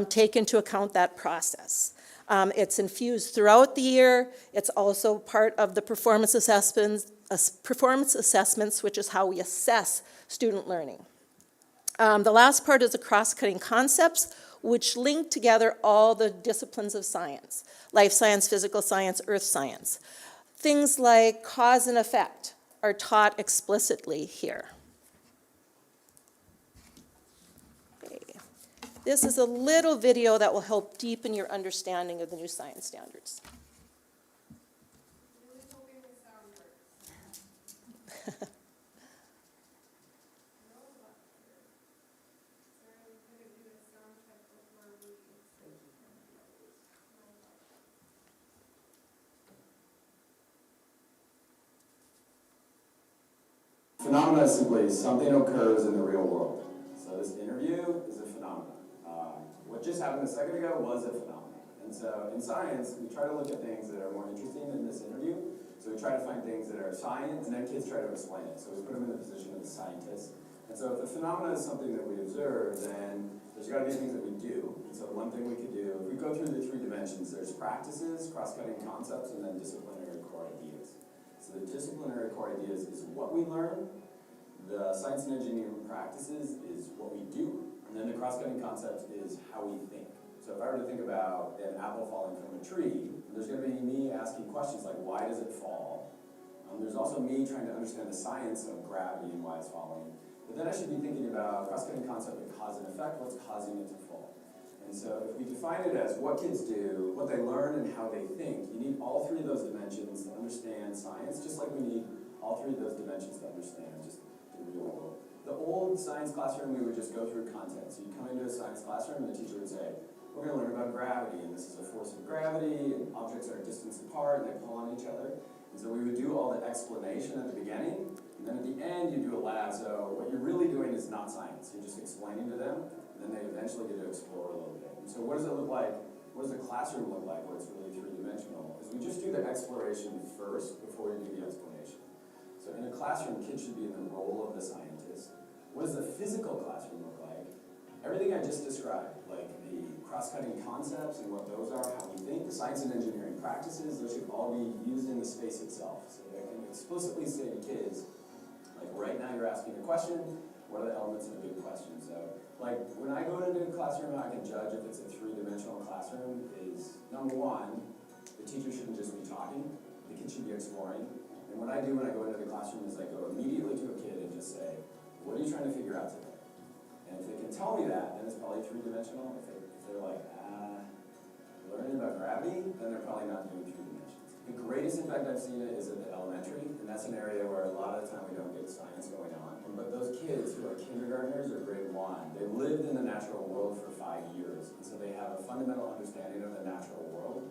take into account that process. It's infused throughout the year. It's also part of the performance assessments, which is how we assess student learning. The last part is the cross-cutting concepts, which link together all the disciplines of science: life science, physical science, earth science. Things like cause and effect are taught explicitly here. Okay. This is a little video that will help deepen your understanding of the new science standards. Phenomena is simply something occurs in the real world. So this interview is a phenomenon. What just happened a second ago was a phenomenon. And so in science, we try to look at things that are more interesting than this interview. So we try to find things that are science, and then kids try to explain it. So we put them in the position of a scientist. And so if the phenomena is something that we observe, then there's got to be things that we do. And so one thing we could do, if we go through the three dimensions, there's practices, cross-cutting concepts, and then disciplinary core ideas. So the disciplinary core ideas is what we learn, the science and engineering practices is what we do, and then the cross-cutting concepts is how we think. So if I were to think about an apple falling from a tree, there's going to be me asking questions like, why does it fall? There's also me trying to understand the science of gravity and why it's falling. But then I should be thinking about cross-cutting concept of cause and effect, what's causing it to fall. And so if we define it as what kids do, what they learn, and how they think, you need all three of those dimensions to understand science, just like we need all three of those dimensions to understand just the real world. The old science classroom, we would just go through content. So you come into a science classroom and the teacher would say, we're going to learn about gravity, and this is a force of gravity, and objects are distance apart, and they pull on each other. And so we would do all the explanation at the beginning, and then at the end you do a lab. So what you're really doing is not science. You're just explaining to them, and then they eventually get to explore a little bit. And so what does it look like? What does the classroom look like where it's really three-dimensional? Is we just do the exploration first before we do the explanation. So in a classroom, kids should be in the role of the scientist. What does the physical classroom look like? Everything I just described, like the cross-cutting concepts and what those are, how we think, the science and engineering practices, those should all be used in the space itself. So they can explicitly say to kids, like right now you're asking a question, what are the elements of a good question? So like when I go into a classroom, how I can judge if it's a three-dimensional classroom is, number one, the teacher shouldn't just be talking, the kid should be exploring. And what I do when I go into the classroom is I go immediately to a kid and just say, what are you trying to figure out today? And if they can tell me that, then it's probably three-dimensional. If they're like, learning about gravity, then they're probably not doing three dimensions. The greatest impact I've seen it is at the elementary, and that's an area where a lot of the time we don't get science going on. But those kids who are kindergartners or grade 1, they lived in the natural world for 5 years, and so they have a fundamental understanding of the natural world.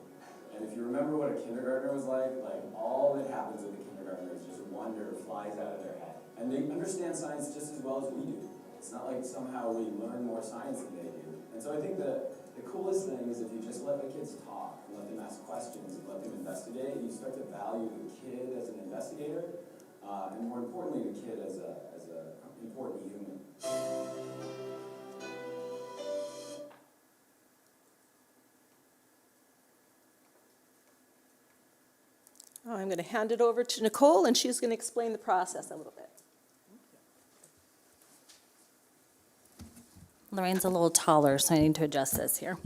And if you remember what a kindergartner was like all that happens with the kindergartner is just wonder flies out of their head. And they understand science just as well as we do. It's not like somehow we learn more science than they do. And so I think the coolest thing is if you just let the kids talk and let them ask questions and let them investigate, you start to value the kid as an investigator, and more importantly, the kid as an important human. I'm going to hand it over to Nicole, and she's going to explain the process a little bit. Lorraine's a little taller, so I need to adjust this here.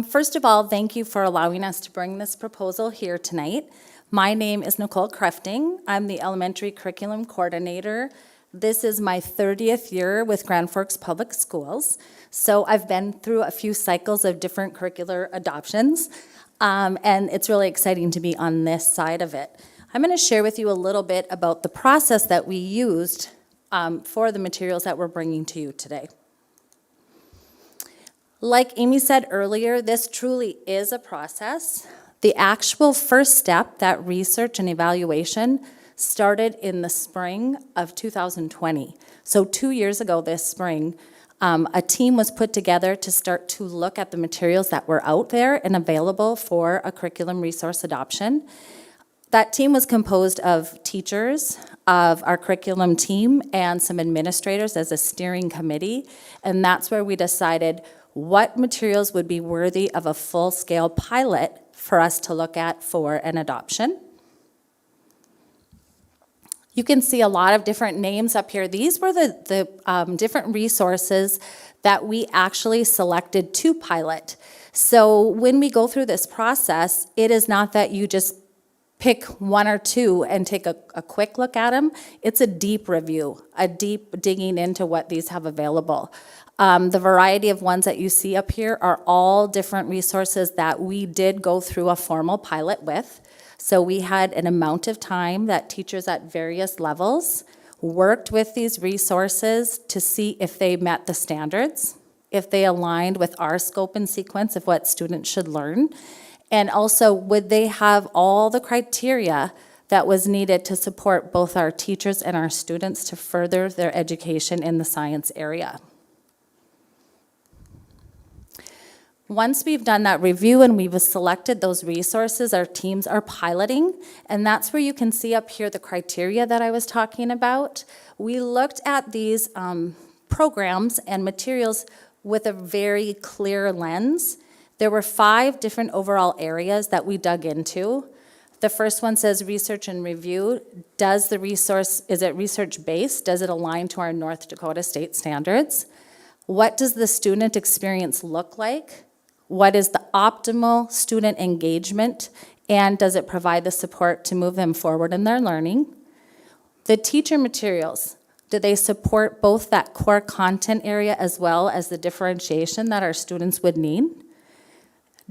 First of all, thank you for allowing us to bring this proposal here tonight. My name is Nicole Crefting. I'm the Elementary Curriculum Coordinator. This is my 30th year with Grand Forks Public Schools, so I've been through a few cycles of different curricular adoptions. And it's really exciting to be on this side of it. I'm going to share with you a little bit about the process that we used for the materials that we're bringing to you today. Like Amy said earlier, this truly is a process. The actual first step, that research and evaluation, started in the spring of 2020. So 2 years ago this spring, a team was put together to start to look at the materials that were out there and available for a curriculum resource adoption. That team was composed of teachers, of our curriculum team, and some administrators as a steering committee, and that's where we decided what materials would be worthy of a full-scale pilot for us to look at for an adoption. You can see a lot of different names up here. These were the different resources that we actually selected to pilot. So when we go through this process, it is not that you just pick one or two and take a quick look at them. It's a deep review, a deep digging into what these have available. The variety of ones that you see up here are all different resources that we did go through a formal pilot with. So we had an amount of time that teachers at various levels worked with these resources to see if they met the standards, if they aligned with our scope and sequence of what students should learn, and also would they have all the criteria that was needed to support both our teachers and our students to further their education in the science area. Once we've done that review and we've selected those resources, our teams are piloting, and that's where you can see up here the criteria that I was talking about. We looked at these programs and materials with a very clear lens. There were 5 different overall areas that we dug into. The first one says research and review. Is it research-based? Does it align to our North Dakota state standards? What does the student experience look like? What is the optimal student engagement, and does it provide the support to move them forward in their learning? The teacher materials, do they support both that core content area as well as the differentiation that our students would need?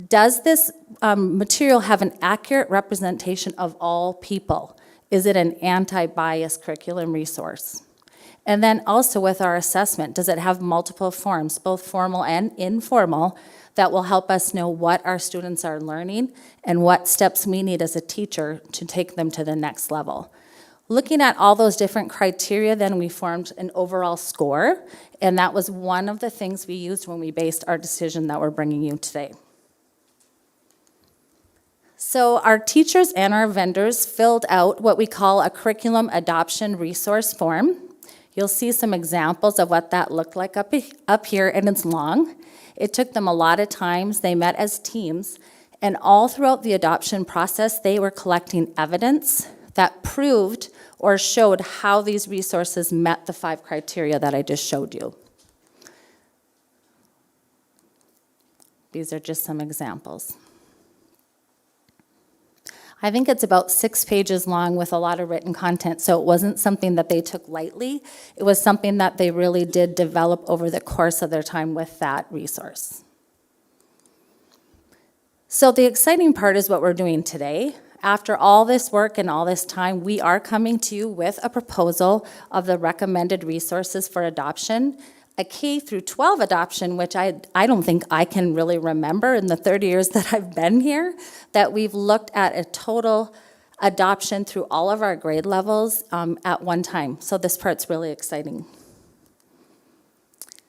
Does this material have an accurate representation of all people? Is it an anti-bias curriculum resource? And then also with our assessment, does it have multiple forms, both formal and informal, that will help us know what our students are learning and what steps we need as a teacher to take them to the next level? Looking at all those different criteria, then we formed an overall score, and that was one of the things we used when we based our decision that we're bringing you today. So our teachers and our vendors filled out what we call a curriculum adoption resource form. You'll see some examples of what that looked like up here, and it's long. It took them a lot of times. They met as teams, and all throughout the adoption process, they were collecting evidence that proved or showed how these resources met the 5 criteria that I just showed you. These are just some examples. I think it's about 6 pages long with a lot of written content, so it wasn't something that they took lightly. It was something that they really did develop over the course of their time with that resource. So the exciting part is what we're doing today. After all this work and all this time, we are coming to you with a proposal of the recommended resources for adoption, a K through 12 adoption, which I don't think I can really remember in the 30 years that I've been here, that we've looked at a total adoption through all of our grade levels at one time. So this part's really exciting.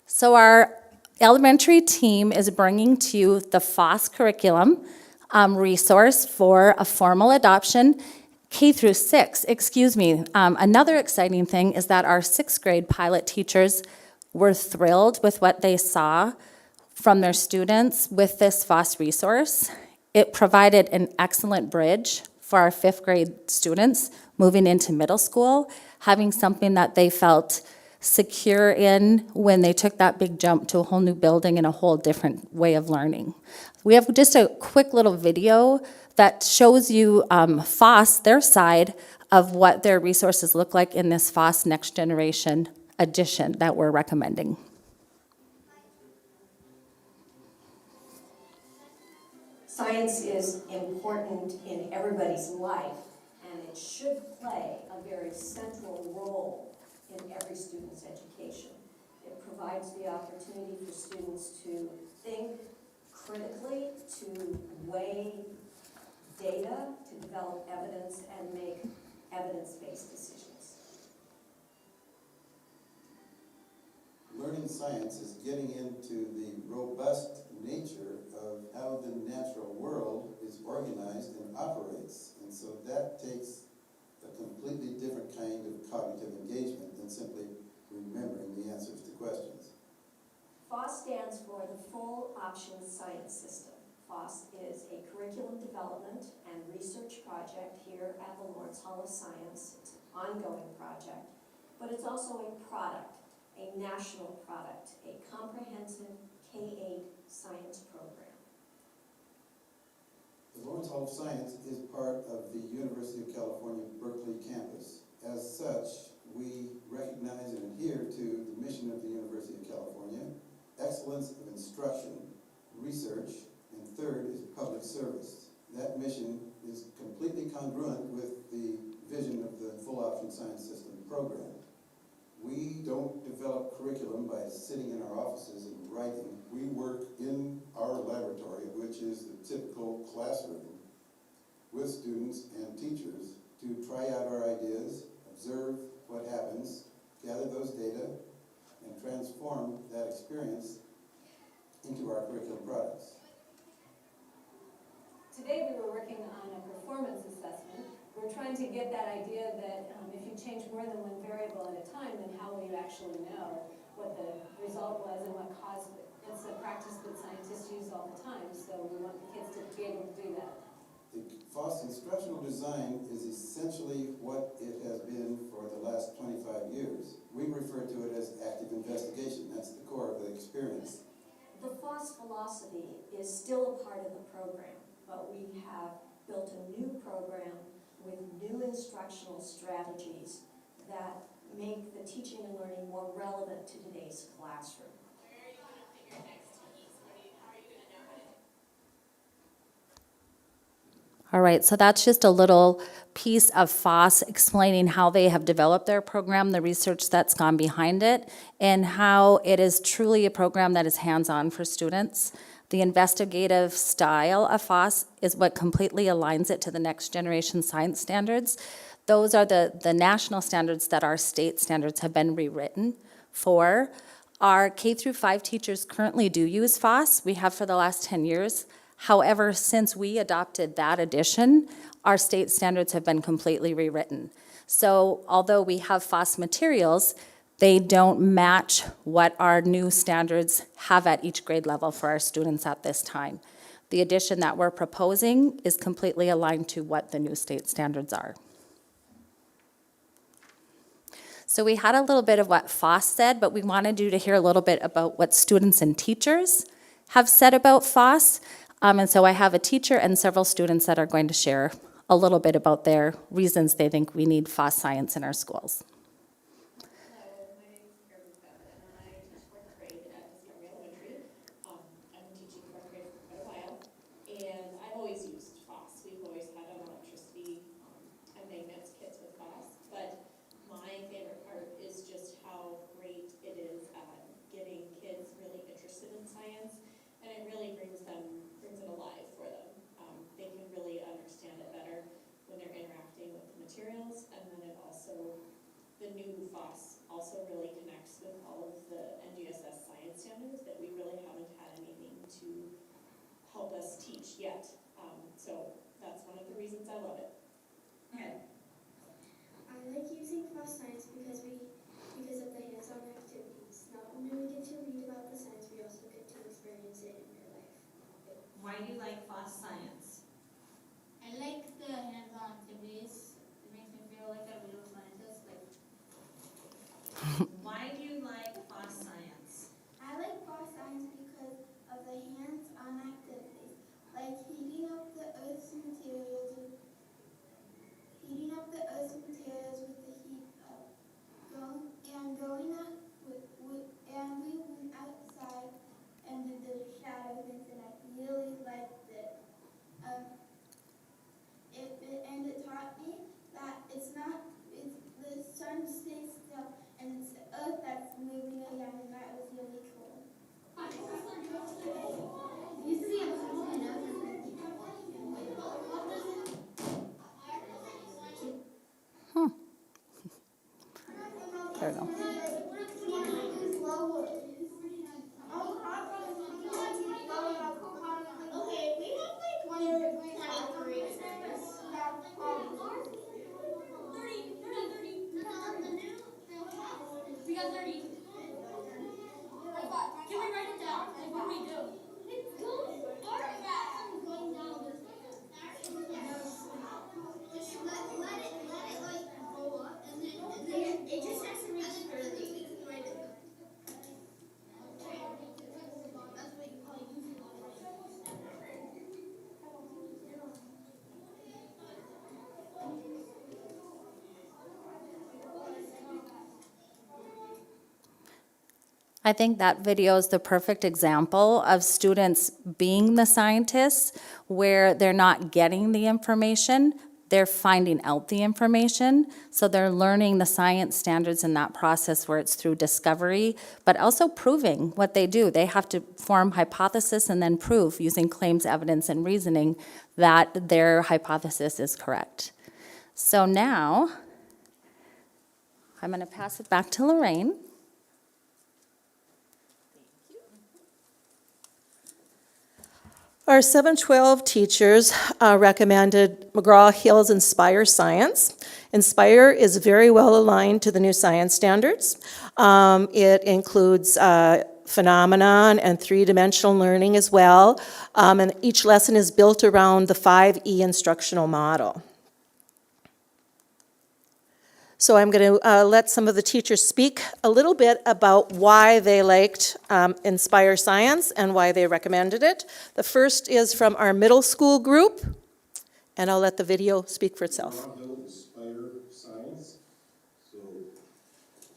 So our elementary team is bringing to you the FOSS curriculum resource for a formal adoption, K through 6, excuse me. Another exciting thing is that our 6th grade pilot teachers were thrilled with what they saw from their students with this FOSS resource. It provided an excellent bridge for our 5th grade students moving into middle school, having something that they felt secure in when they took that big jump to a whole new building and a whole different way of learning. We have just a quick little video that shows you FOSS, their side of what their resources look like in this FOSS Next Generation edition that we're recommending. Science is important in everybody's life, and it should play a very central role in every student's education. It provides the opportunity for students to think critically, to weigh data, to develop evidence, and make evidence-based decisions. Learning science is getting into the robust nature of how the natural world is organized and operates. And so that takes a completely different kind of cognitive engagement than simply remembering the answers to questions. FOSS stands for the Full Option Science System. FOSS is a curriculum development and research project here at the Lawrence Hall of Science. It's an ongoing project, but it's also a product, a national product, a comprehensive K-8 science program. The Lawrence Hall of Science is part of the University of California, Berkeley campus. As such, we recognize and adhere to the mission of the University of California, excellence of instruction, research, and third is public service. That mission is completely congruent with the vision of the Full Option Science System program. We don't develop curriculum by sitting in our offices and writing. We work in our laboratory, which is the typical classroom, with students and teachers to try out our ideas, observe what happens, gather those data, and transform that experience into our curriculum products. Today we were working on a performance assessment. We're trying to get that idea that if you change more than one variable at a time, then how will you actually know what the result was and what caused it? It's a practice that scientists use all the time, so we want the kids to be able to do that. The FOSS instructional design is essentially what it has been for the last 25 years. We refer to it as active investigation. That's the core of the experience. The FOSS philosophy is still a part of the program, but we have built a new program with new instructional strategies that make the teaching and learning more relevant to today's classroom. Where are you going to put your next piece? How are you going to know how to? All right, so that's just a little piece of FOSS explaining how they have developed their program, the research that's gone behind it, and how it is truly a program that is hands-on for students. The investigative style of FOSS is what completely aligns it to the next generation science standards. Those are the national standards that our state standards have been rewritten for. Our K through 5 teachers currently do use FOSS. We have for the last 10 years. However, since we adopted that edition, our state standards have been completely rewritten. So although we have FOSS materials, they don't match what our new standards have at each grade level for our students at this time. The addition that we're proposing is completely aligned to what the new state standards are. So we had a little bit of what FOSS said, but we wanted you to hear a little bit about what students and teachers have said about FOSS. And so I have a teacher and several students that are going to share a little bit about their reasons they think we need FOSS science in our schools. The new FOSS also really connects with all of the NGSS science standards that we really haven't had anything to help us teach yet. So that's one of the reasons I love it. Okay. I like using FOSS science because of the hands-on activities. Not only we get to read about the science, we also get to experience it in real life. Why do you like FOSS science? I like the hands-on activities. It makes me feel like a real scientist. Why do you like FOSS science? I like FOSS science because of the hands-on activities, like heating up the Earth's material to we go. Okay, we have like 20 grades. 30. They're not 30. We got 30. Can we write it down? Like, what do we do? It's going fast. It's going down. Just let it like go up, and then it just has to reach 30. We can write it down. That's what you call using it. I think that video is the perfect example of students being the scientists where they're not getting the information, they're finding out the information. So they're learning the science standards in that process where it's through discovery, but also proving what they do. They have to form hypothesis and then prove using claims, evidence, and reasoning that their hypothesis is correct. So now, I'm going to pass it back to Lorraine. Our 712 teachers recommended McGraw-Hill's Inspire Science. Inspire is very well aligned to the new science standards. It includes phenomenon and three-dimensional learning as well. And each lesson is built around the 5E instructional model. So I'm going to let some of the teachers speak a little bit about why they liked Inspire Science and why they recommended it. The first is from our middle school group, and I'll let the video speak for itself. Inspire Science. So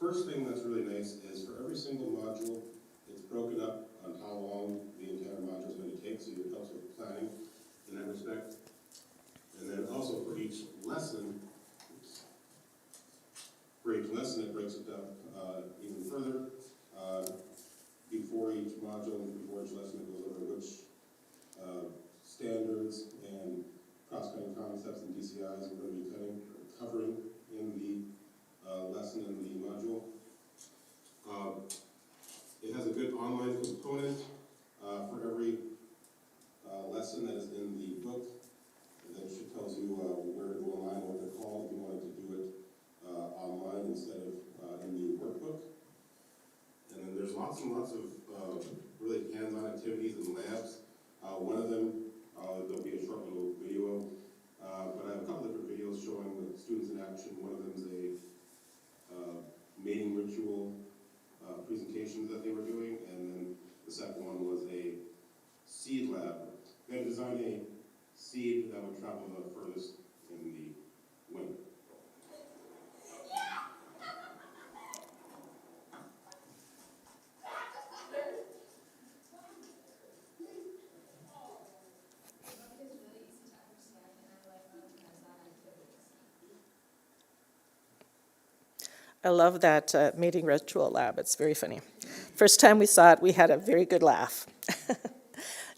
first thing that's really nice is for every single module, it's broken up on how long the entire module is going to take, so it helps with planning in that respect. And then also for each lesson, it breaks it down even further. Before each module and before each lesson, it goes over which standards and cross-cutting concepts and DCIs we're going to be covering in the lesson and the module. It has a good online component for every lesson that is in the book. And then it tells you where to go online, what they're called, if you wanted to do it online instead of in the workbook. And then there's lots and lots of really hands-on activities and labs. One of them, there'll be a short little video, but I have a couple different videos showing the students in action. One of them is a mating ritual presentations that they were doing, and then the second one was a seed lab. They had designed a seed that would travel the furthest in the wind. I love that mating ritual lab. It's very funny. First time we saw it, we had a very good laugh.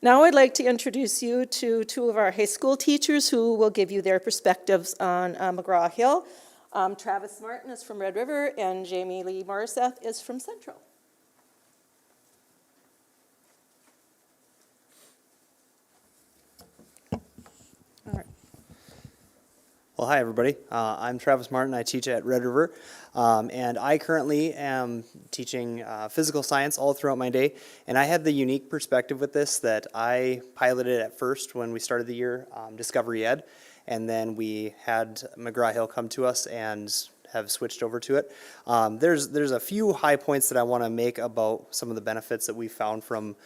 Now I'd like to introduce you to two of our high school teachers who will give you their perspectives on McGraw-Hill. Travis Martin is from Red River, and Jamie Lee Morissette is from Central. Well, hi, everybody. I'm Travis Martin. I teach at Red River, and I currently am teaching physical science all throughout my day. And I had the unique perspective with this that I piloted at first when we started the year, Discovery Ed, and then we had McGraw-Hill come to us and have switched over to it. There's a few high points that I want to make about some of the benefits that we found from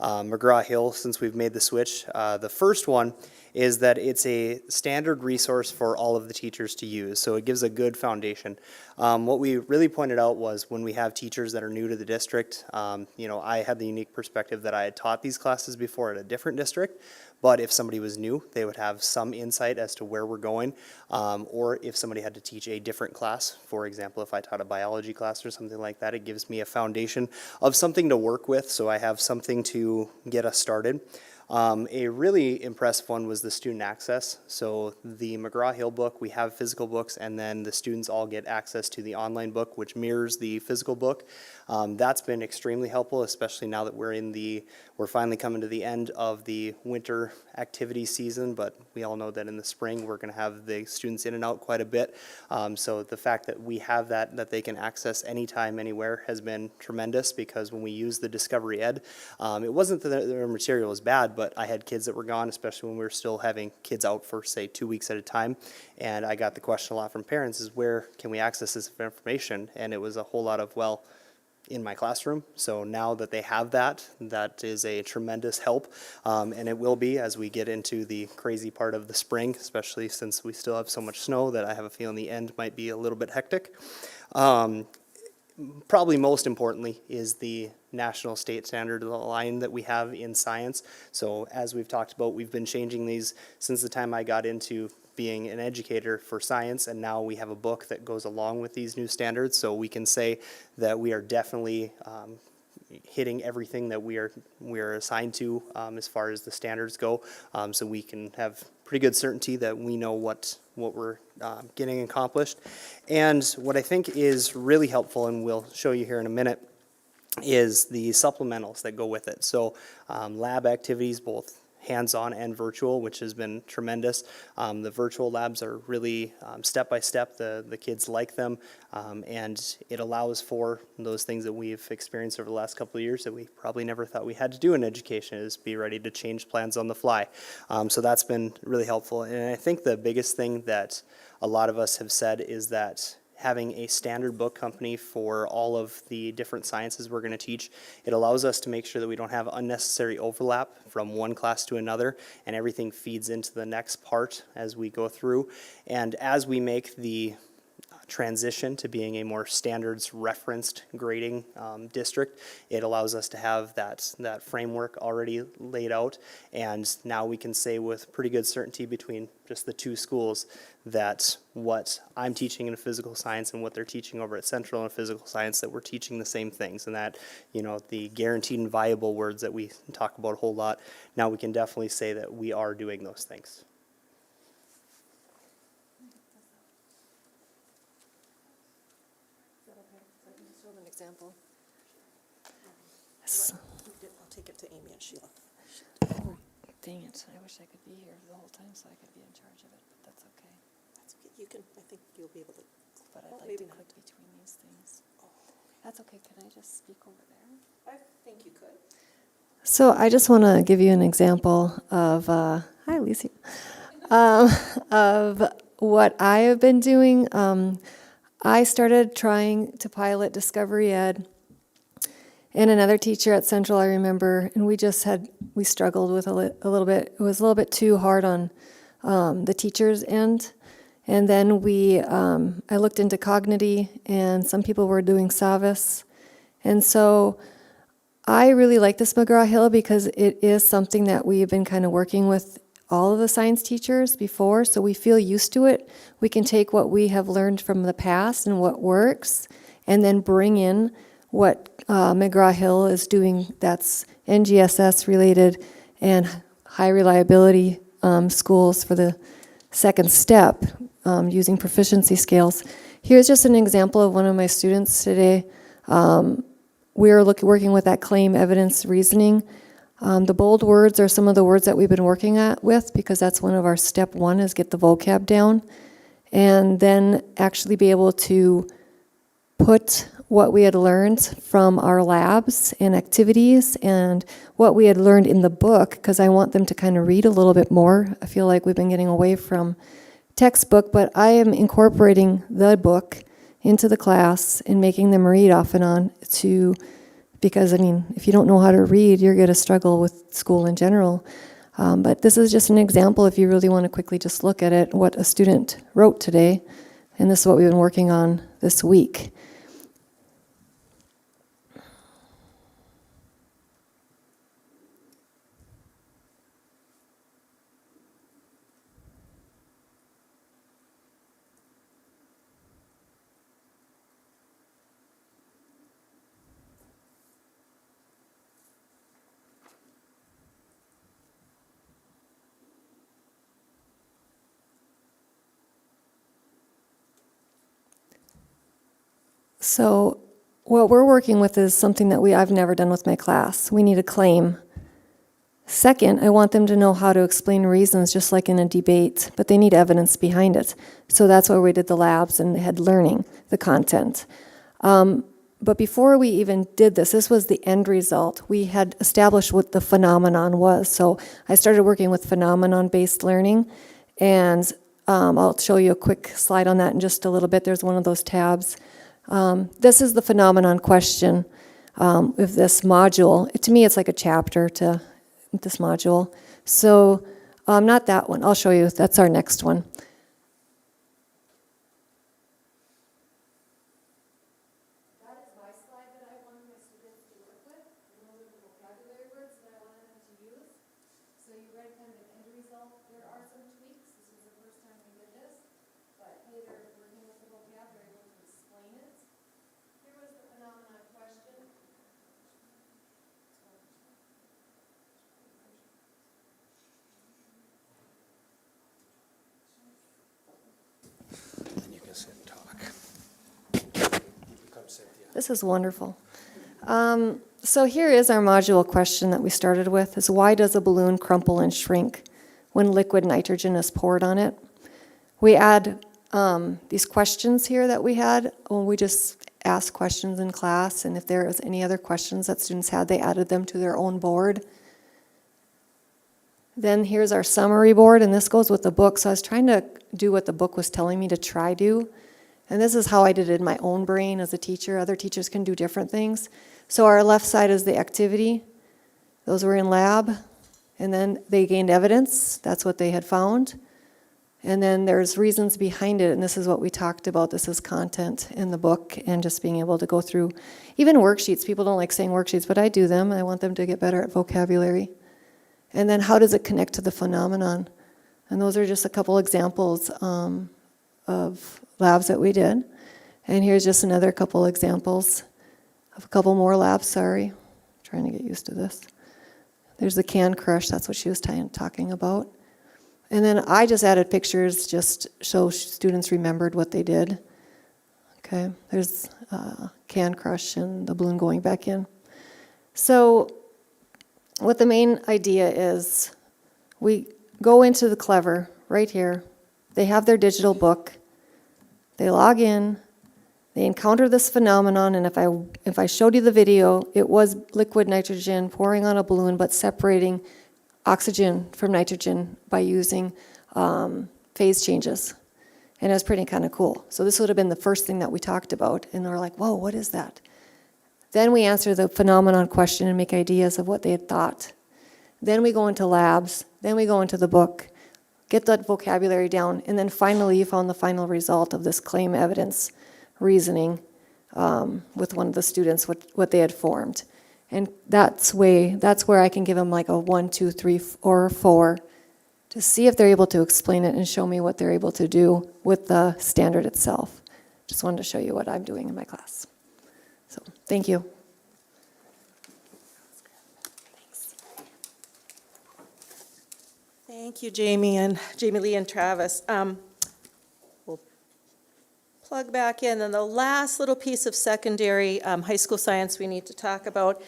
McGraw-Hill since we've made the switch. The first one is that it's a standard resource for all of the teachers to use, so it gives a good foundation. What we really pointed out was when we have teachers that are new to the district, I had the unique perspective that I had taught these classes before at a different district, but if somebody was new, they would have some insight as to where we're going, or if somebody had to teach a different class, for example, if I taught a biology class or something like that, it gives me a foundation of something to work with, so I have something to get us started. A really impressive one was the student access. So the McGraw-Hill book, we have physical books, and then the students all get access to the online book, which mirrors the physical book. That's been extremely helpful, especially now that we're finally coming to the end of the winter activity season, but we all know that in the spring, we're gonna have the students in and out quite a bit. So the fact that we have that they can access anytime, anywhere has been tremendous, because when we use the Discovery Ed, it wasn't that their material was bad, but I had kids that were gone, especially when we were still having kids out for, say, 2 weeks at a time. And I got the question a lot from parents is, where can we access this information? And it was a whole lot of, well, in my classroom. So now that they have that is a tremendous help. And it will be as we get into the crazy part of the spring, especially since we still have so much snow that I have a feeling the end might be a little bit hectic. Probably most importantly is the national state standard line that we have in science. So as we've talked about, we've been changing these since the time I got into being an educator for science, and now we have a book that goes along with these new standards, so we can say that we are definitely hitting everything that we are assigned to as far as the standards go, so we can have pretty good certainty that we know what we're getting accomplished. And what I think is really helpful, and we'll show you here in a minute, is the supplementals that go with it. So lab activities, both hands-on and virtual, which has been tremendous. The virtual labs are really step-by-step. The kids like them, and it allows for those things that we've experienced over the last couple of years that we probably never thought we had to do in education, is be ready to change plans on the fly. So that's been really helpful. And I think the biggest thing that a lot of us have said is that having a standard book company for all of the different sciences we're going to teach, it allows us to make sure that we don't have unnecessary overlap from one class to another, and everything feeds into the next part as we go through. And as we make the transition to being a more standards referenced grading district, it allows us to have that framework already laid out, and now we can say with pretty good certainty between just the two schools that what I'm teaching in physical science and what they're teaching over at Central in physical science, that we're teaching the same things, and that, you know, the guaranteed and viable words that we talk about a whole lot, now we can definitely say that we are doing those things. Example. I'll take it to Amy and Sheila. Oh, dang it, I wish I could be here the whole time so I could be in charge of it, but that's okay. That's okay. You can, I think you'll be able to. But I'd like to click between these things. That's okay, can I just speak over there? I think you could. So I just want to give you an example of, hi Lisa, of what I have been doing. I started trying to pilot Discovery Ed, and another teacher at Central, I remember, and we struggled with a little bit. It was a little bit too hard on the teacher's end. And then I looked into Cognity, and some people were doing Savvis. And so I really like this McGraw-Hill because it is something that we've been kind of working with all of the science teachers before, so we feel used to it. We can take what we have learned from the past and what works, and then bring in what McGraw-Hill is doing that's NGSS related and high reliability schools for the second step using proficiency scales. Here's just an example of one of my students today. We're working with that claim evidence reasoning. The bold words are some of the words that we've been working with, because that's one of our step one, is get the vocab down, and then actually be able to put what we had learned from our labs and activities and what we had learned in the book, because I want them to kind of read a little bit more. I feel like we've been getting away from textbook, but I am incorporating the book into the class and making them read off and on because, I mean, if you don't know how to read, you're going to struggle with school in general. But this is just an example, if you really want to quickly just look at it, what a student wrote today. And this is what we've been working on this week. So what we're working with is something that I've never done with my class. We need a claim. Second, I want them to know how to explain reasons just like in a debate, but they need evidence behind it. So that's why we did the labs and had learning the content. But before we even did this, this was the end result. We had established what the phenomenon was. So I started working with phenomenon-based learning, and I'll show you a quick slide on that in just a little bit. There's one of those tabs. This is the phenomenon question of this module. To me, it's like a chapter to this module. So not that one. I'll show you. That's our next one. Then you can sit and talk. Come sit, yeah. This is wonderful. So here is our module question that we started with, is why does a balloon crumple and shrink when liquid nitrogen is poured on it? We add these questions here that we had when we just asked questions in class, and if there was any other questions that students had, they added them to their own board. Then here's our summary board, and this goes with the book. So I was trying to do what the book was telling me to try do. And this is how I did it in my own brain as a teacher. Other teachers can do different things. So our left side is the activity. Those were in lab. And then they gained evidence. That's what they had found. And then there's reasons behind it, and this is what we talked about. This is content in the book and just being able to go through even worksheets. People don't like saying worksheets, but I do them. I want them to get better at vocabulary. And then how does it connect to the phenomenon? And those are just a couple examples of labs that we did. And here's just another couple examples of a couple more labs, sorry. Trying to get used to this. There's the can crush, that's what she was talking about. And then I just added pictures just so students remembered what they did. Okay, there's can crush and the balloon going back in. So what the main idea is, we go into the Clever right here. They have their digital book. They log in. They encounter this phenomenon, and if I showed you the video, it was liquid nitrogen pouring on a balloon but separating oxygen from nitrogen by using phase changes. And it was pretty kind of cool. So this would have been the first thing that we talked about, and they were like, whoa, what is that? Then we answer the phenomenon question and make ideas of what they had thought. Then we go into labs. Then we go into the book, get that vocabulary down, and then finally you found the final result of this claim evidence reasoning with one of the students, what they had formed. And that's where I can give them like a 1, 2, 3, or 4 to see if they're able to explain it and show me what they're able to do with the standard itself. Just wanted to show you what I'm doing in my class. So, thank you. Thank you, Jamie Lee and Travis. We'll plug back in, and the last little piece of secondary high school science we need to talk about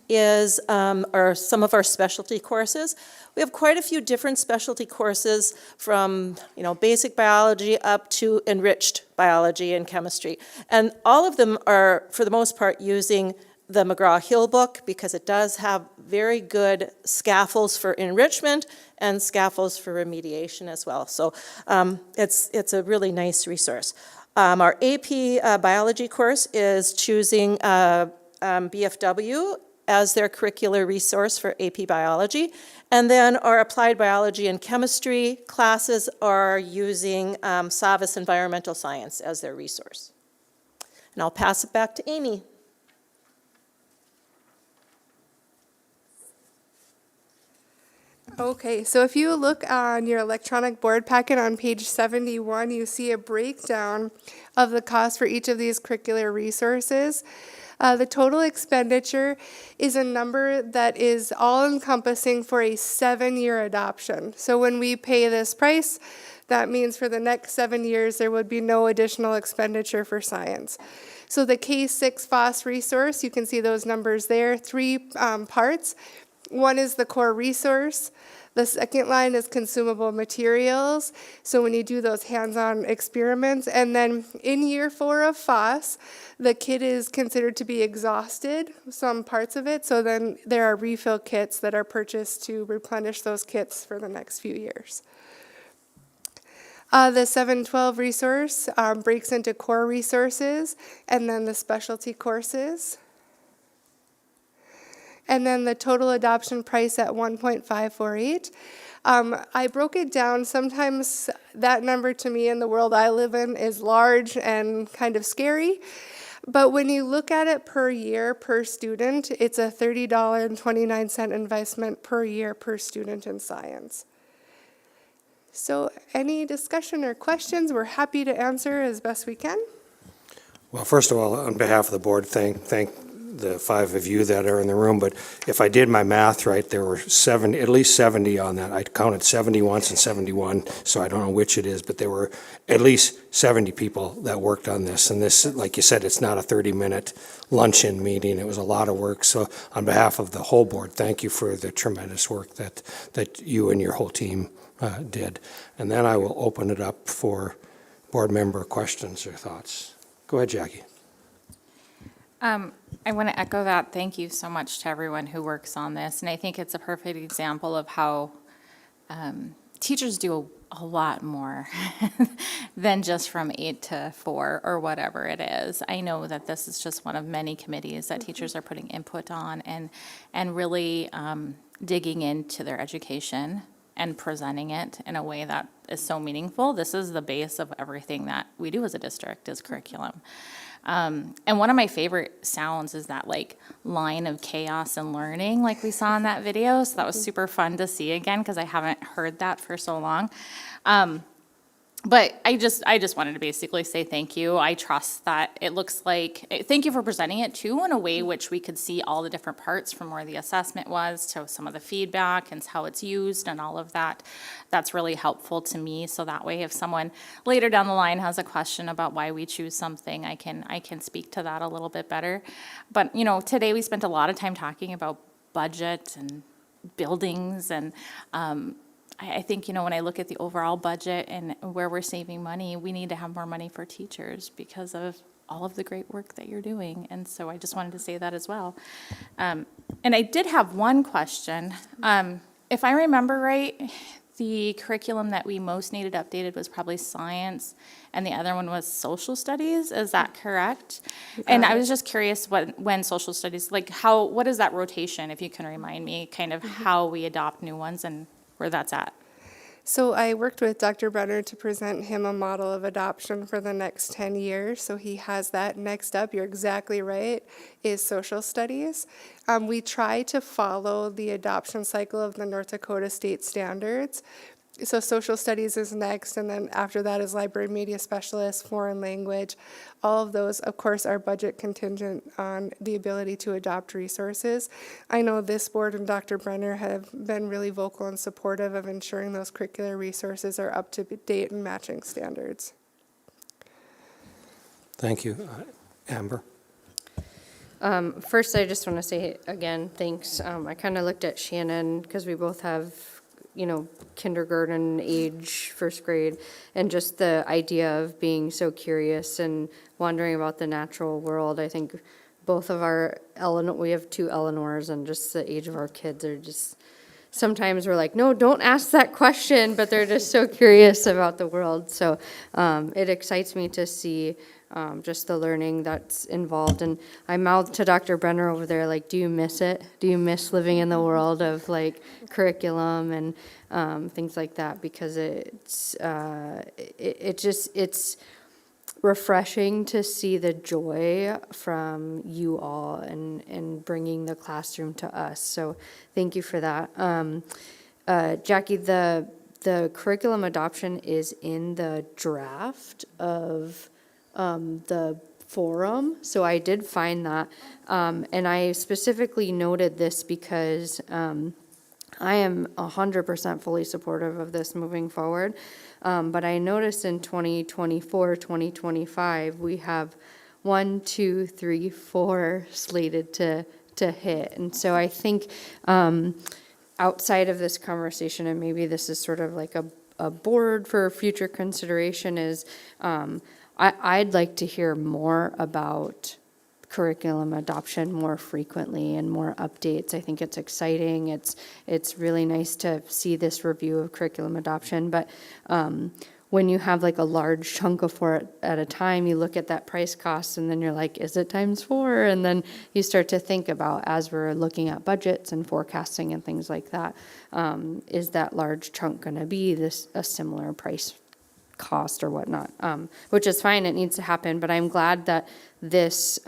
is some of our specialty courses. We have quite a few different specialty courses from basic biology up to enriched biology and chemistry. And all of them are, for the most part, using the McGraw-Hill book because it does have very good scaffolds for enrichment and scaffolds for remediation as well. So it's a really nice resource. Our AP biology course is choosing BFW as their curricular resource for AP biology. And then our applied biology and chemistry classes are using Savas Environmental Science as their resource. And I'll pass it back to Amy. Okay, so if you look on your electronic board packet on page 71, you see a breakdown of the cost for each of these curricular resources. The total expenditure is a number that is all-encompassing for a 7-year adoption. So when we pay this price, that means for the next 7 years there would be no additional expenditure for science. So the K6 FOSS resource, you can see those numbers there, 3 parts. One is the core resource. The second line is consumable materials. So when you do those hands-on experiments, and then in year 4 of FOSS, the kit is considered to be exhausted, some parts of it. So then there are refill kits that are purchased to replenish those kits for the next few years. The 712 resource breaks into core resources and then the specialty courses. And then the total adoption price at 1.548. I broke it down. Sometimes that number to me in the world I live in is large and kind of scary. But when you look at it per year, per student, it's a $30.29 investment per year per student in science. So any discussion or questions, we're happy to answer as best we can. Well, first of all, on behalf of the board, thank the 5 of you that are in the room, but if I did my math right, there were at least 70 on that. I counted 70 once and 71, so I don't know which it is, but there were at least 70 people that worked on this. And this, like you said, it's not a 30-minute luncheon meeting. It was a lot of work. So on behalf of the whole board, thank you for the tremendous work that you and your whole team did. And then I will open it up for board member questions or thoughts. Go ahead, Jackie. I want to echo that. Thank you so much to everyone who works on this. And I think it's a perfect example of how teachers do a lot more than just from 8 to 4 or whatever it is. I know that this is just one of many committees that teachers are putting input on and really digging into their education and presenting it in a way that is so meaningful. This is the base of everything that we do as a district, is curriculum. And one of my favorite sounds is that like line of chaos and learning like we saw in that video. So that was super fun to see again because I haven't heard that for so long. But I just wanted to basically say thank you. I trust that it looks like, thank you for presenting it too in a way which we could see all the different parts from where the assessment was to some of the feedback and how it's used and all of that. That's really helpful to me. So that way if someone later down the line has a question about why we choose something, I can speak to that a little bit better. But you know, today we spent a lot of time talking about budget and buildings and I think, you know, when I look at the overall budget and where we're saving money, we need to have more money for teachers because of all of the great work that you're doing. And so I just wanted to say that as well. And I did have one question. If I remember right, the curriculum that we most needed updated was probably science, and the other one was social studies. Is that correct? And I was just curious when social studies, like what is that rotation, if you can remind me, kind of how we adopt new ones and where that's at. So I worked with Dr. Brenner to present him a model of adoption for the next 10 years. So he has that. Next up, you're exactly right, is social studies. We try to follow the adoption cycle of the North Dakota state standards. So social studies is next, and then after that is library media specialist, foreign language. All of those, of course, are budget contingent on the ability to adopt resources. I know this board and Dr. Brenner have been really vocal and supportive of ensuring those curricular resources are up to date and matching standards. Thank you. Amber? First, I just want to say again, thanks. I kind of looked at Shannon because we both have, you know, kindergarten age, first grade, and just the idea of being so curious and wondering about the natural world. I think both of we have 2 Eleanors, and just the age of our kids are just, sometimes we're like, no, don't ask that question, but they're just so curious about the world. So it excites me to see just the learning that's involved. And I mouthed to Dr. Brenner over there, like, do you miss it? Do you miss living in the world of like curriculum and things like that? Because it's refreshing to see the joy from you all and bringing the classroom to us. So thank you for that. Jackie, the curriculum adoption is in the draft of the forum, so I did find that, and I specifically noted this because I am 100% fully supportive of this moving forward, but I noticed in 2024, 2025, we have 1, 2, 3, 4 slated to hit. And so I think outside of this conversation, and maybe this is sort of like a board for future consideration, is I'd like to hear more about curriculum adoption more frequently and more updates. I think it's exciting. It's really nice to see this review of curriculum adoption, but when you have like a large chunk of 4 at a time, you look at that price cost and then you're like, is it times 4? And then you start to think about, as we're looking at budgets and forecasting and things like that, is that large chunk going to be a similar price cost or whatnot, which is fine. It needs to happen, but I'm glad that this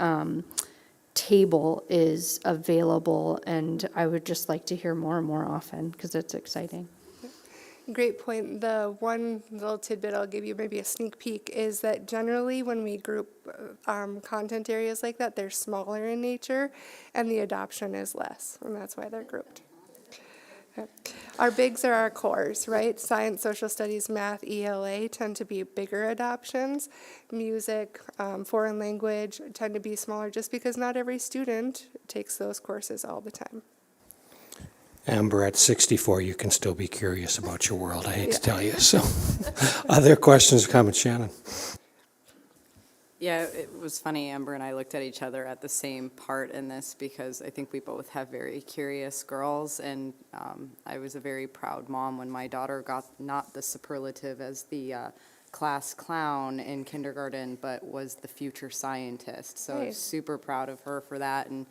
table is available, and I would just like to hear more and more often because it's exciting. Great point. The one little tidbit I'll give you, maybe a sneak peek, is that generally when we group content areas like that, they're smaller in nature and the adoption is less, and that's why they're grouped. Okay. Our bigs are our cores, right? Science, social studies, math, ELA tend to be bigger adoptions. Music, foreign language tend to be smaller just because not every student takes those courses all the time. Amber, at 64, you can still be curious about your world, I hate to tell you. So, other questions or comments, Shannon? Yeah, it was funny, Amber and I looked at each other at the same part in this because I think we both have very curious girls, and I was a very proud mom when my daughter got not the superlative as the class clown in kindergarten, but was the future scientist. So I was super proud of her for that, and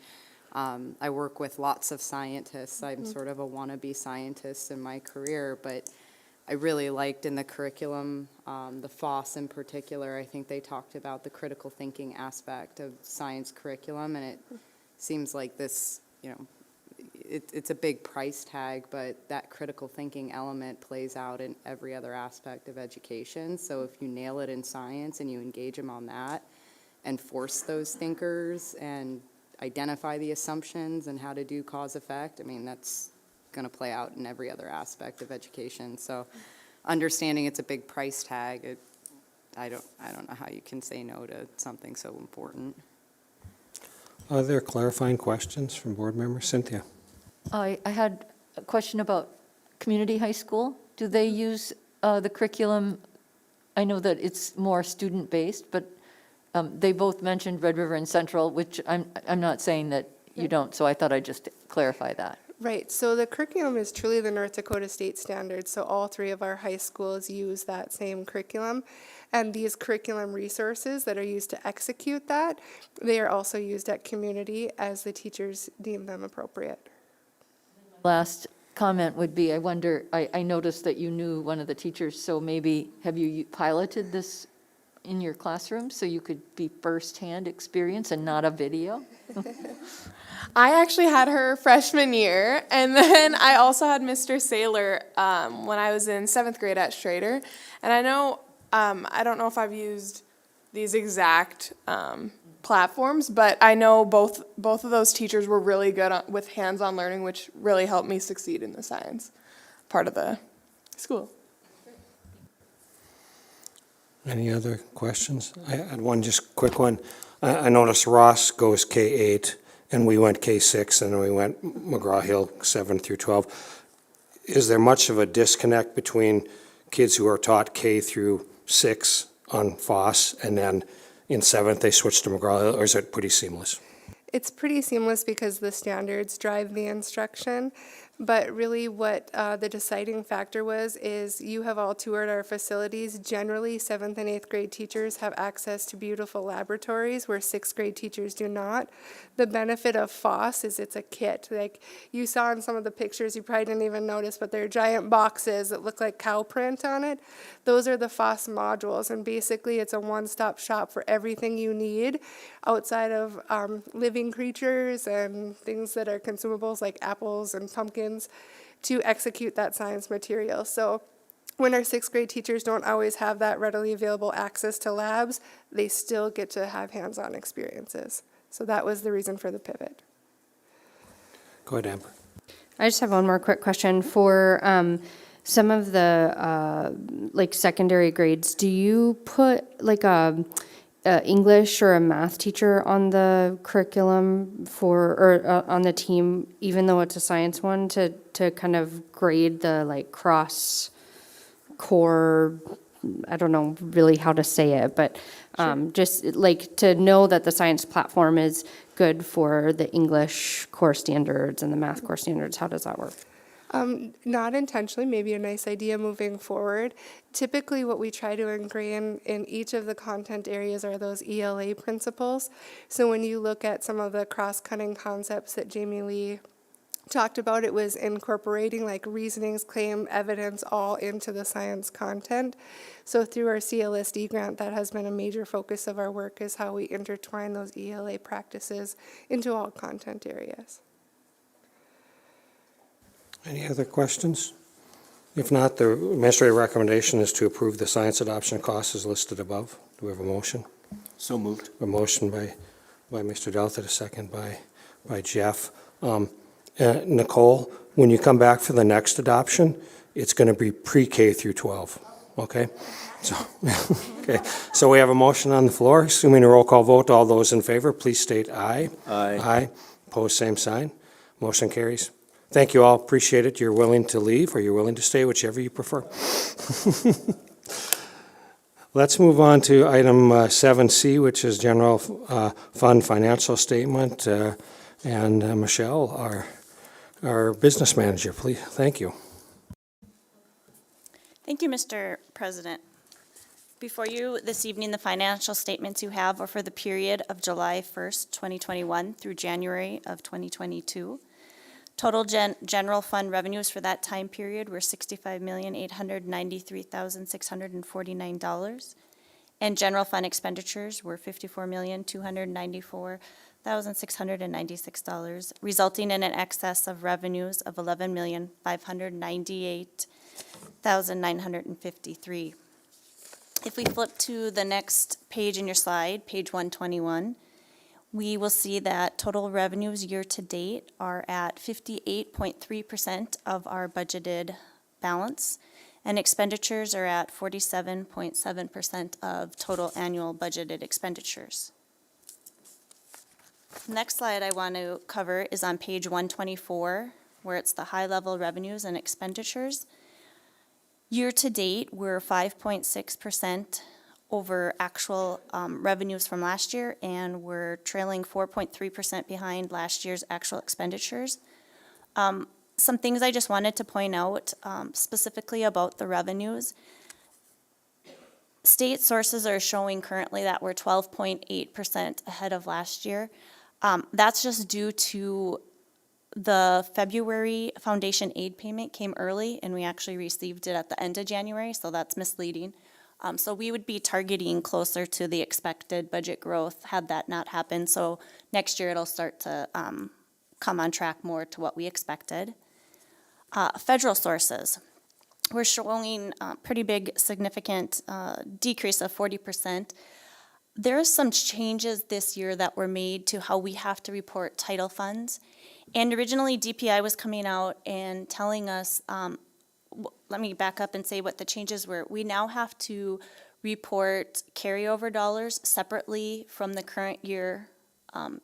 I work with lots of scientists. I'm sort of a wannabe scientist in my career, but I really liked in the curriculum, the FOSS in particular. I think they talked about the critical thinking aspect of science curriculum, and it seems like this, it's a big price tag, but that critical thinking element plays out in every other aspect of education. So if you nail it in science and you engage them on that and force those thinkers and identify the assumptions and how to do cause effect, I mean, that's going to play out in every other aspect of education. So understanding it's a big price tag, I don't know how you can say no to something so important. Are there clarifying questions from board members? Cynthia? I had a question about community high school. Do they use the curriculum? I know that it's more student-based, but they both mentioned Red River and Central, which I'm not saying that you don't, so I thought I'd just clarify that. Right, so the curriculum is truly the North Dakota state standard, so all 3 of our high schools use that same curriculum. And these curriculum resources that are used to execute that, they are also used at community as the teachers deem them appropriate. Last comment would be, I wonder, I noticed that you knew one of the teachers, so maybe have you piloted this in your classroom so you could be firsthand experience and not a video? I actually had her freshman year, and then I also had Mr. Saylor when I was in 7th grade at Schrader. And I know, I don't know if I've used these exact platforms, but I know both of those teachers were really good with hands-on learning, which really helped me succeed in the science part of the school. Any other questions? I had one just quick one. I noticed Ross goes K-8, and we went K-6, and then we went McGraw-Hill 7 through 12. Is there much of a disconnect between kids who are taught K through 6 on FOSS, and then in 7th they switch to McGraw-Hill, or is it pretty seamless? It's pretty seamless because the standards drive the instruction, but really what the deciding factor was is you have all toured our facilities. Generally, 7th and 8th grade teachers have access to beautiful laboratories where 6th grade teachers do not. The benefit of FOSS is it's a kit. Like you saw in some of the pictures, you probably didn't even notice, but they're giant boxes that look like cow print on it. Those are the FOSS modules, and basically it's a one-stop shop for everything you need outside of living creatures and things that are consumables like apples and pumpkins to execute that science material. So when our 6th grade teachers don't always have that readily available access to labs, they still get to have hands-on experiences. So that was the reason for the pivot. Go ahead, Amber. I just have one more quick question for some of the like secondary grades. Do you put like a English or a math teacher on the curriculum on the team, even though it's a science one, to kind of grade the like cross core, I don't know really how to say it, but just like to know that the science platform is good for the English core standards and the math core standards. How does that work? Not intentionally, maybe a nice idea moving forward. Typically, what we try to ingrain in each of the content areas are those ELA principles. So when you look at some of the cross-cutting concepts that Jamie Lee talked about, it was incorporating like reasonings, claim, evidence all into the science content. So through our CLSD grant, that has been a major focus of our work, is how we intertwine those ELA practices into all content areas. Any other questions? If not, the administrative recommendation is to approve the science adoption costs as listed above. Do we have a motion? So moved. A motion by Mr. Douthit, a second by Jeff. Nicole, when you come back for the next adoption, it's going to be pre-K through 12, okay? So, okay. So we have a motion on the floor. Assuming a roll call vote, all those in favor, please state aye. Aye. Aye. Opposed, same sign. Motion carries. Thank you all. Appreciate it. You're willing to leave or you're willing to stay, whichever you prefer. Let's move on to item 7C, which is general fund financial statement. And Michelle, our business manager, please. Thank you. Thank you, Mr. President. Before you this evening, the financial statements you have are for the period of July 1st, 2021 through January of 2022. Total general fund revenues for that time period were $65,893,649, and general fund expenditures were $54,294,696, resulting in an excess of revenues of $11,598,953. If we flip to the next page in your slide, page 121, we will see that total revenues year-to-date are at 58.3% of our budgeted balance, and expenditures are at 47.7% of total annual budgeted expenditures. Next slide I want to cover is on page 124, where it's the high-level revenues and expenditures. Year-to-date, we're 5.6% over actual revenues from last year, and we're trailing 4.3% behind last year's actual expenditures. Some things I just wanted to point out specifically about the revenues. State sources are showing currently that we're 12.8% ahead of last year. That's just due to the February foundation aid payment came early, and we actually received it at the end of January, so that's misleading. So we would be targeting closer to the expected budget growth had that not happened. So next year it'll start to come on track more to what we expected. Federal sources. We're showing a pretty big, significant decrease of 40%. There are some changes this year that were made to how we have to report title funds. And originally DPI was coming out and telling us, let me back up and say what the changes were. We now have to report carryover dollars separately from the current year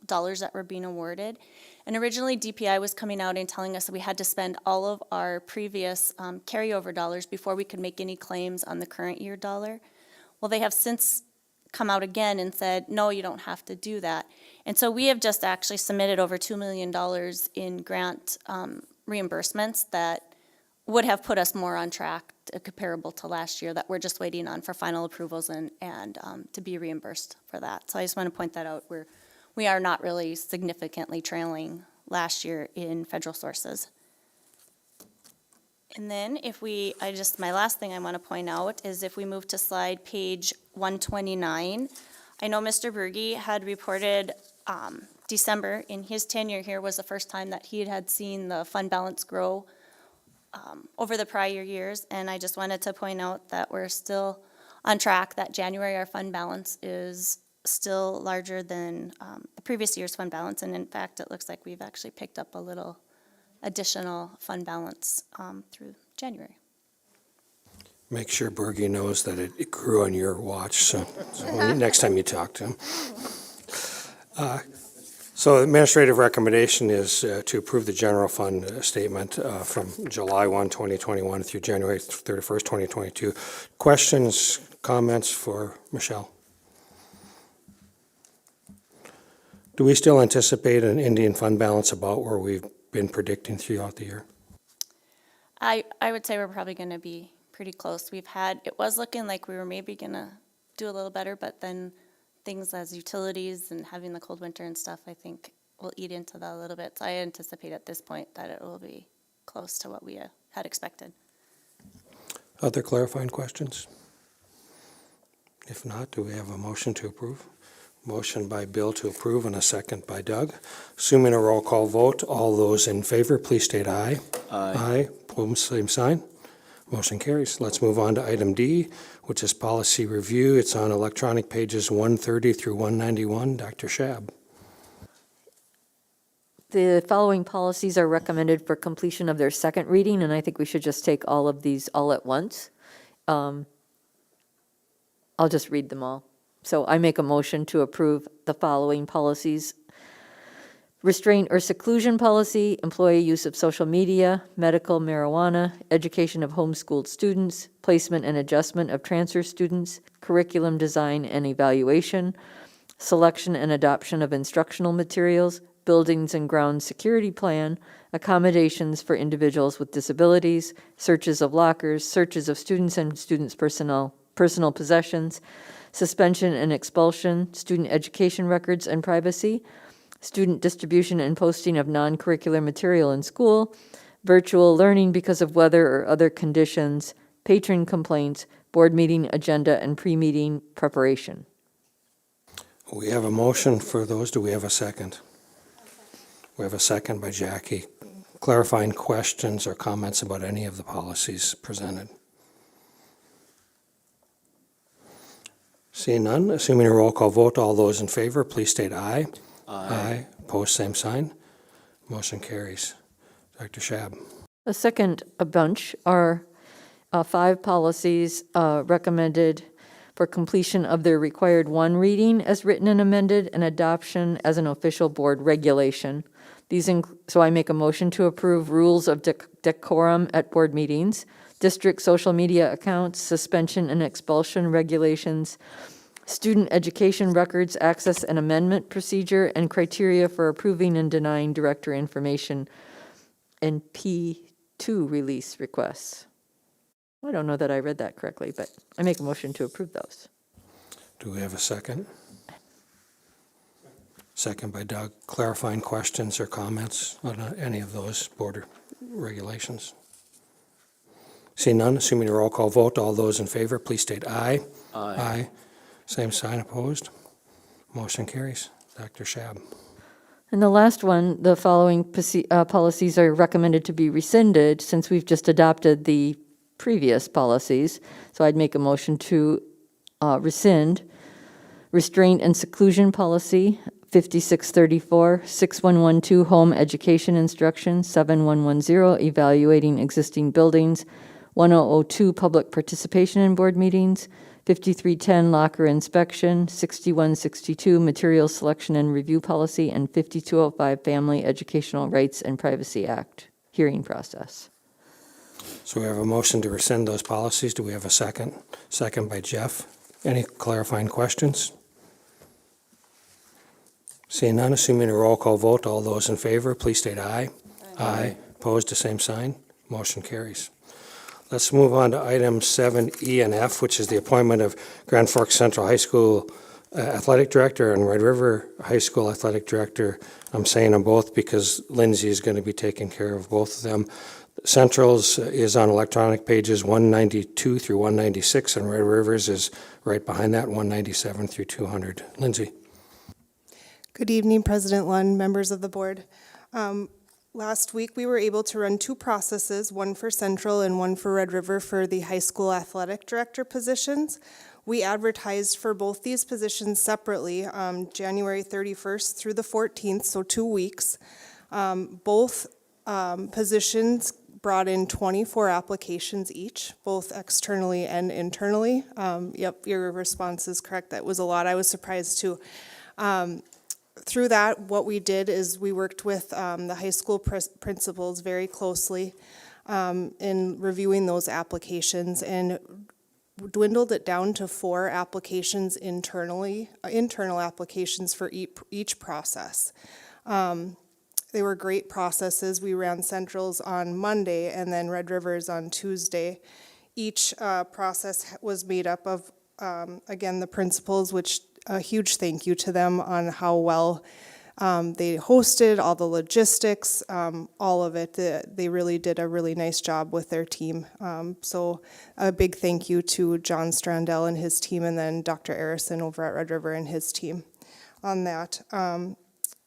dollars that were being awarded. And originally DPI was coming out and telling us that we had to spend all of our previous carryover dollars before we could make any claims on the current year dollar. Well, they have since come out again and said, no, you don't have to do that. And so we have just actually submitted over $2 million in grant reimbursements that would have put us more on track comparable to last year, that we're just waiting on for final approvals and to be reimbursed for that. So I just want to point that out. We are not really significantly trailing last year in federal sources. And then my last thing I want to point out is if we move to slide page 129, I know Mr. Berge had reported December in his tenure here was the first time that he had seen the fund balance grow over the prior years, and I just wanted to point out that we're still on track, that January our fund balance is still larger than the previous year's fund balance, and in fact it looks like we've actually picked up a little additional fund balance through January. Make sure Bergie knows that it grew on your watch, so next time you talk to him. So the administrative recommendation is to approve the general fund statement from July 1, 2021 through January 31st, 2022. Questions, comments for Michelle? Do we still anticipate an Indian fund balance about where we've been predicting throughout the year? I would say we're probably going to be pretty close. It was looking like we were maybe going to do a little better, but then things as utilities and having the cold winter and stuff, I think will eat into that a little bit. So I anticipate at this point that it will be close to what we had expected. Other clarifying questions? If not, do we have a motion to approve? Motion by Bill to approve and a second by Doug. Assuming a roll call vote, all those in favor, please state aye. Aye. Opposed, same sign. Motion carries. Let's move on to item D, which is policy review. It's on electronic pages 130 through 191. Dr. Schab. The following policies are recommended for completion of their second reading, and I think we should just take all of these all at once. I'll just read them all. So I make a motion to approve the following policies: restraint or seclusion policy, employee use of social media, medical marijuana, education of homeschooled students, placement and adjustment of transfer students, curriculum design and evaluation, selection and adoption of instructional materials, buildings and grounds security plan, accommodations for individuals with disabilities, searches of lockers, searches of students and students' personal possessions, suspension and expulsion, student education records and privacy, student distribution and posting of non-curricular material in school, virtual learning because of weather or other conditions, patron complaints, board meeting agenda and pre-meeting preparation. We have a motion for those. Do we have a second? We have a second by Jackie. Clarifying questions or comments about any of the policies presented? Seeing none, assuming a roll call vote, all those in favor, please state aye. Aye. Opposed, same sign. Motion carries. Dr. Schab. The second bunch are 5 policies recommended for completion of their required 1 reading as written and amended and adoption as an official board regulation. So I make a motion to approve rules of decorum at board meetings, district social media accounts, suspension and expulsion regulations, student education records access and amendment procedure, and criteria for approving and denying director information and P2 release requests. I don't know that I read that correctly, but I make a motion to approve those. Do we have a second? Second by Doug. Clarifying questions or comments on any of those board regulations? Seeing none, assuming a roll call vote, all those in favor, please state aye. Aye. Same sign, opposed. Motion carries. Dr. Schab. And the last one, the following policies are recommended to be rescinded since we've just adopted the previous policies. So I'd make a motion to rescind restraint and seclusion policy, 5634, 6112 home education instruction, 7110 evaluating existing buildings, 1002 public participation in board meetings, 5310 locker inspection, 6162 material selection and review policy, and 5205 Family Educational Rights and Privacy Act hearing process. So we have a motion to rescind those policies. Do we have a second? Second by Jeff. Any clarifying questions? Seeing none, assuming a roll call vote, all those in favor, please state aye. Aye. Opposed, the same sign. Motion carries. Let's move on to items 7E and F, which is the appointment of Grand Forks Central High School Athletic Director and Red River High School Athletic Director. I'm saying them both because Lindsay is going to be taking care of both of them. Central's is on electronic pages 192 through 196, and Red Rivers is right behind that, 197 through 200. Lindsay. Good evening, President Lund, members of the board. Last week, we were able to run 2 processes, one for Central and one for Red River for the high school athletic director positions. We advertised for both these positions separately, January 31st through the 14th, so 2 weeks. Both positions brought in 24 applications each, both externally and internally. Yep, your response is correct. That was a lot. I was surprised too. Through that, what we did is we worked with the high school principals very closely in reviewing those applications and dwindled it down to 4 applications internal applications for each process. They were great processes. We ran Centrals on Monday and then Red Rivers on Tuesday. Each process was made up of, again, the principals, which a huge thank you to them on how well they hosted, all the logistics, all of it. They really did a really nice job with their team. So a big thank you to John Strandell and his team, and then Dr. Arison over at Red River and his team on that.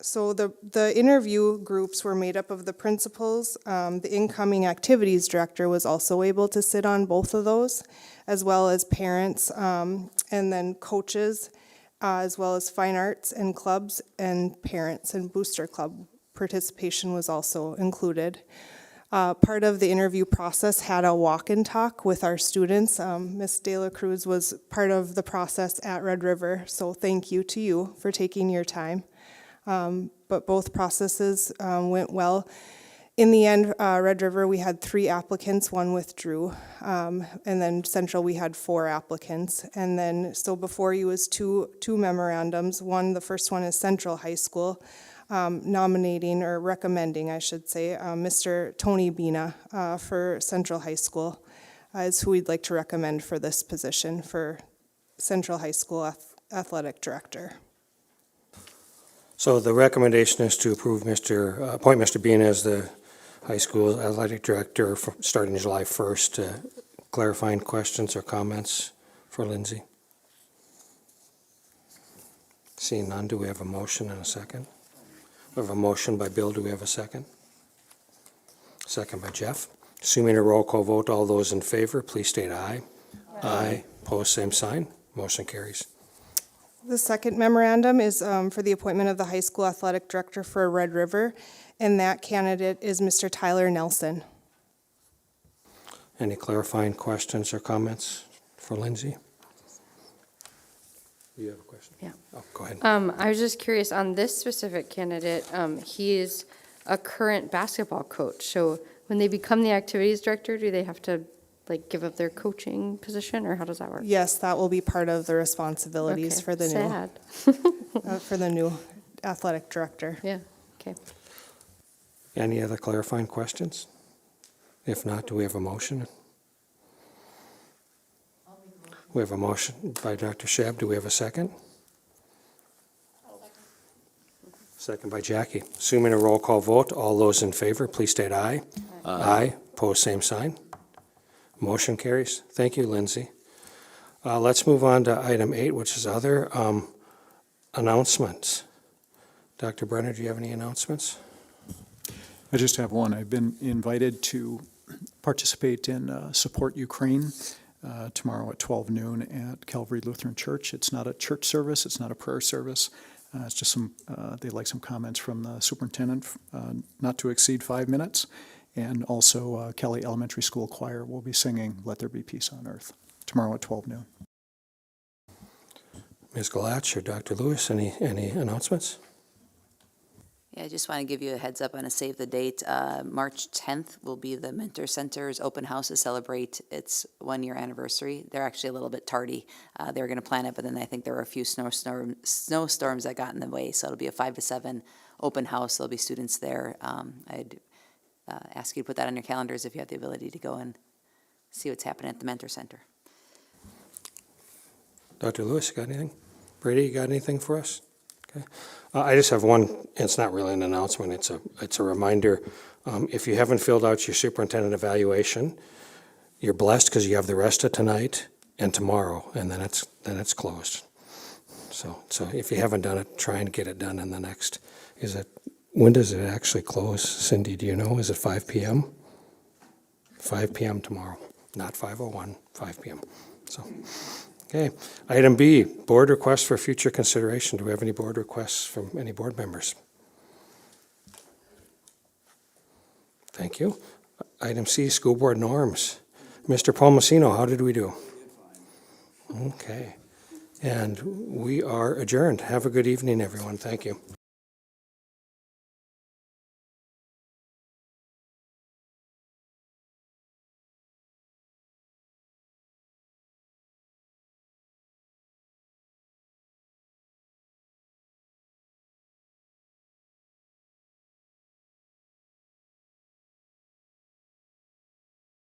So the interview groups were made up of the principals. The incoming activities director was also able to sit on both of those, as well as parents, and then coaches, as well as fine arts and clubs and parents, and booster club participation was also included. Part of the interview process had a walk and talk with our students. Ms. De La Cruz was part of the process at Red River, so thank you to you for taking your time. But both processes went well. In the end, Red River, we had 3 applicants, 1 withdrew. And then Central, we had 4 applicants. And then, so before you was two memorandums. The first one is Central High School, nominating, or recommending, I should say, Mr. Tony Bina for Central High School is who we'd like to recommend for this position for Central High School Athletic Director. So the recommendation is to approve appoint Mr. Bean as the high school athletic director starting July 1st. Clarifying questions or comments for Lindsay? Seeing none, do we have a motion and a second? We have a motion by Bill. Do we have a second? Second by Jeff. Assuming a roll call vote, all those in favor, please state aye. Aye. Opposed, same sign. Motion carries. The second memorandum is for the appointment of the high school athletic director for Red River, and that candidate is Mr. Tyler Nelson. Any clarifying questions or comments for Lindsay? You have a question? Yeah. Oh, go ahead. I was just curious, on this specific candidate, he is a current basketball coach. So when they become the activities director, do they have to give up their coaching position, or how does that work? Yes, that will be part of the responsibilities for the Sad. for the new athletic director. Yeah, okay. Any other clarifying questions? If not, do we have a motion? We have a motion by Dr. Shab. Do we have a second? Second by Jackie. Assuming a roll call vote, all those in favor, please state aye. Aye. Opposed, same sign. Motion carries. Thank you, Lindsay. Let's move on to item 8, which is other announcements. Dr. Brenner, do you have any announcements? I just have one. I've been invited to participate in Support Ukraine tomorrow at 12 noon at Calvary Lutheran Church. It's not a church service. It's not a prayer service. It's just they'd like some comments from the superintendent, not to exceed 5 minutes. And also Kelly Elementary School Choir will be singing Let There Be Peace on Earth tomorrow at 12 noon. Ms. Galatch or Dr. Lewis, any announcements? Yeah, I just want to give you a heads up on a save the date. March 10th will be the Mentor Center's open house to celebrate its 1-year anniversary. They're actually a little bit tardy. They were going to plan it, but then I think there were a few snowstorms that got in the way. So it'll be a 5 to 7 open house. There'll be students there. I'd ask you to put that on your calendars if you have the ability to go and see what's happening at the Mentor Center. Dr. Lewis, you got anything? Brady, you got anything for us? Okay. I just have one. It's not really an announcement. It's a reminder. If you haven't filled out your superintendent evaluation, you're blessed because you have the rest of tonight and tomorrow, and then it's closed. So if you haven't done it, try and get it done in the next. When does it actually close, Cindy? Do you know? Is it 5 p.m.? 5 p.m. tomorrow, not 5:01. 5 p.m. So. Okay. Item B, board requests for future consideration. Do we have any board requests from any board members? Thank you. Item C, school board norms. Mr. Palmasino, how did we do? Okay. And we are adjourned. Have a good evening, everyone. Thank you.